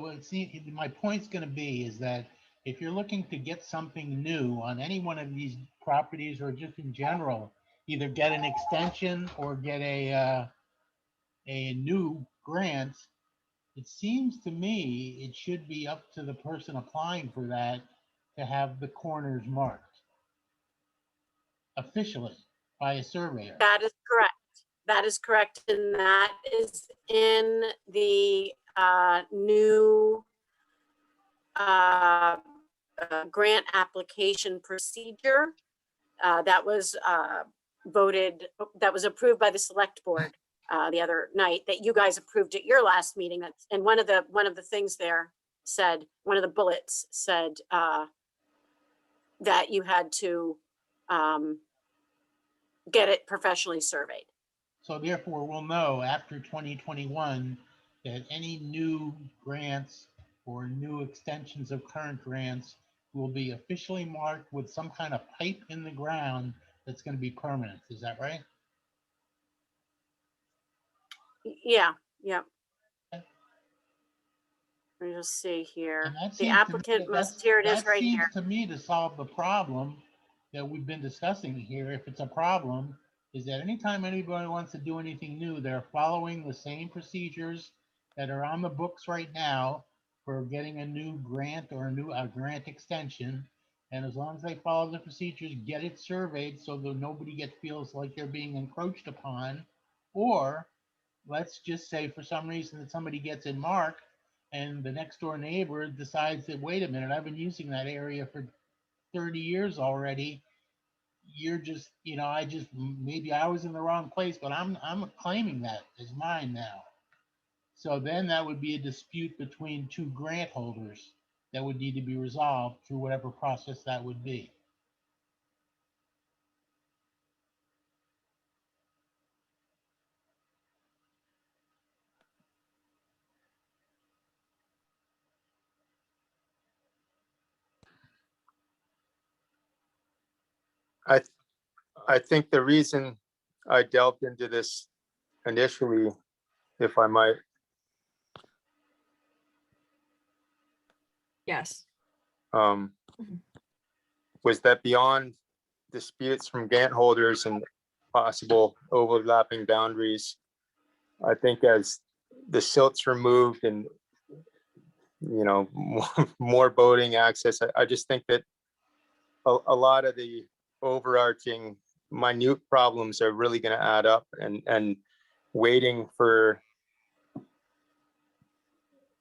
my point's going to be is that if you're looking to get something new on any one of these properties or just in general, either get an extension or get a new grant, it seems to me it should be up to the person applying for that to have the corners marked officially by a surveyor. That is correct. That is correct. And that is in the new grant application procedure that was that was approved by the select board the other night, that you guys approved at your last meeting. And one of the things there said, one of the bullets said that you had to get it professionally surveyed. So therefore, we'll know after 2021 that any new grants or new extensions of current grants will be officially marked with some kind of pipe in the ground that's going to be permanent. Is that right? Yeah, yeah. Let me just see here. And that The seems to me applicant that must, here it is that right seems here. to me to solve the problem that we've been discussing here. If it's a problem, is that anytime anybody wants to do anything new, they're following the same procedures that are on the books right now for getting a new grant or a grant extension. And as long as they follow the procedures, get it surveyed so that nobody feels like they're being encroached upon. Or let's just say for some reason that somebody gets it marked and the next door neighbor decides that, wait a minute, I've been using that area for 30 years already. You're just, you know, maybe I was in the wrong place, but I'm claiming that as mine now. So then that would be a dispute between two grant holders that would need to be resolved through whatever process that would be. I think the reason I delved into this initially, if I might, Yes. um, Mhm. was that beyond disputes from grant holders and possible overlapping boundaries, I think as the silts removed and, you know, more boating access, I just think that a lot of the overarching minute problems are really going to add up, and waiting for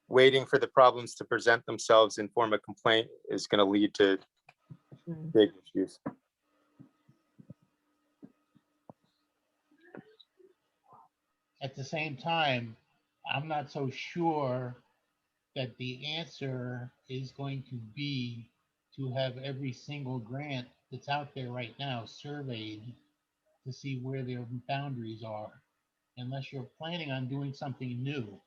the problems to present themselves in form of complaint is going to lead to Mm. big issues. At the same time, I'm not so sure that the answer is going to be to have every single grant that's out there right now surveyed to see where their boundaries are, unless you're planning on doing something new.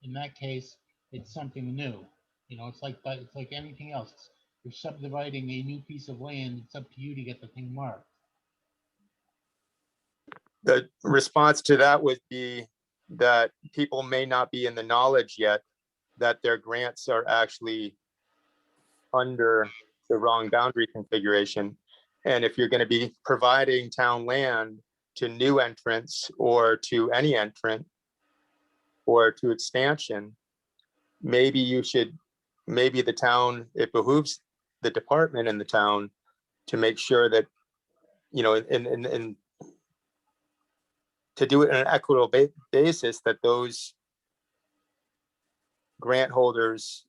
In that case, it's something new. You know, it's like anything else. You're subdividing a new piece of land. It's up to you to get the thing marked. The response to that would be that people may not be in the knowledge yet that their grants are actually under the wrong boundary configuration. And if you're going to be providing town land to new entrants or to any entrant or to expansion, maybe the town, it behooves the department and the town to make sure that, you know, and to do it on an equitable basis, that those grant holders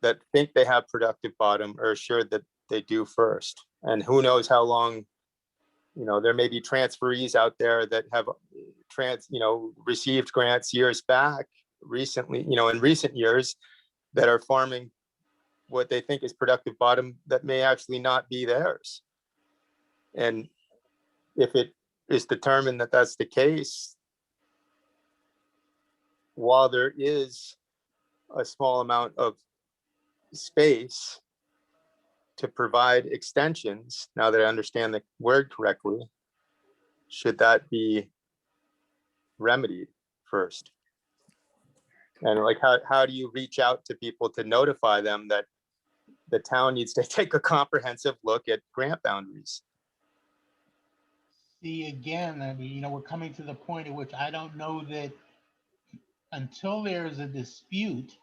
that think they have productive bottom are assured that they do first. And who knows how long, you know, there may be transferees out there that have received grants years back recently, you know, in recent years, that are farming what they think is productive bottom that may actually not be theirs. And if it is determined that that's the case, while there is a small amount of space to provide extensions, now that I understand the word correctly, should that be remedied first? And like, how do you reach out to people to notify them that the town needs to take a comprehensive look at grant boundaries? See, again, I mean, you know, we're coming to the point at which I don't know that until there's a dispute,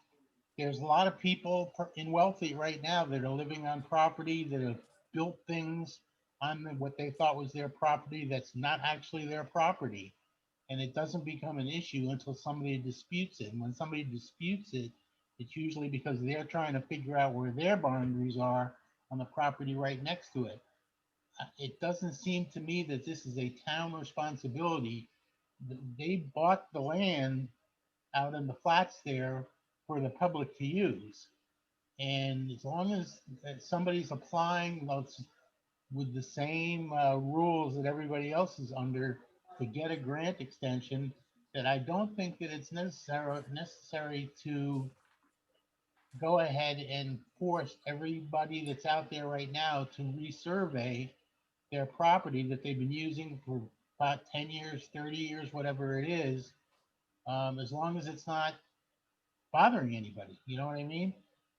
there's a lot of people in wealthy right now that are living on property that have built things on what they thought was their property that's not actually their property. And it doesn't become an issue until somebody disputes it. And when somebody disputes it, it's usually because they're trying to figure out where their boundaries are on the property right next to it. It doesn't seem to me that this is a town responsibility. They bought the land out in the flats there for the public to use. And as long as somebody's applying with the same rules that everybody else is under to get a grant extension, that I don't think that it's necessary to go ahead and force everybody that's out there right now to resurvey their property that they've been using for about 10 years, 30 years, whatever it is, as long as it's not bothering anybody. You know what I mean?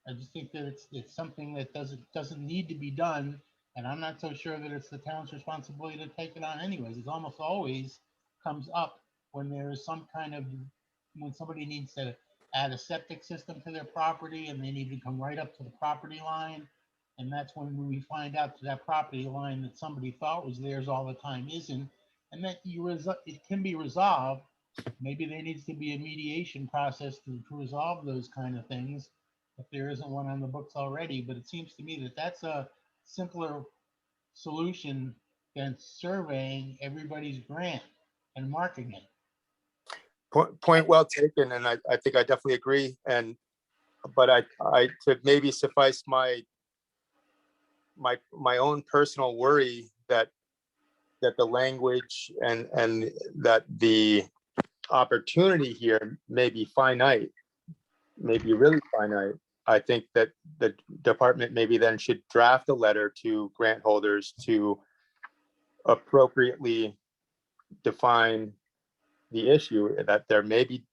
I just think that it's something that doesn't need to be done, and I'm not so sure that it's the town's responsibility to take it on anyways. It almost always comes up when there is some kind of, when somebody needs to add a septic system to their property and they need to come right up to the property line. And that's when we find out that property line that somebody thought was theirs all the time isn't, and that it can be resolved. Maybe there needs to be a mediation process to resolve those kind of things if there isn't one on the books already. But it seems to me that that's a simpler solution than surveying everybody's grant and marking it. Point well taken, and I think I definitely agree. But I to maybe suffice my own personal worry that the language and that the opportunity here may be finite, may be really finite, I think that the department maybe then should draft a letter to grant holders to appropriately define the issue, that there may be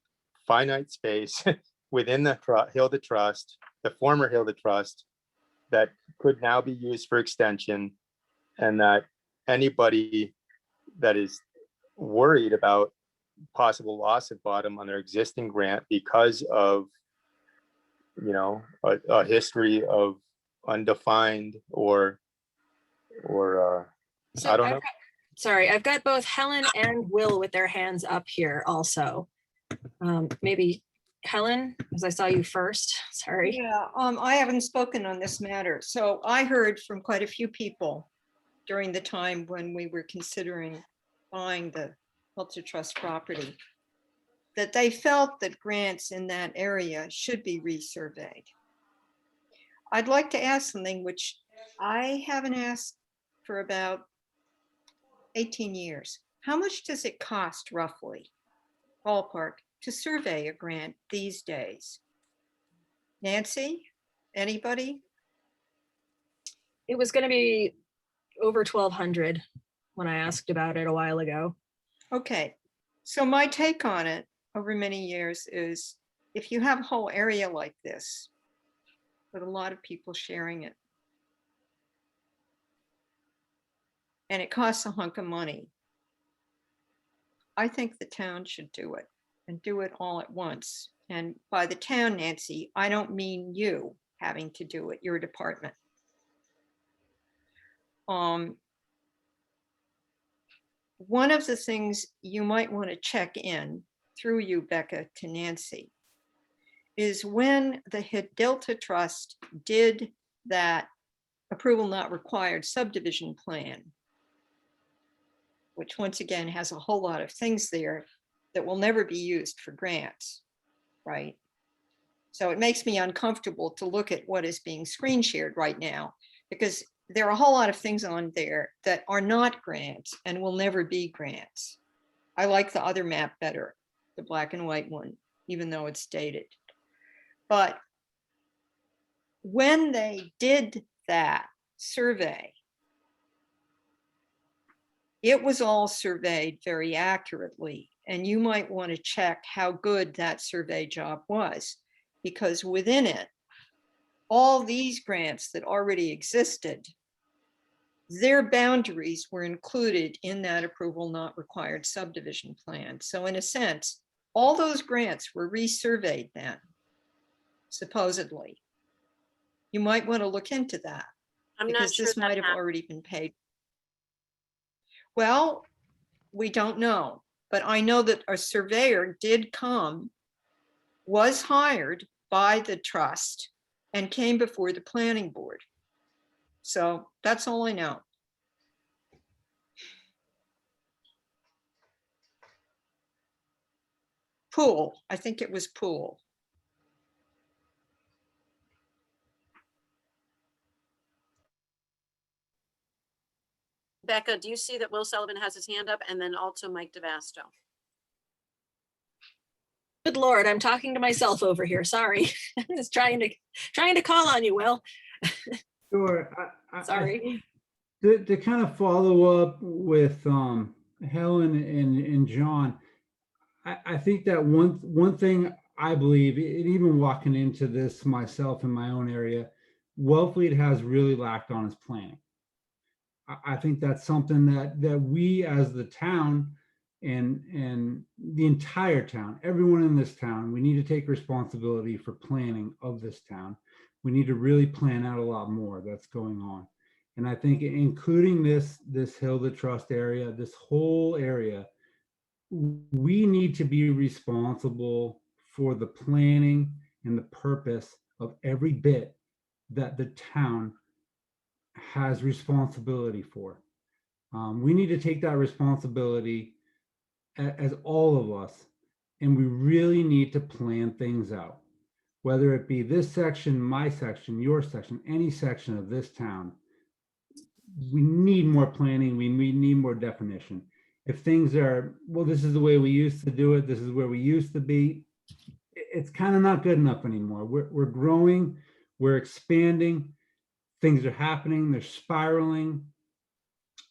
finite space within the Hilda Trust, the former Hilda Trust, that could now be used for extension, and that anybody that is worried about possible loss of bottom on their existing grant because of, you know, a history of undefined or So I don't know. Sorry, I've got both Helen and Will with their hands up here also. Maybe Helen, because I saw you first, sorry. Yeah, I haven't spoken on this matter. So I heard from quite a few people during the time when we were considering buying the Hilda Trust property, that they felt that grants in that area should be resurveyed. I'd like to ask something which I haven't asked for about 18 years. How much does it cost roughly, ballpark, to survey a grant these days? Nancy, anybody? It was going to be over 1,200 when I asked about it a while ago. Okay, so my take on it over many years is, if you have a whole area like this with a lot of people sharing it, and it costs a hunk of money, I think the town should do it, and do it all at once. And by the town, Nancy, I don't mean you having to do it, your department. One of the things you might want to check in through you, Becca, to Nancy, is when the Hilda Trust did that approval not required subdivision plan, which once again has a whole lot of things there that will never be used for grants, right? So it makes me uncomfortable to look at what is being screen shared right now, because there are a whole lot of things on there that are not grants and will never be grants. I like the other map better, the black and white one, even though it's dated. But when they did that survey, it was all surveyed very accurately, and you might want to check how good that survey job was, because within it, all these grants that already existed, their boundaries were included in that approval not required subdivision plan. So in a sense, all those grants were resurveyed then, supposedly. You might want to look into that, I'm not because sure this that might have happened. already been paid. Well, we don't know, but I know that a surveyor did come, was hired by the trust, and came before the planning board. So that's all I know. Pool, I think it was Pool. Becca, do you see that Will Sullivan has his hand up, and then also Mike DeVasto? Good Lord, I'm talking to myself over here. Sorry. I'm just trying to call on you, Will. Sure. Sorry. To kind of follow up with Helen and John, I think that one thing I believe, and even walking into this myself in my own area, Wellfleet has really lacked on its planning. I think that's something that we as the town and the entire town, everyone in this town, we need to take responsibility for planning of this town. We need to really plan out a lot more that's going on. And I think including this Hilda Trust area, this whole area, we need to be responsible for the planning and the purpose of every bit that the town has responsibility for. We need to take that responsibility as all of us, and we really need to plan things out, whether it be this section, my section, your section, any section of this town. We need more planning. We need more definition. If things are, well, this is the way we used to do it, this is where we used to be, it's kind of not good enough anymore. We're growing, we're expanding, things are happening, they're spiraling.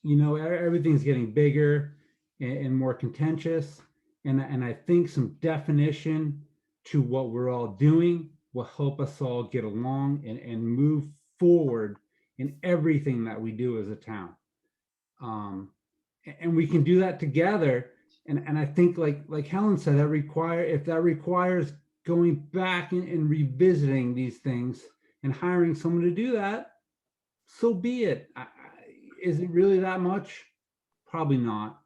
Everything's getting bigger and more contentious. And I think some definition to what we're all doing will help us all get along and move forward in everything that we do as a town. And we can do that together. And I think like Helen said, if that requires going back and revisiting these things and hiring someone to do that, so be it. Is it really that much? Probably not.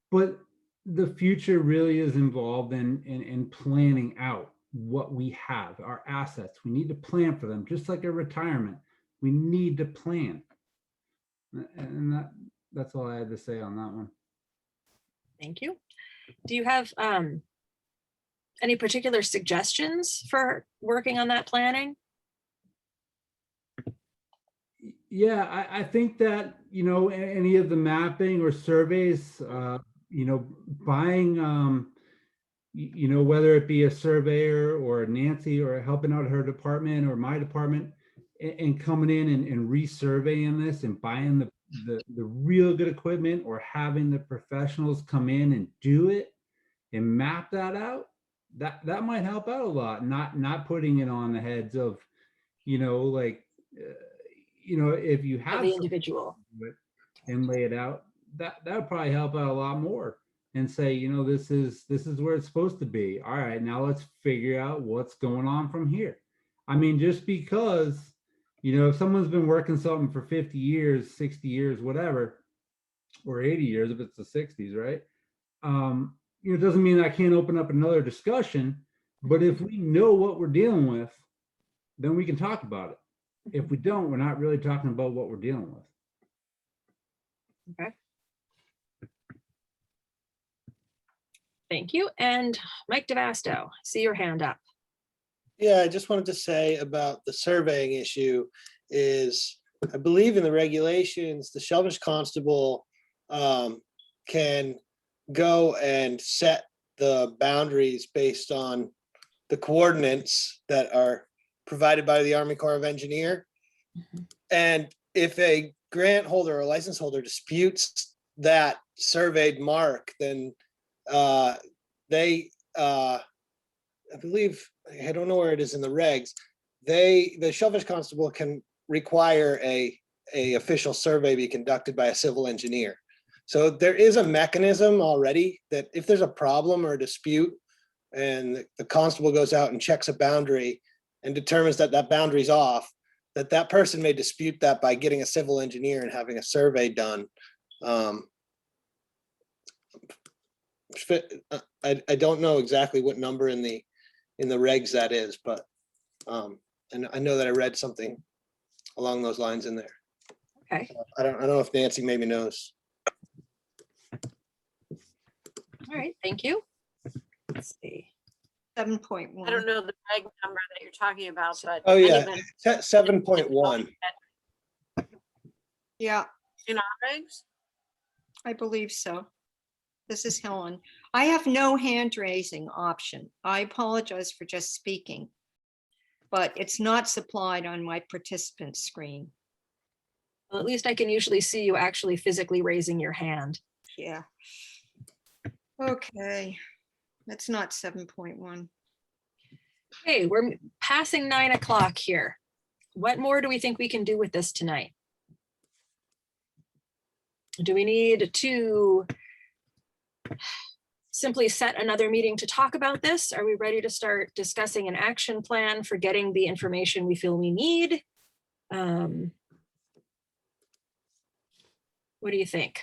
But the future really is involved in planning out what we have, our assets. We need to plan for them, just like a retirement. We need to plan. And that's all I had to say on that one. Thank you. Do you have any particular suggestions for working on that planning? Yeah, I think that, any of the mapping or surveys, buying, whether it be a surveyor or Nancy or helping out her department or my department and coming in and resurveying this and buying the real good equipment or having the professionals come in and do it and map that out, that might help out a lot. Not putting it on the heads of, if you have the individual and lay it out, that would probably help out a lot more and say, this is where it's supposed to be. All right, now let's figure out what's going on from here. I mean, just because, if someone's been working something for 50 years, 60 years, whatever, or 80 years, if it's the 60s, right? It doesn't mean I can't open up another discussion, but if we know what we're dealing with, then we can talk about it. If we don't, we're not really talking about what we're dealing with. Okay. Thank you. And Mike DeVasto, see your hand up. Yeah, I just wanted to say about the surveying issue is, I believe in the regulations, the Shellfish Constable can go and set the boundaries based on the coordinates that are provided by the Army Corps of Engineer. And if a grant holder or license holder disputes that surveyed mark, then they, I believe, I don't know where it is in the regs, the Shellfish Constable can require a official survey be conducted by a civil engineer. So there is a mechanism already that if there's a problem or a dispute and the constable goes out and checks a boundary and determines that that boundary's off, that person may dispute that by getting a civil engineer and having a survey done. I don't know exactly what number in the regs that is, but and I know that I read something along those lines in there. Okay. I don't know if Nancy maybe knows. All right, thank you. Let's see. 7.1. I don't know the reg number that you're talking about, but Oh yeah, anyone 7.1. Yeah, in our regs? I believe so. This is Helen. I have no hand raising option. I apologize for just speaking, but it's not supplied on my participant screen. Well, at least I can usually see you actually physically raising your hand. Yeah. Okay, that's not 7.1. Hey, we're passing 9 o'clock here. What more do we think we can do with this tonight? Do we need to simply set another meeting to talk about this? Are we ready to start discussing an action plan for getting the information we feel we need? What do you think?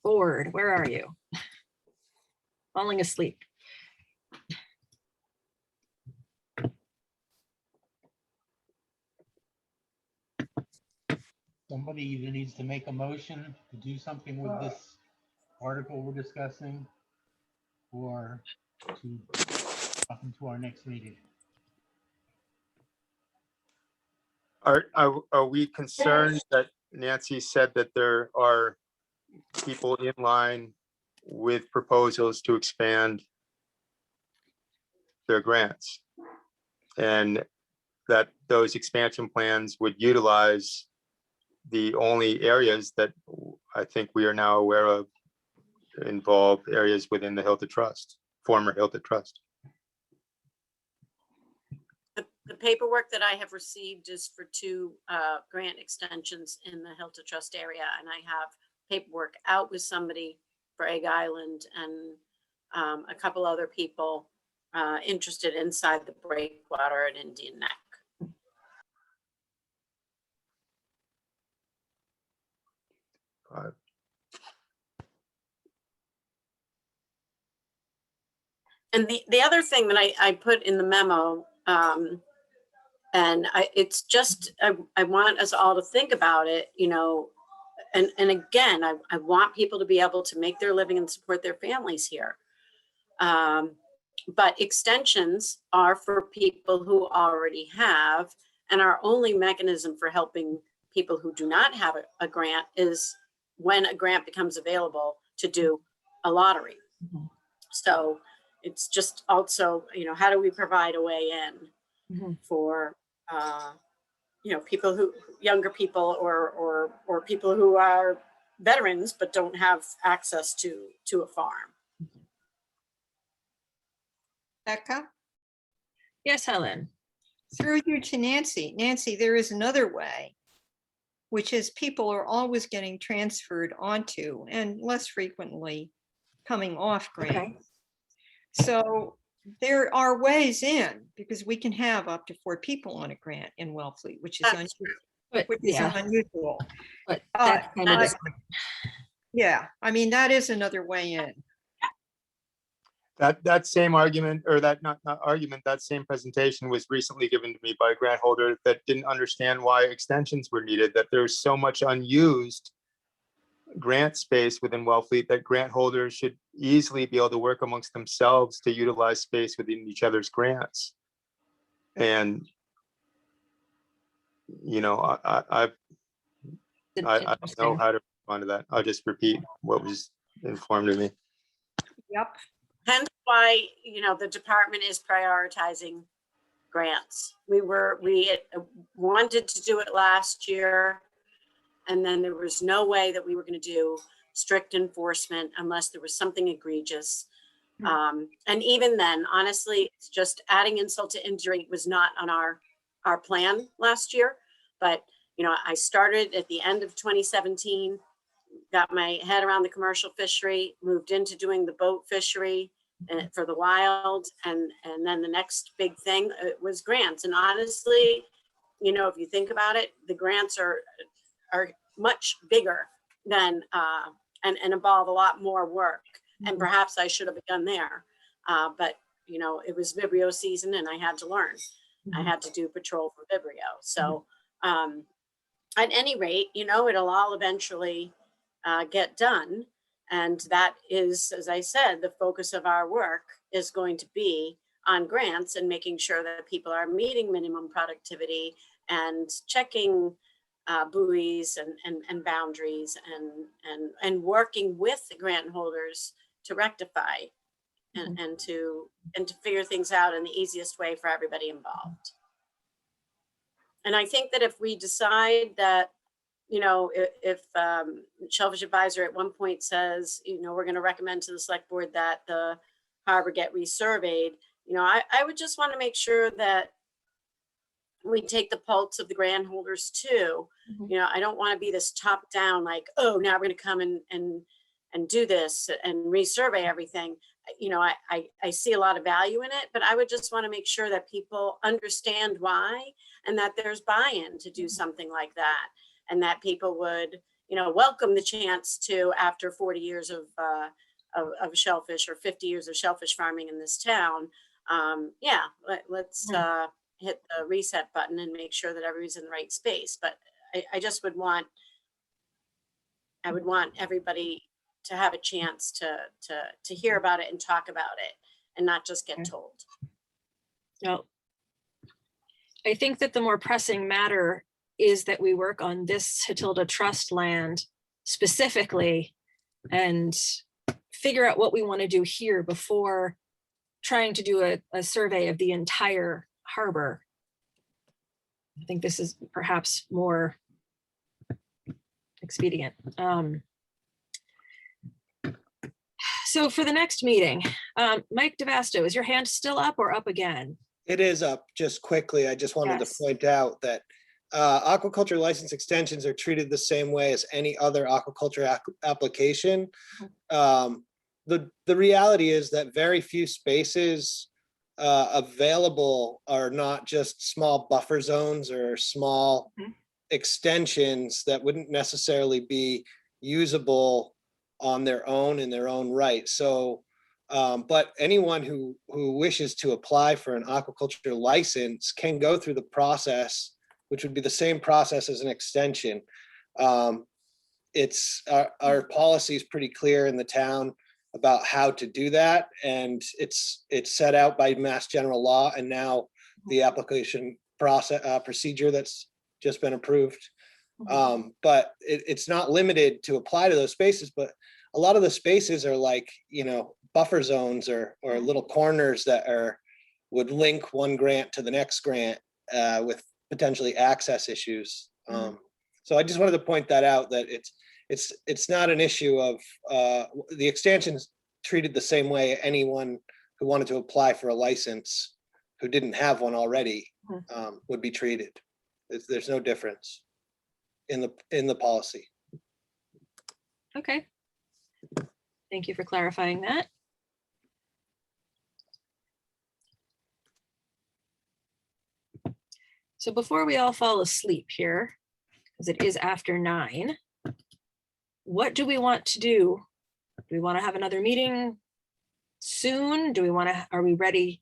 Board, where are you? Falling asleep. Somebody either needs to make a motion to do something with this article we're discussing, or to up into our next meeting. Are we concerned that Nancy said that there are people in line with proposals to expand their grants. And that those expansion plans would utilize the only areas that I think we are now aware of involve areas within the Hilton Trust, former Hilton Trust. The paperwork that I have received is for 2 grant extensions in the Hilton Trust area, and I have paperwork out with somebody for Egg Island and a couple other people interested inside the breakwater at Indian Neck. And the other thing that I put in the memo, and it's just, I want us all to think about it, you know, and again, I want people to be able to make their living and support their families here. But extensions are for people who already have, and our only mechanism for helping people who do not have a grant is when a grant becomes available to do a lottery. Mhm. So it's just also, you know, how do we provide a way in Mhm. for, you know, people who, younger people or people who are veterans but don't have access to a farm. Becca, Yes, Helen. through you to Nancy. Nancy, there is another way, which is people are always getting transferred onto and less frequently coming off grant. Okay. So there are ways in, because we can have up to 4 people on a grant in Wellfleet, which is That's unusual. But Which is yeah, unusual. but that's kind of I- different. Yeah, I mean, that is another way in. That same argument, or that not argument, that same presentation was recently given to me by a grant holder that didn't understand why extensions were needed, that there's so much unused grant space within Wellfleet that grant holders should easily be able to work amongst themselves to utilize space within each other's grants. And, you know, I don't know how to respond to that. I'll just repeat what was informed to me. Yep. Hence why, you know, the department is prioritizing grants. We wanted to do it last year, and then there was no way that we were going to do strict enforcement unless there was something egregious. And even then, honestly, it's just adding insult to injury. It was not on our plan last year. But, you know, I started at the end of 2017, got my head around the commercial fishery, moved into doing the boat fishery for the wild. And then the next big thing was grants. And honestly, you know, if you think about it, the grants are much bigger than, and involve a lot more work. And perhaps I should have begun there. But, you know, it was Vibrio season and I had to learn. I had to do patrol for Vibrio. So at any rate, you know, it'll all eventually get done. And that is, as I said, the focus of our work is going to be on grants and making sure that people are meeting minimum productivity and checking buoys and boundaries and working with the grant holders to rectify and to figure things out in the easiest way for everybody involved. And I think that if we decide that, you know, if Shellfish Advisor at one point says, you know, we're going to recommend to the select board that the harbor get resurveyed, you know, I would just want to make sure that we take the pulse of the grant holders too. You know, I don't want to be this top down, like, oh, now we're going to come and do this and resurvey everything. You know, I see a lot of value in it, but I would just want to make sure that people understand why and that there's buy-in to do something like that. And that people would, you know, welcome the chance to, after 40 years of shellfish or 50 years of shellfish farming in this town. Yeah, let's hit the reset button and make sure that everybody's in the right space. But I just would want, I would want everybody to have a chance to hear about it and talk about it and not just get told. No. I think that the more pressing matter is that we work on this Hilton Trust land specifically and figure out what we want to do here before trying to do a survey of the entire harbor. I think this is perhaps more expedient. So for the next meeting, Mike DeVasto, is your hand still up or up again? It is up. Just quickly, I just wanted Yes. to point out that aquaculture license extensions are treated the same way as any other aquaculture application. The reality is that very few spaces available are not just small buffer zones or small extensions that wouldn't necessarily be usable on their own in their own right. So, but anyone who wishes to apply for an aquaculture license can go through the process, which would be the same process as an extension. It's our policy is pretty clear in the town about how to do that, and it's set out by Mass General Law, and now the application process procedure that's just been approved. But it's not limited to apply to those spaces, but a lot of the spaces are like, you know, buffer zones or little corners that would link one grant to the next grant with potentially access issues. So I just wanted to point that out, that it's not an issue of the extensions treated the same way anyone who wanted to apply for a license who didn't have one already would be treated. There's no difference in the policy. Okay. Thank you for clarifying that. So before we all fall asleep here, because it is after 9, what do we want to do? Do we want to have another meeting soon? Are we ready?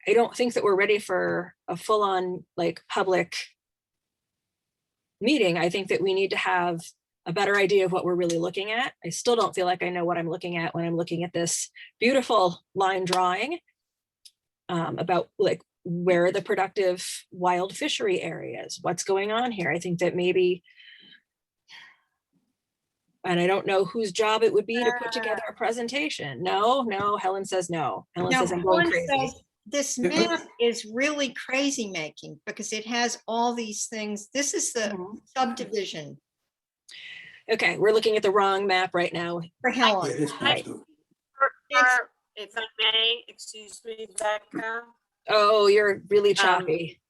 I don't think that we're ready for a full-on like public meeting. I think that we need to have a better idea of what we're really looking at. I still don't feel like I know what I'm looking at when I'm looking at this beautiful line drawing about like where are the productive wild fishery areas, what's going on here. I think that maybe, and I don't know whose job it would be to put together a presentation. No, Helen says no. Helen Now, says I'm going Helen crazy. says this map is really crazy making because it has all these things. This is the subdivision Okay, we're looking at the wrong map right now. for Helen. This Right. part, If I may, excuse me, Becca. Oh, you're really choppy.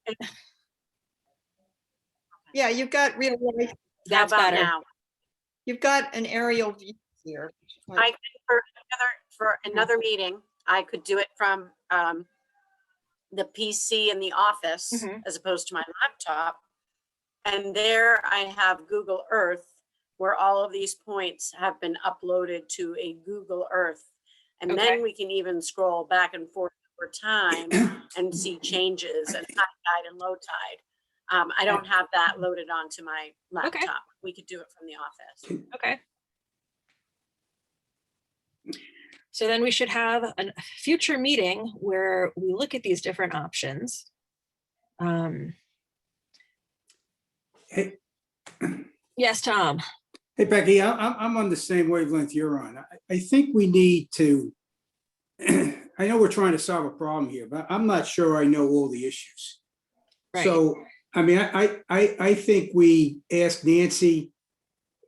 Yeah, you've got real life. How That's about better. now? You've got an aerial view here. I think for another meeting, I could do it from the PC in the office as opposed to my laptop. And there I have Google Earth, where all of these points have been uploaded to a Google Earth. And then we can even scroll back and forth over time and see changes and high tide and low tide. I don't have that loaded onto my laptop. We could do it from the office. Okay. So then we should have a future meeting where we look at these different options. Hey, Yes, Tom. hey, Becky, I'm on the same wavelength you're on. I think we need to, I know we're trying to solve a problem here, but I'm not sure I know all the issues. Right. So, I mean, I think we ask Nancy,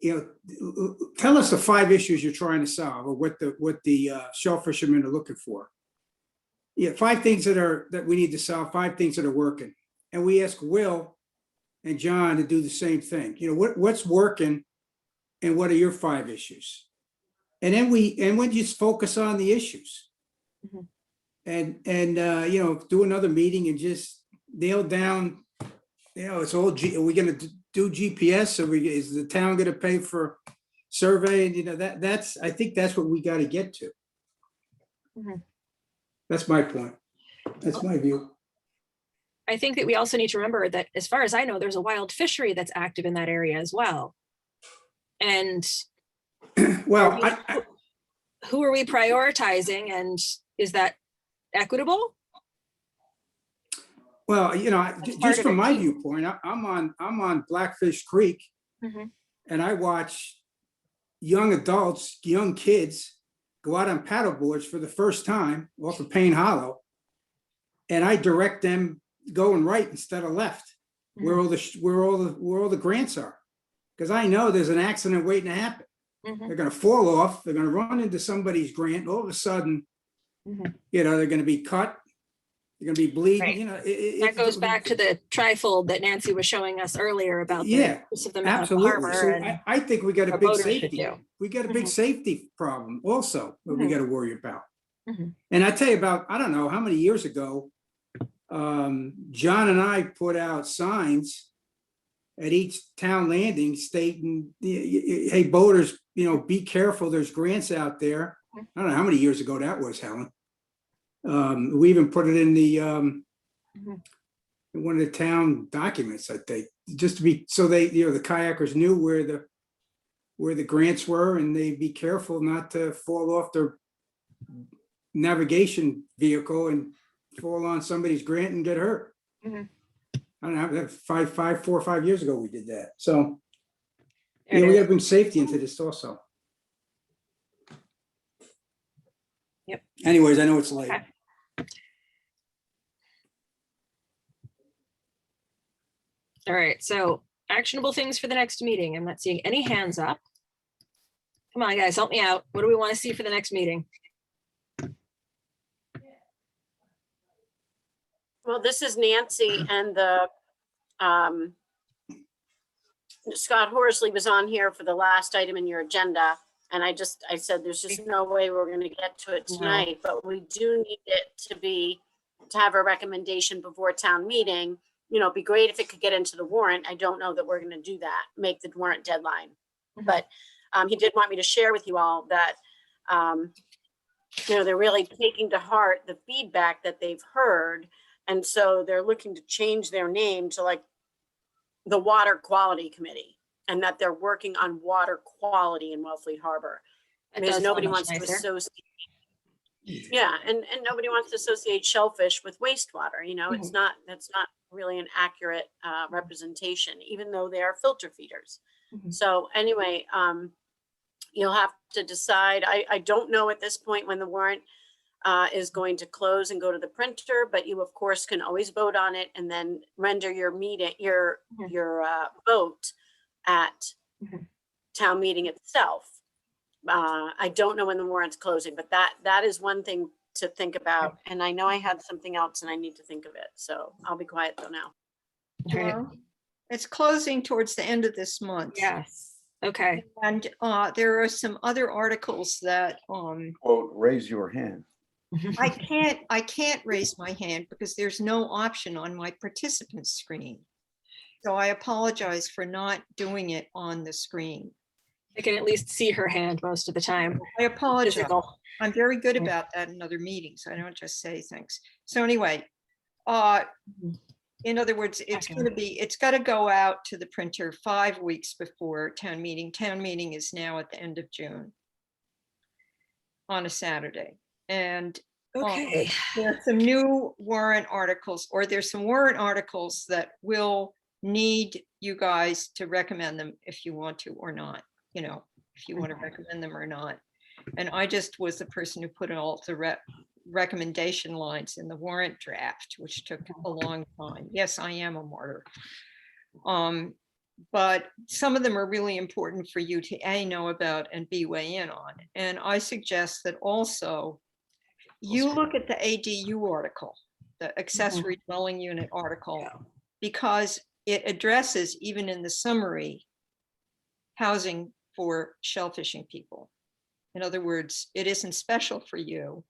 you know, tell us the 5 issues you're trying to solve or what the shell fishermen are looking for. Yeah, 5 things that we need to solve, 5 things that are working. And we ask Will and John to do the same thing. You know, what's working and what are your 5 issues? And then we just focus on the issues. And you know, do another meeting and just nail down, you know, it's all, are we gonna do GPS? Is the town gonna pay for survey? And you know, that's, I think that's what we gotta get to. That's my point. That's my view. I think that we also need to remember that as far as I know, there's a wild fishery that's active in that area as well. And well, who are we prioritizing, and is that equitable? Well, you know, just from my viewpoint, I'm on Blackfish Creek, and I watch young adults, young kids go out on paddle boards for the first time off of Payne Hollow. And I direct them going right instead of left, where all the grants are. Because I know there's an accident waiting to happen. They're gonna fall off, they're gonna run into somebody's grant, all of a sudden, you know, they're gonna be cut, they're gonna be bleeding, Right. you know. That goes back to the trifold that Nancy was showing us earlier about the Yeah, use of the absolutely. harbor. So And I think we got a what big boaters should safety, do. we got a big safety problem also that we Mhm. got to worry about. Mhm. And I tell you about, I don't know how many years ago, John and I put out signs at each town landing stating, hey, boaters, you know, be careful, there's grants out there. I don't know how many years ago that was, Helen. We even put it in the in one of the town documents, I think, just to be, so they, you know, the kayakers knew where the grants were, and they'd be careful not to fall off their navigation vehicle and fall on somebody's grant and get hurt. Mhm. I don't know, 4 or 5 years ago we did that. So There yeah, it we is. gotta bring safety into this also. Yep. Anyways, I know it's late. Okay. All right, so actionable things for the next meeting. I'm not seeing any hands up. Come on, guys, help me out. What do we want to see for the next meeting? Well, this is Nancy and the, Scott Horsley was on here for the last item in your agenda. And I said, there's just no way we're gonna get to it No. tonight, but we do need it to have a recommendation before town meeting. You know, it'd be great if it could get into the warrant. I don't know that we're gonna do that, make the warrant deadline. But he did want me to share with you all that, you know, they're really taking to heart the feedback that they've heard. And so they're looking to change their name to like the Water Quality Committee, and that they're working on water quality in Wellfleet Harbor. That Because does sound nobody much wants to nicer. associate. Yeah, and nobody wants to associate shellfish with wastewater, you know, that's not really an accurate representation, even though they are filter feeders. So anyway, you'll have to decide. I don't know at this point when the warrant is going to close and go to the printer, but you of course can always vote on it and then render your vote at town meeting itself. I don't know when the warrant's closing, but that is one thing to think about. And I know I had something else and I need to think of it. So I'll be quiet though now. Right. It's closing towards the end of this month. Yes, okay. And there are some other articles that Quote, raise your hand. I can't raise my hand because there's no option on my participant screen. So I apologize for not doing it on the screen. I can at least see her hand most of the time. I apologize. Physical. I'm very good about that in other meetings. I don't just say things. So anyway, in other words, it's got to go out to the printer 5 weeks before town meeting. Town meeting is now at the end of June on a Saturday. And Okay. there are some new warrant articles, or there's some warrant articles that will need you guys to recommend them if you want to or not, you know, if you want to recommend them or not. And I just was the person who put all the recommendation lines in the warrant draft, which took a long time. Yes, I am a martyr. But some of them are really important for you to A, know about and B, weigh in on. And I suggest that also you look at the ADU article, the accessory dwelling unit article, because it addresses, even in the summary, housing for shellfishing people. In other words, it isn't special for you,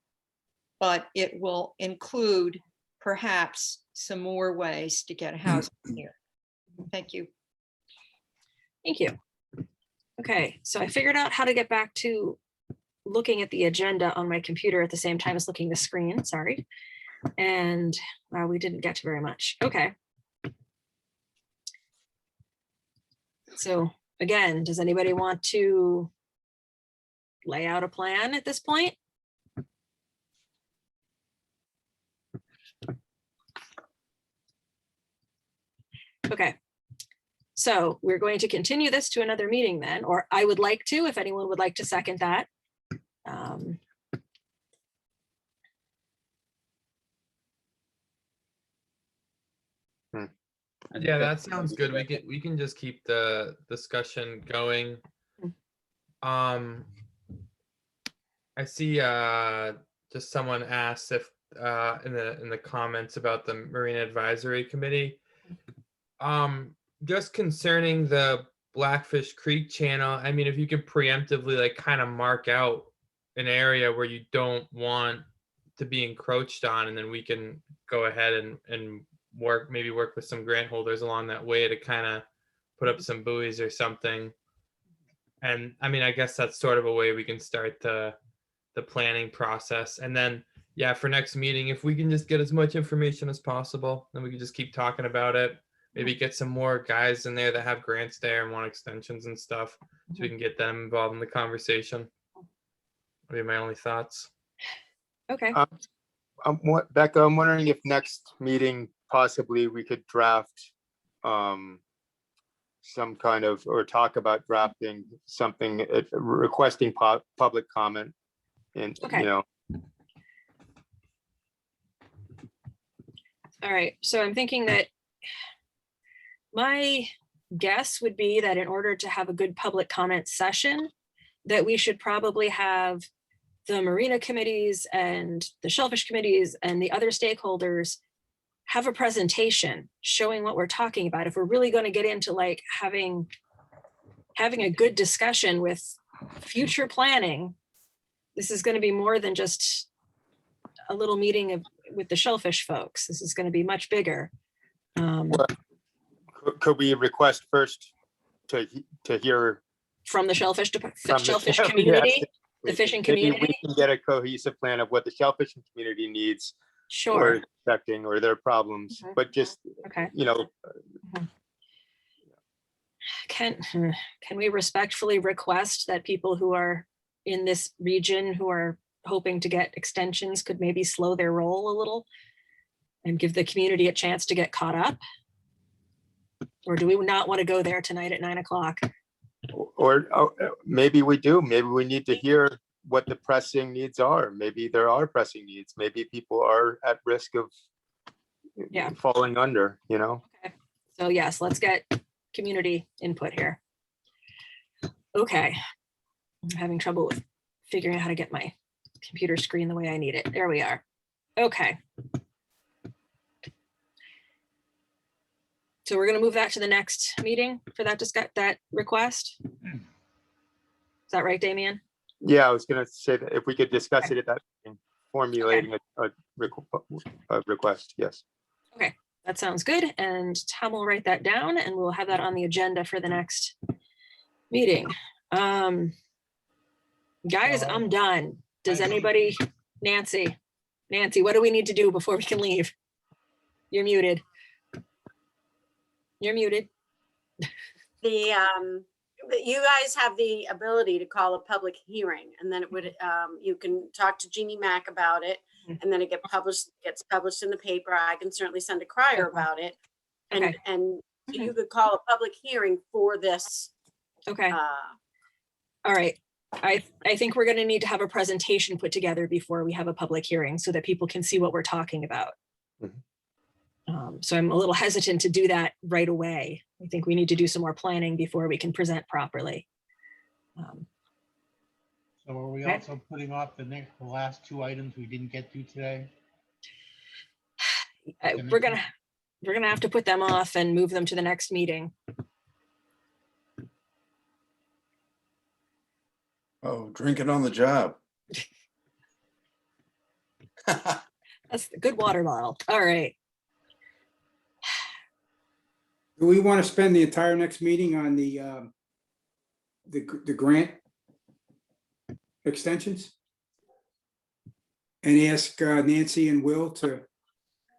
but it will include perhaps some more ways to get housing here. Thank you. Thank you. Okay, so I figured out how to get back to looking at the agenda on my computer at the same time as looking at the screen, sorry. And we didn't get to very much. Okay. So again, does anybody want to lay out a plan at this point? Okay. So we're going to continue this to another meeting then, or I would like to, if anyone would like to second that. I think Yeah, that that's- sounds good. We can just keep the discussion going. I see just someone asked if in the comments about the Marine Advisory Committee. Just concerning the Blackfish Creek channel, I mean, if you could preemptively like kind of mark out an area where you don't want to be encroached on, and then we can go ahead and work with some grant holders along that way to kind of put up some buoys or something. And I mean, I guess that's sort of a way we can start the planning process. And then, yeah, for next meeting, if we can just get as much information as possible, then we can just keep talking about it. Maybe get some more guys in there that have grants there and want extensions and stuff, so we can get them involved in the conversation. That'd be my only thoughts. Okay. Becca, I'm wondering if next meeting possibly we could draft some kind of, or talk about drafting something, requesting public comment, and Okay. you know. All right, so I'm thinking that my guess would be that in order to have a good public comment session, that we should probably have the marina committees and the shellfish committees and the other stakeholders have a presentation showing what we're talking about. If we're really going to get into like having a good discussion with future planning, this is going to be more than just a little meeting with the shellfish folks. This is going to be much bigger. Could we request first to hear From the shellfish shellfish yes. community, the fishing Maybe community? we can get a cohesive plan of what the shellfishing community needs Sure. or expecting, or their problems, but just, Okay. you know, Can we respectfully request that people who are in this region who are hoping to get extensions could maybe slow their roll a little and give the community a chance to get caught up? Or do we not want to go there tonight at 9 o'clock? or maybe we do. Maybe we need to hear what the pressing needs are. Maybe there are pressing needs. Maybe people are at risk of falling under, you know? Okay. So yes, let's get community input here. Okay. I'm having trouble with figuring out how to get my computer screen the way I need it. There we are. Okay. So we're going to move that to the next meeting for that that request. Is that right, Damien? Yeah, I was gonna say that if we could discuss it at that meeting, formulating a request, yes. Okay, that sounds good. And Tom will write that down and we'll have that on the agenda for the next meeting. Guys, I'm done. Does anybody, Nancy, what do we need to do before we can leave? You're muted. You're muted. You guys have the ability to call a public hearing, and then it would, you can talk to Jeannie Mac about it, and then it gets published in the paper. I can certainly send a crier about it. And, Okay. and so you could call a public hearing for this. Okay. All right. I think we're going to need to have a presentation put together before we have a public hearing so that people can see what we're talking about. So I'm a little hesitant to do that right away. I think we need to do some more planning before we can present properly. So are we Okay. also putting off the last two items we didn't get to today? We're gonna have to put them off and move them to the next meeting. Oh, drinking on the job. That's a good water bottle. All right. Do we want to spend the entire next meeting on the grant extensions? And ask Nancy and Will to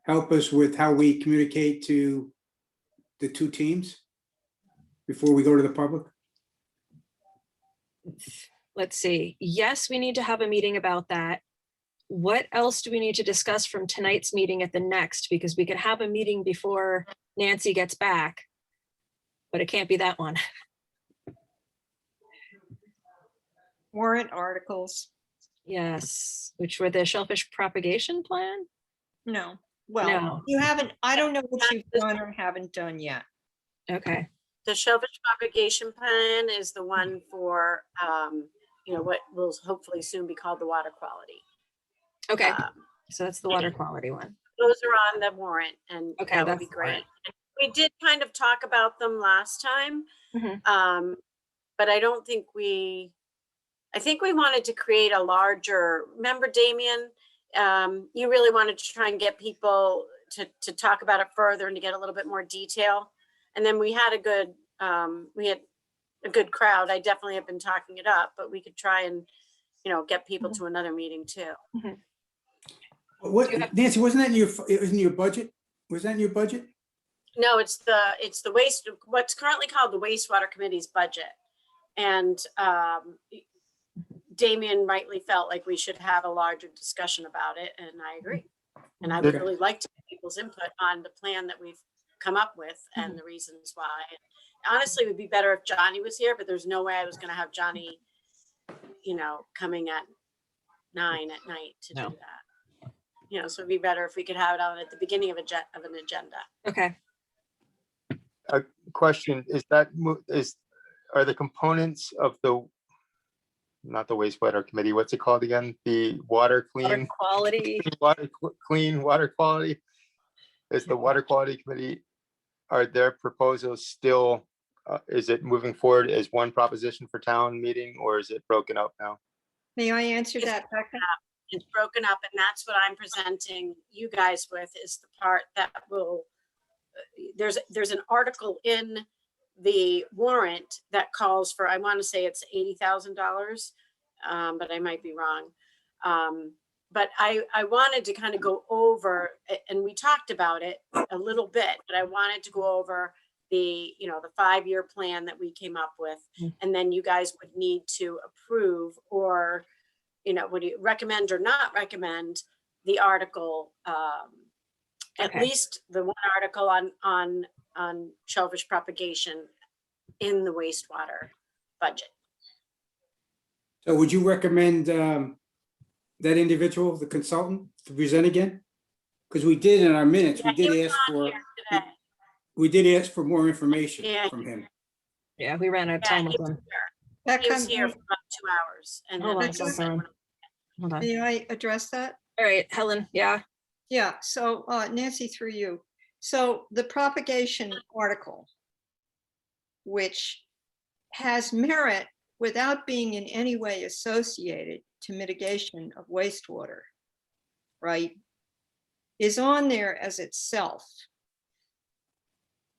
help us with how we communicate to the two teams before we go to the public? Let's see. Yes, we need to have a meeting about that. What else do we need to discuss from tonight's meeting at the next? Because we can have a meeting before Nancy gets back, but it can't be that one. Warrant articles. Yes, which were the shellfish propagation plan? No, Well, No. you haven't, I don't know what you've done or haven't done yet. Okay, The shellfish propagation plan is the one for, what will hopefully soon be called the water quality. okay, Um, so that's the water quality one. Those are on the warrant, and Okay, that would be that's the warrant. great. We did kind of talk about them last time. Mhm. But I don't think I think we wanted to create a larger, remember Damien? You really wanted to try and get people to talk about it further and to get a little bit more detail. And then we had a good crowd. I definitely have been talking it up, but we could try and, get people to another meeting too. What, Nancy, wasn't that it was in your budget? Was that in your budget? No, it's the what's currently called the wastewater committee's budget. And Damien rightly felt like we should have a larger discussion about it, and I agree. And I would Okay. really like to get people's input on the plan that we've come up with and the reasons why. Honestly, it would be better if Johnny was here, but there's no way I was going to have Johnny, coming at 9 at night to do that. So it'd be better if we could have it on at the beginning of an agenda. Okay, A question, are the components of not the wastewater committee, what's it called again? The water water quality. clean water quality? Is the water quality committee, are their proposals still, is it moving forward as one proposition for town meeting, or is it broken up now? May I answer It's that, Becca? It's broken up, and that's what I'm presenting you guys with, is the part that will, there's an article in the warrant that calls for, I want to say it's $80,000, but I might be wrong. But I wanted to kind of go over, and we talked about it a little bit, but I wanted to go over the 5-year plan that we came up with. And then you guys would need to approve, or, would you recommend or not recommend the article, at Okay. least the one article on shellfish propagation in the wastewater budget. So would you recommend that individual, the consultant, to present again? Because we did in our minutes, Yeah, he was on here today. we did ask for more information Yeah. from him. Yeah, we ran out of Yeah, time he with was them. here. He was Becca, here for about 2 hours. And Hold then on, so sorry. Hold on. may I address that? All right, Helen, yeah, Yeah, so Nancy, through you. So the propagation article, which has merit without being in any way associated to mitigation of wastewater, right, is on there as itself.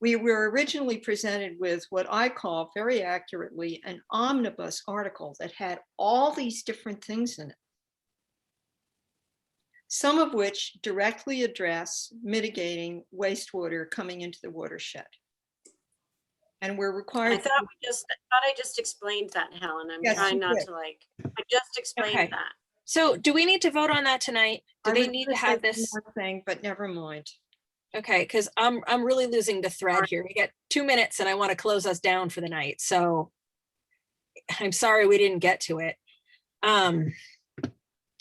We were originally presented with what I call very accurately an omnibus article that had all these different things in it, some of which directly address mitigating wastewater coming into the watershed. And we're I required. thought I just explained that, Helen. I'm Yes, trying you not did. to I just explained Okay. that. so do we need to vote on that tonight? Do I they was need to gonna say have one this? more thing, but never mind. Okay, because I'm really losing the thread here. We got 2 minutes and I want to close us down for the night, so I'm sorry we didn't get to it.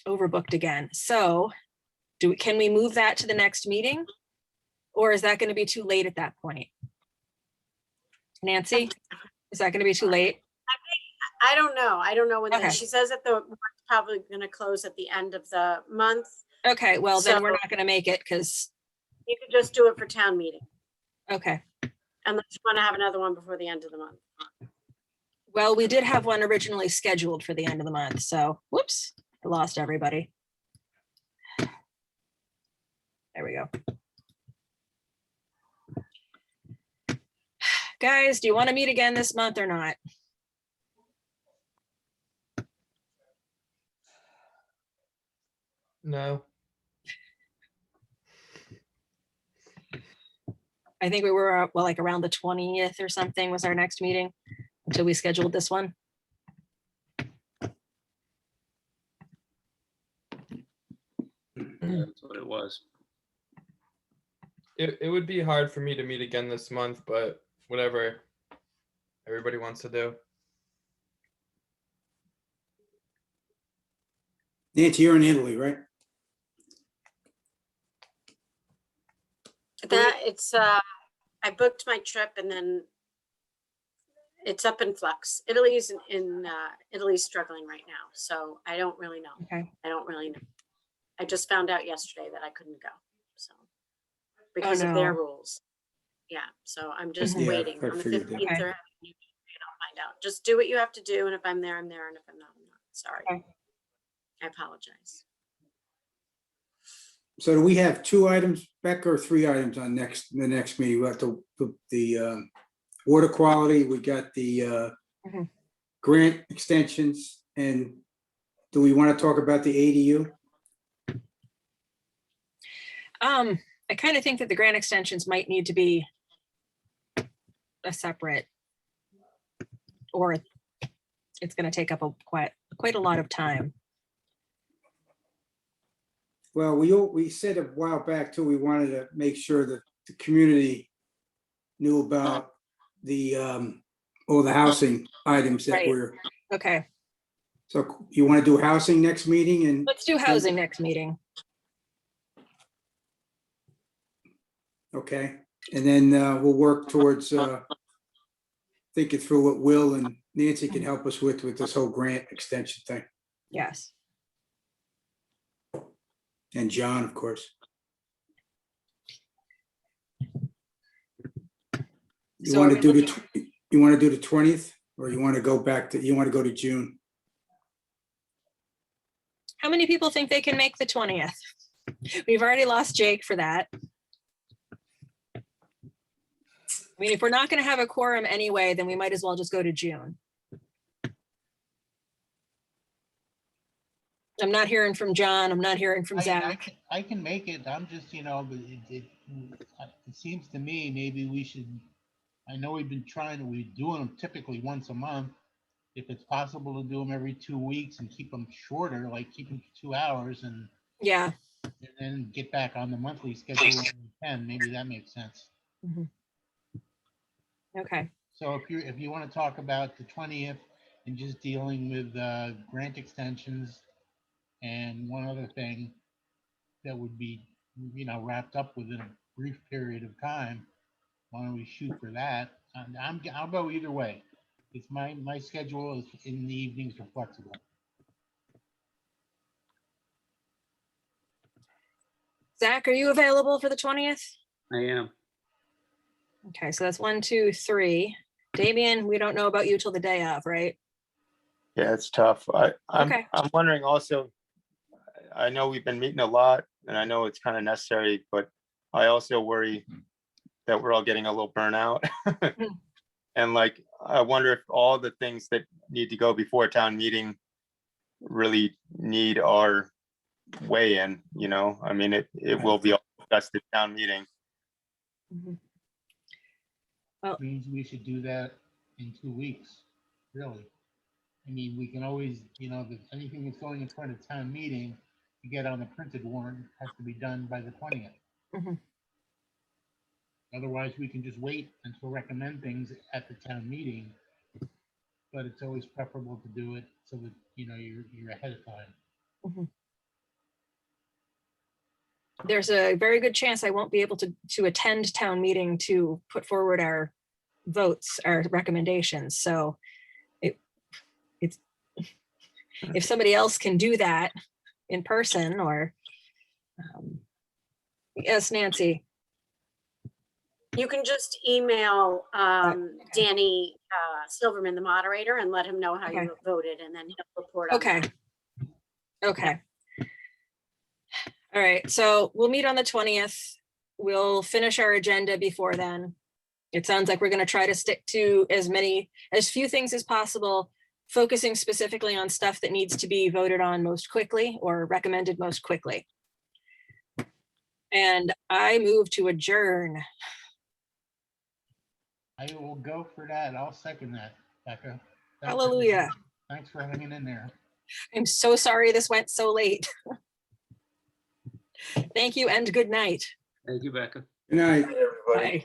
Overbooked again. So can we move that to the next meeting? Or is that going to be too late at that point? Nancy, is that going to be too late? I don't know. I don't know when Okay. she says that the warrant's probably going to close at the end of the month. Okay, well, then we're So- not going to make it because, You could just do it for town meeting, okay. unless you want to have another one before the end of the month. Well, we did have one originally scheduled for the end of the month, so whoops, I lost everybody. There we go. Guys, do you want to meet again this month or not? No. I think we were, well, like around the 20th or something was our next meeting until we scheduled this one. That's what it was. It would be hard for me to meet again this month, but whatever everybody wants to do. Nancy, you're in Italy, right? That it's, I booked my trip and then it's up in flux. Italy's Italy's struggling right now. So I don't really know. Okay. I don't really know. I just found out yesterday that I couldn't go. So because of their no. rules. Yeah. So I'm just Yeah, waiting. I On the figured 15th, that. Okay. they're having a meeting and I'll find out. Just do what you have to do. And if I'm there, I'm there. And if I'm not, I'm not. Sorry. Okay. I apologize. So do we have 2 items, Becca, or 3 items on the next meeting? We got the water quality, we got the Mhm. grant extensions, and do we want to talk about the ADU? I kind of think that the grant extensions might need to be a separate, or it's going to take up quite a lot of time. Well, we said a while back too, we wanted to make sure that the community knew about the all the housing items that Right. were, Okay, so you want to do housing next meeting and let's do housing next meeting. okay, and then we'll work towards thinking through what Will and Nancy can help us with this whole grant extension thing, Yes. and John, of course. You So want are to we do you want to do the 20th, or you want to go back to, you want to go to June? How many people think they can make the 20th? We've already lost Jake for that. I mean, if we're not going to have a quorum anyway, then we might as well just go to June. I'm not hearing from John. I'm not hearing from Zach. I can make it. I'm just, but it seems to me maybe we should, I know we're doing them typically once a month. If it's possible to do them every 2 weeks and keep them shorter, like keep them 2 hours and Yeah. then get back on the monthly schedule when we can, maybe that makes sense. Mhm. Okay. So if you want to talk about the 20th and just dealing with grant extensions and one other thing that would be, wrapped up within a brief period of time, why don't we shoot for that? And I'll go either way. It's my schedule is in the evenings are flexible. Zach, are you available for the 20th? I am. Okay, so that's 1, 2, 3. Damien, we don't know about you till the day of, right? Yeah, it's tough. I'm Okay. wondering also, I know we've been meeting a lot and I know it's kind of necessary, but I also worry that we're all getting a little burnout. And like, I wonder if all the things that need to go before town meeting really need our weigh in, I mean, it will be all discussed at town meeting. Mhm. Means we should do that in 2 weeks, really. I mean, we can always, anything that's going in front of town meeting to get on the printed warrant has to be done by the 20th. Mhm. Otherwise, we can just wait until recommend things at the town meeting. But it's always preferable to do it so that, you're ahead of time. Mhm. There's a very good chance I won't be able to attend town meeting to put forward our votes, our recommendations. So it's if somebody else can do that in person or yes, Nancy. You can just email Danny Silverman, the moderator, and let him know how you voted, and then he'll report on Okay. that. Okay. All right. So we'll meet on the 20th. We'll finish our agenda before then. It sounds like we're going to try to stick to as few things as possible, focusing specifically on stuff that needs to be voted on most quickly or recommended most quickly. And I move to adjourn. I will go for that. I'll second that, Becca. Hallelujah. Thanks for hanging in there. I'm so sorry this went so late. Thank you and good night. Thank you, Becca. Good night, everybody.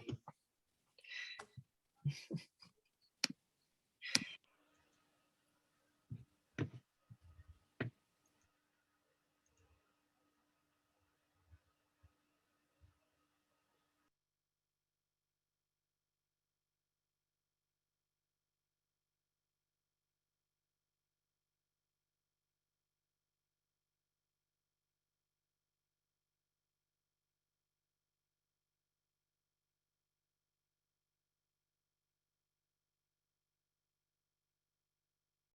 Bye.